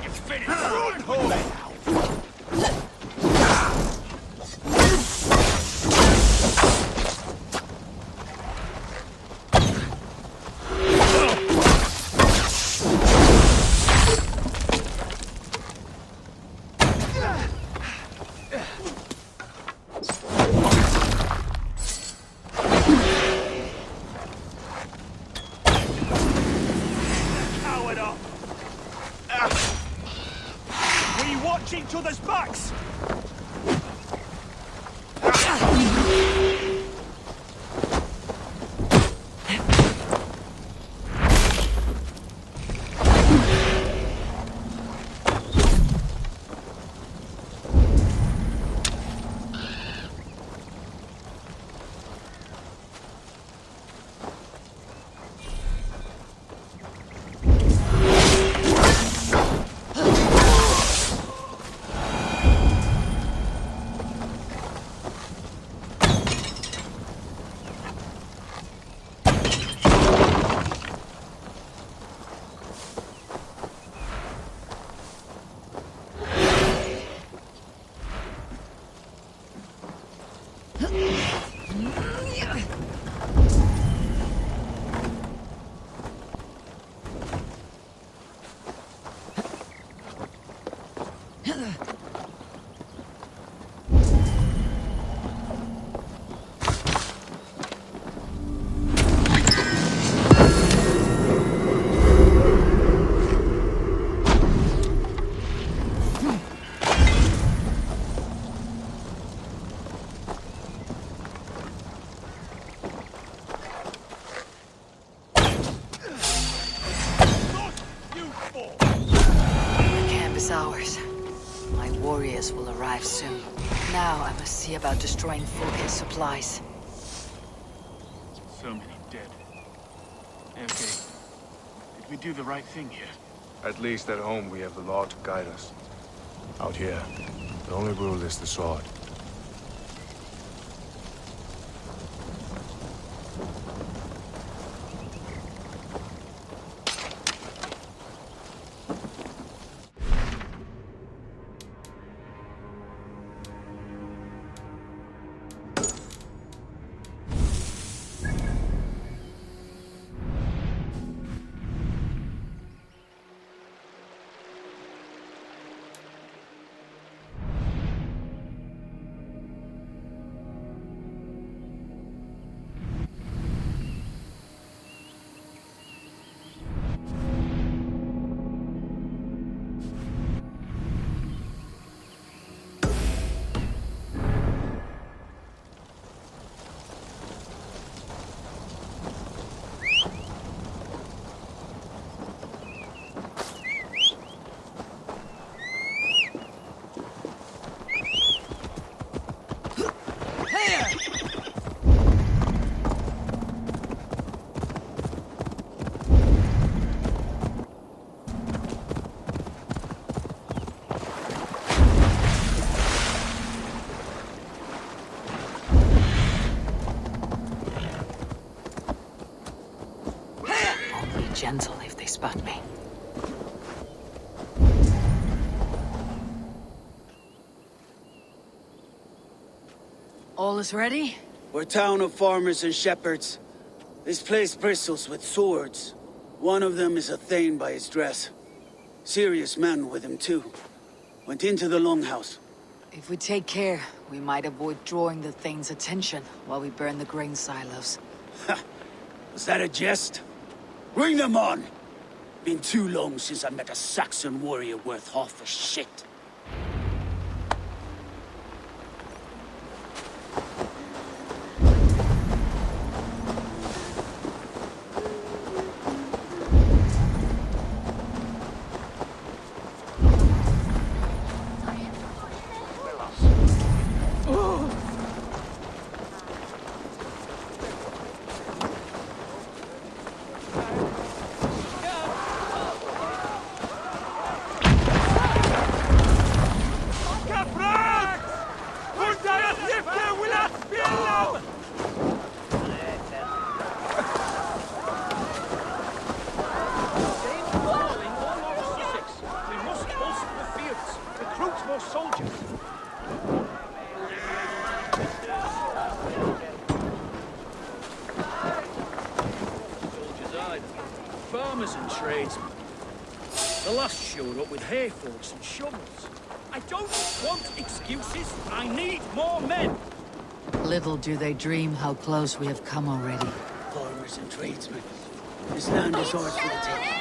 It's finished! Run, Coward up! We watch each other's backs! Ours. My warriors will arrive soon. Now I must see about destroying Fulke's supplies. So many dead. Okay. Did we do the right thing here? At least at home we have the law to guide us. Out here, the only rule is the sword. gentle if they spot me. All is ready? We're a town of farmers and shepherds. This place bristles with swords. One of them is a Thane by his dress. Serious man with him too. Went into the longhouse. If we take care, we might avoid drawing the Thane's attention while we burn the grain silos. Ha! Was that a jest? Bring them on! Been too long since I met a Saxon warrior worth half a shit. Farmers and tradesmen. The last showed up with hay forks and shovels. I don't want excuses. I need more men. Little do they dream how close we have come already. Farmers and tradesmen. This land is ours for the taking.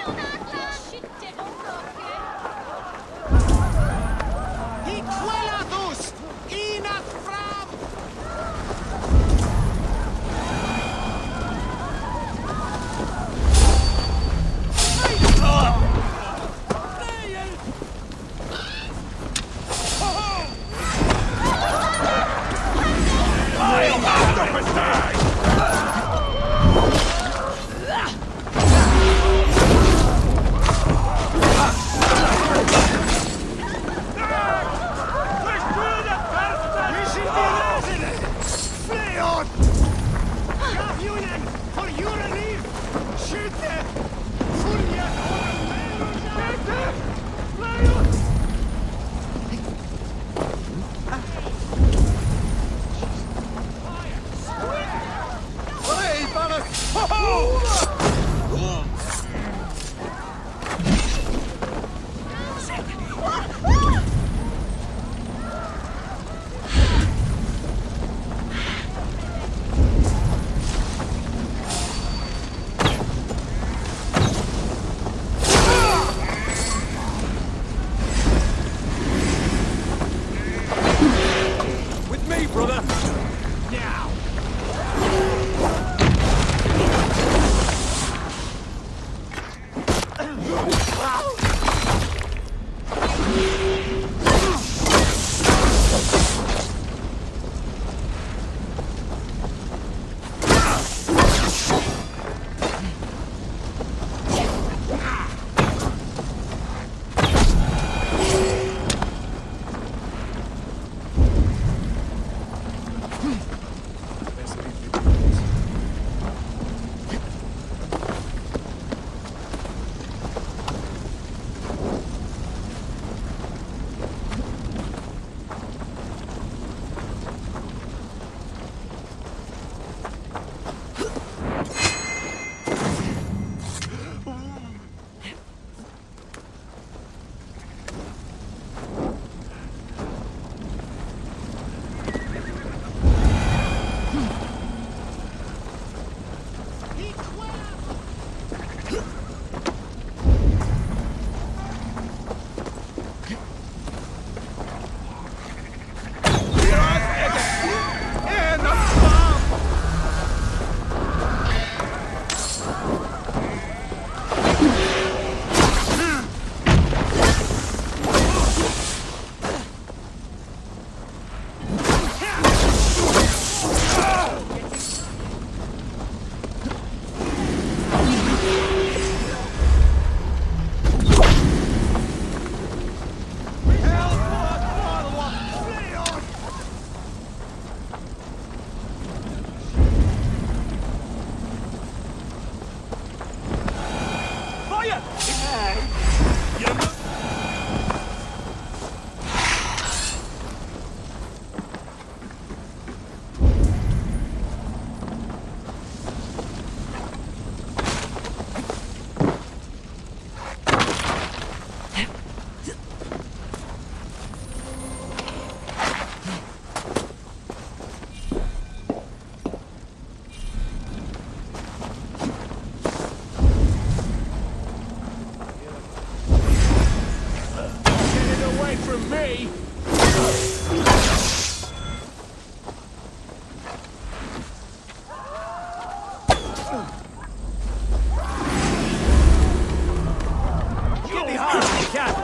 away from me! Get behind me, Cap!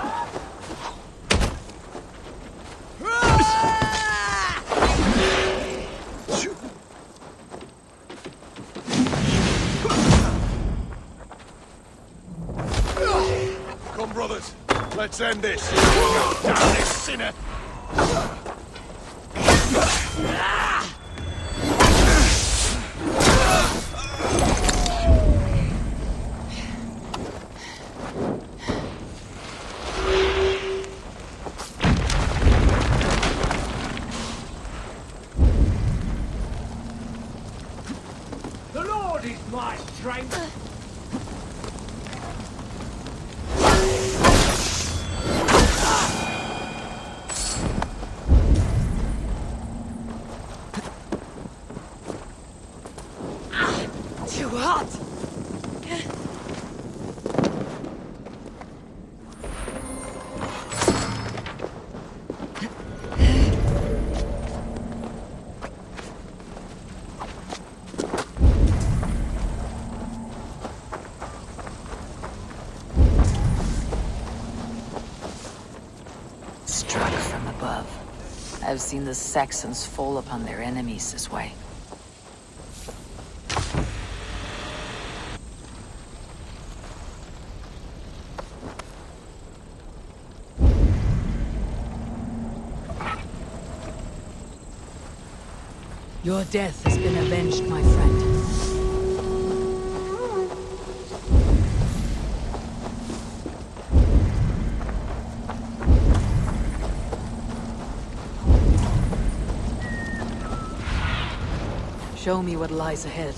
Come, brothers. Let's end this. Down this sinner! The Lord is my strength! Too hot! Struck from above. I've seen the Saxons fall upon their enemies this way. Your death has been avenged, my friend. Show me what lies ahead.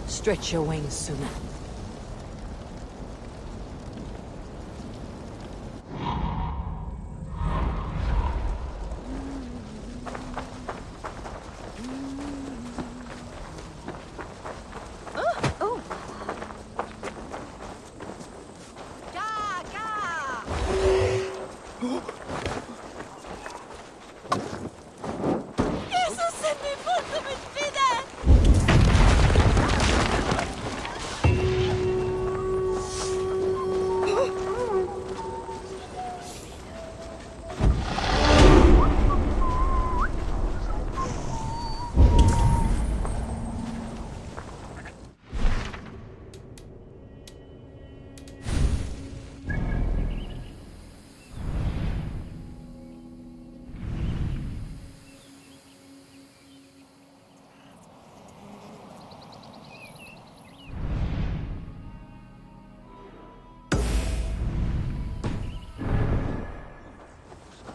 Stretch your wings sooner.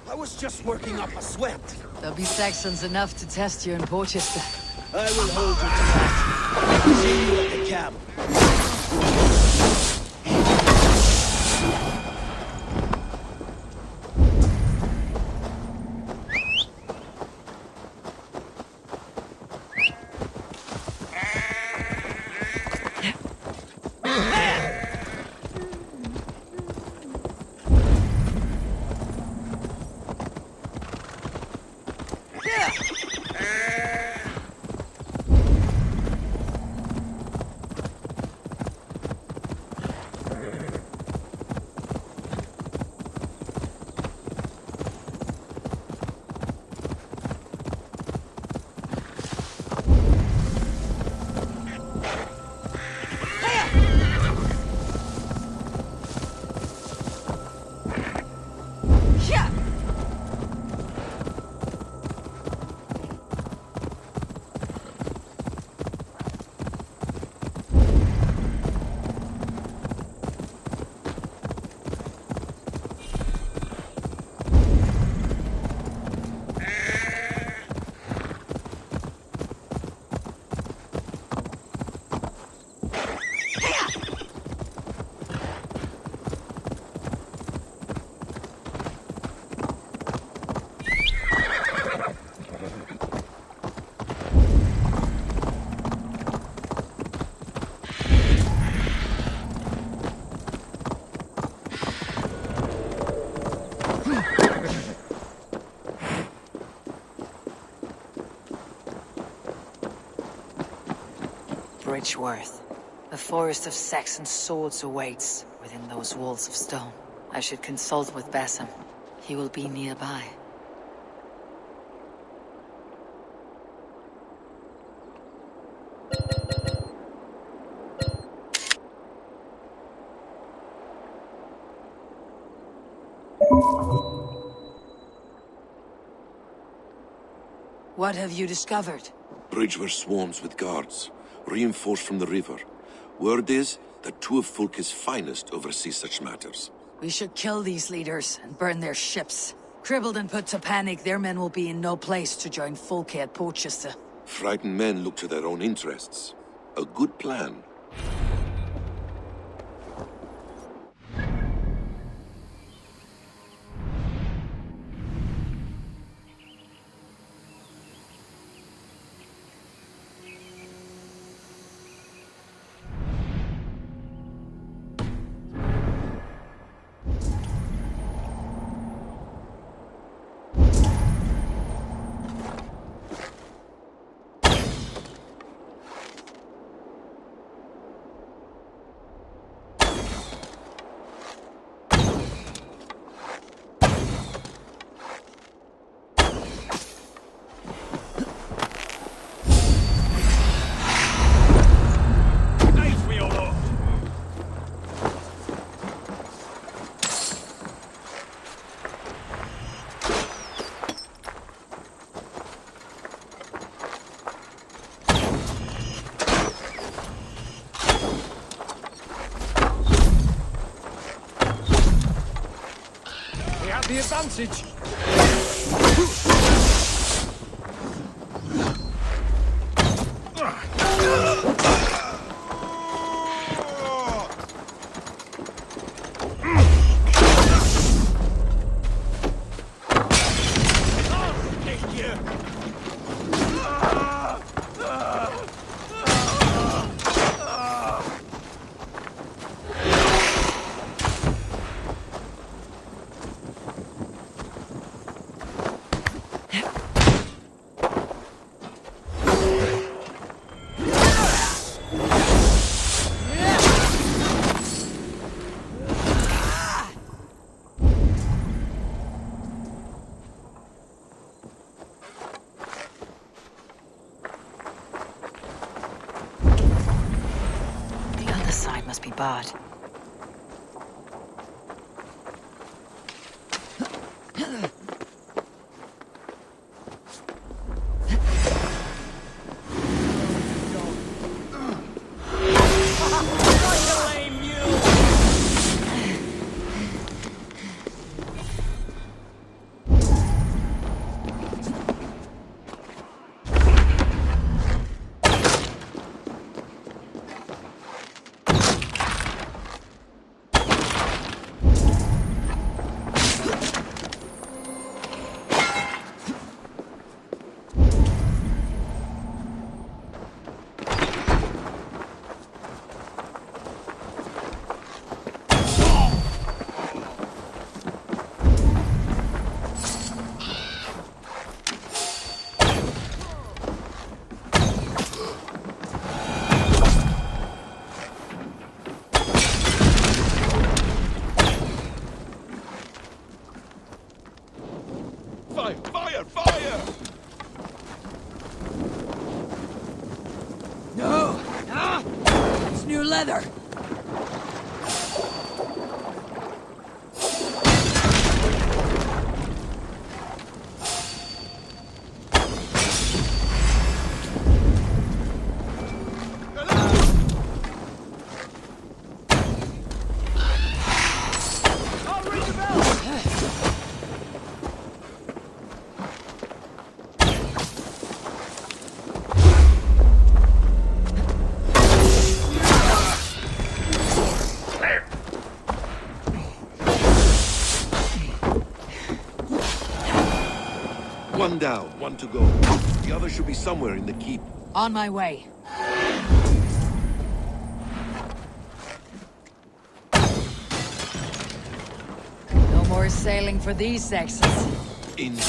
I was just working up a sweat. There'll be Saxons enough to test you in Porchester. I will hold you to that. See you at the camp. Bridgeworth. The forest of Saxon swords awaits within those walls of stone. I should consult with Basim. He will be nearby. What have you discovered? Bridgeworth swarms with guards, reinforced from the river. Word is that two of Fulke's finest oversee such matters. We should kill these leaders and burn their ships. Crippled and put to panic, their men will be in no place to join Fulke at Porchester. Frightened men look to their own interests. A good plan. The advantage. Must be barred. Fire! Fire! No! It's new leather! One down, one to go. The other should be somewhere in the keep. On my way. No more sailing for these Saxons. Indeed.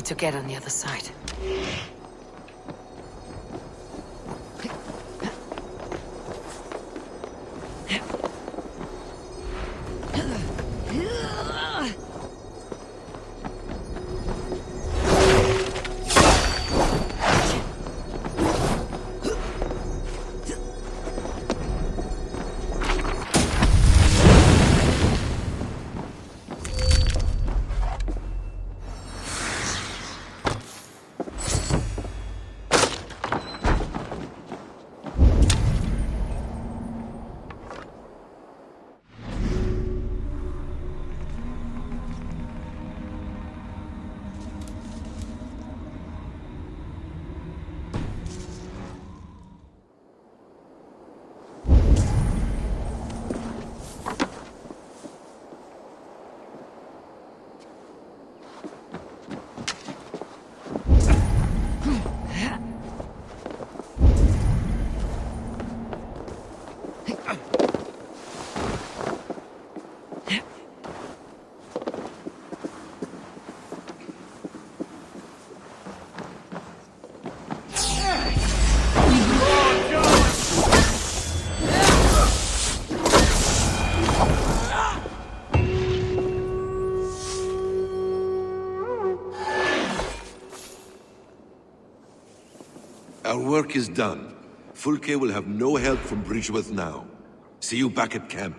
to get on the other side. Our work is done. Fulke will have no help from Bridgeworth now. See you back at camp.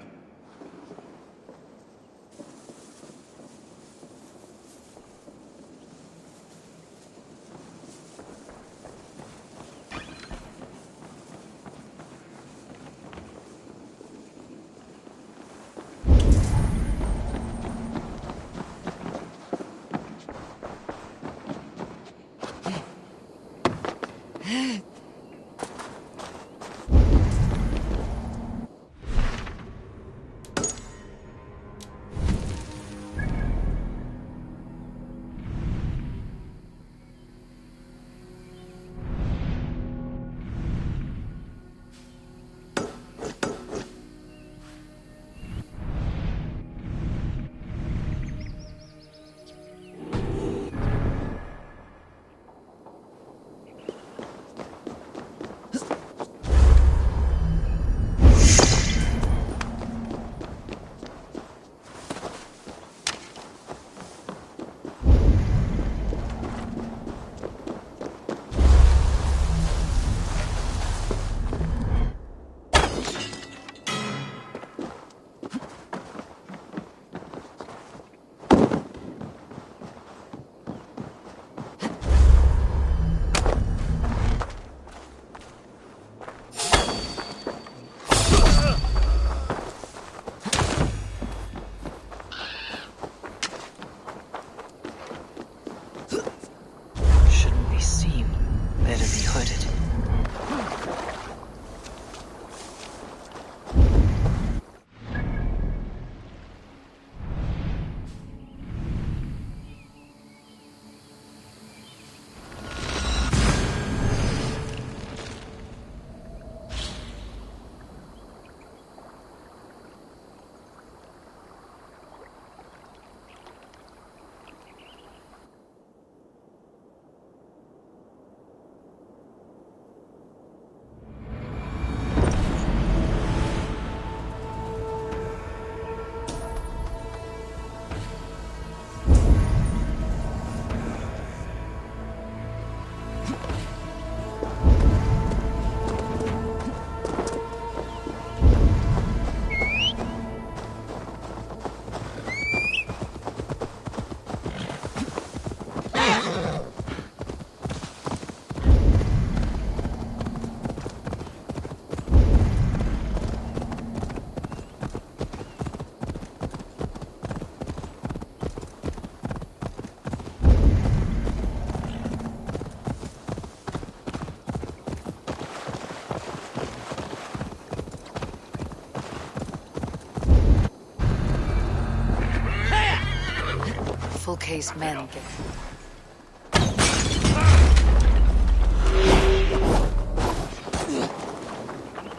Fulke's men get...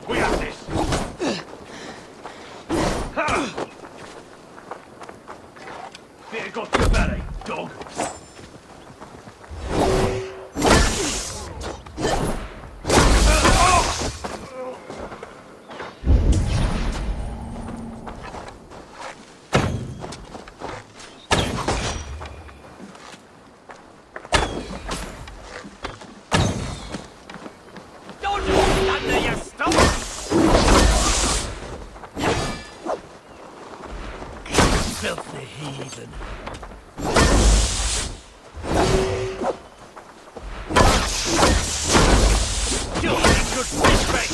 We have this! Better got your belly, dog! good fish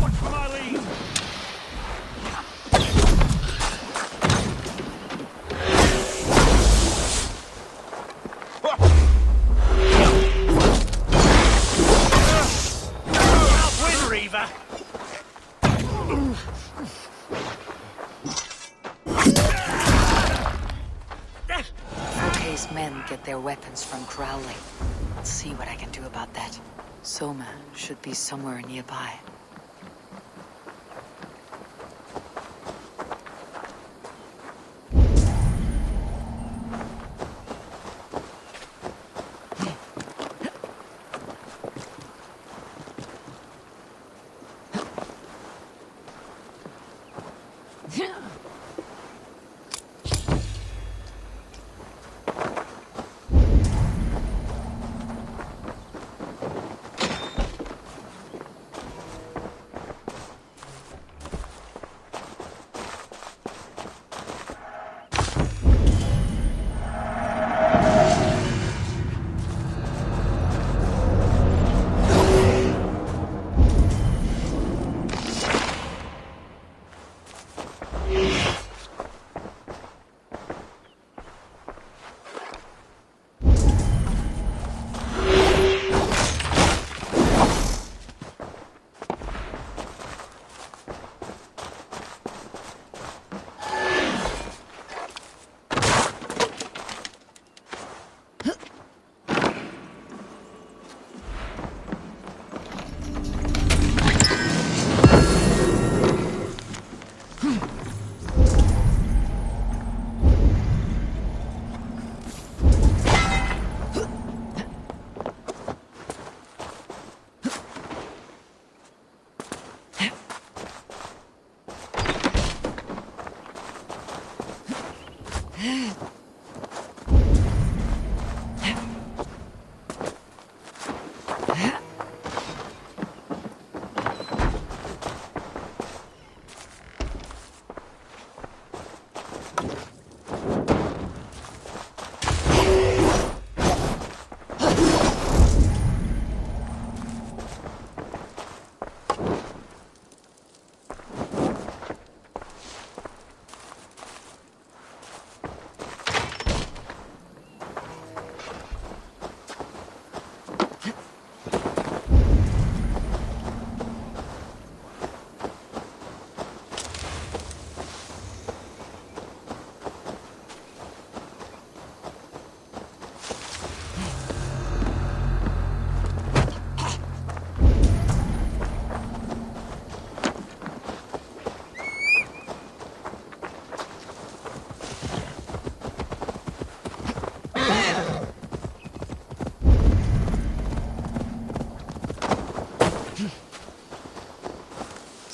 Watch for my lead! Win, Reaver! Fulke's men get their weapons from Crowley. I'll see what I can do about that. Soma should be somewhere nearby.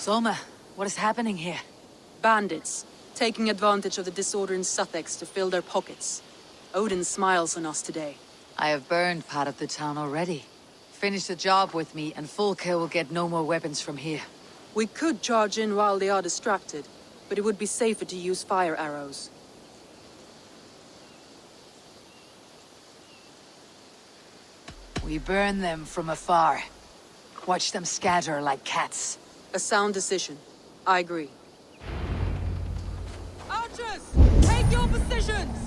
Soma, what is happening here? Bandits, taking advantage of the disorder in Sussex to fill their pockets. Odin smiles on us today. I have burned part of the town already. Finish the job with me, and Fulke will get no more weapons from here. We could charge in while they are distracted, but it would be safer to use fire arrows. We burn them from afar. Watch them scatter like cats. A sound decision. I agree. Archers! Take your positions!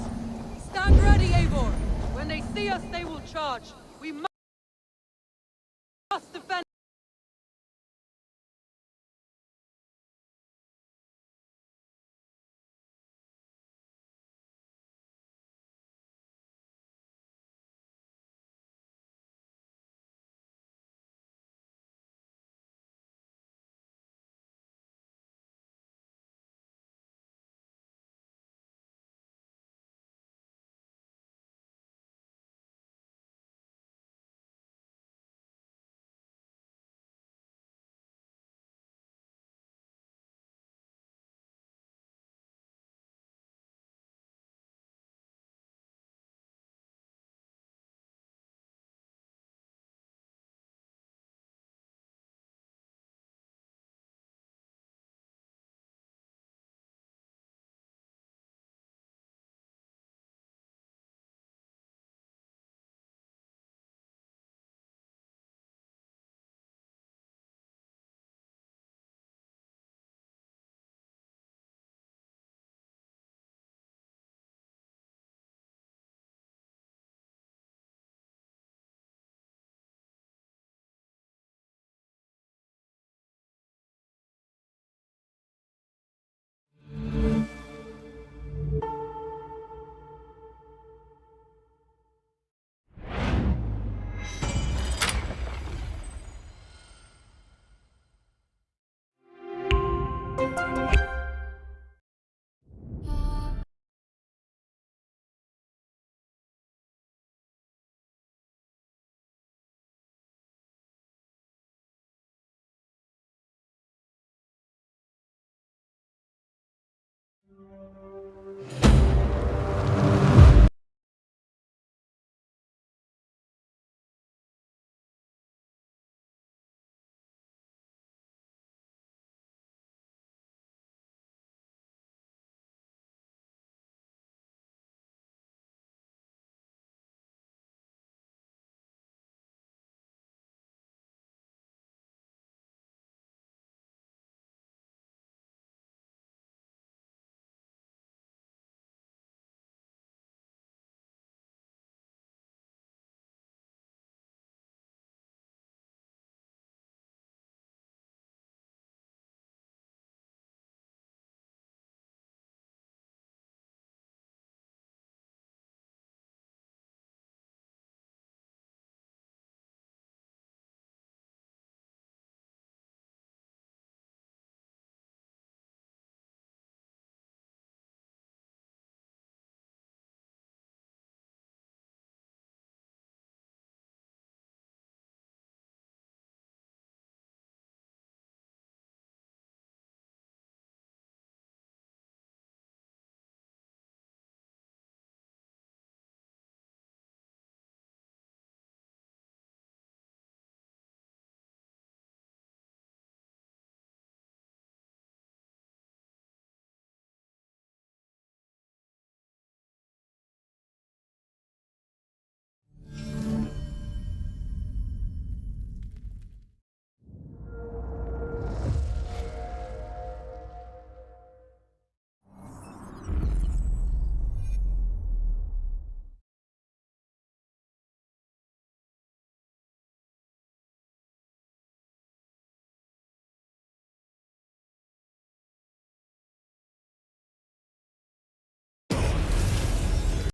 Stand ready, Eivor! When they see us, they will charge. We must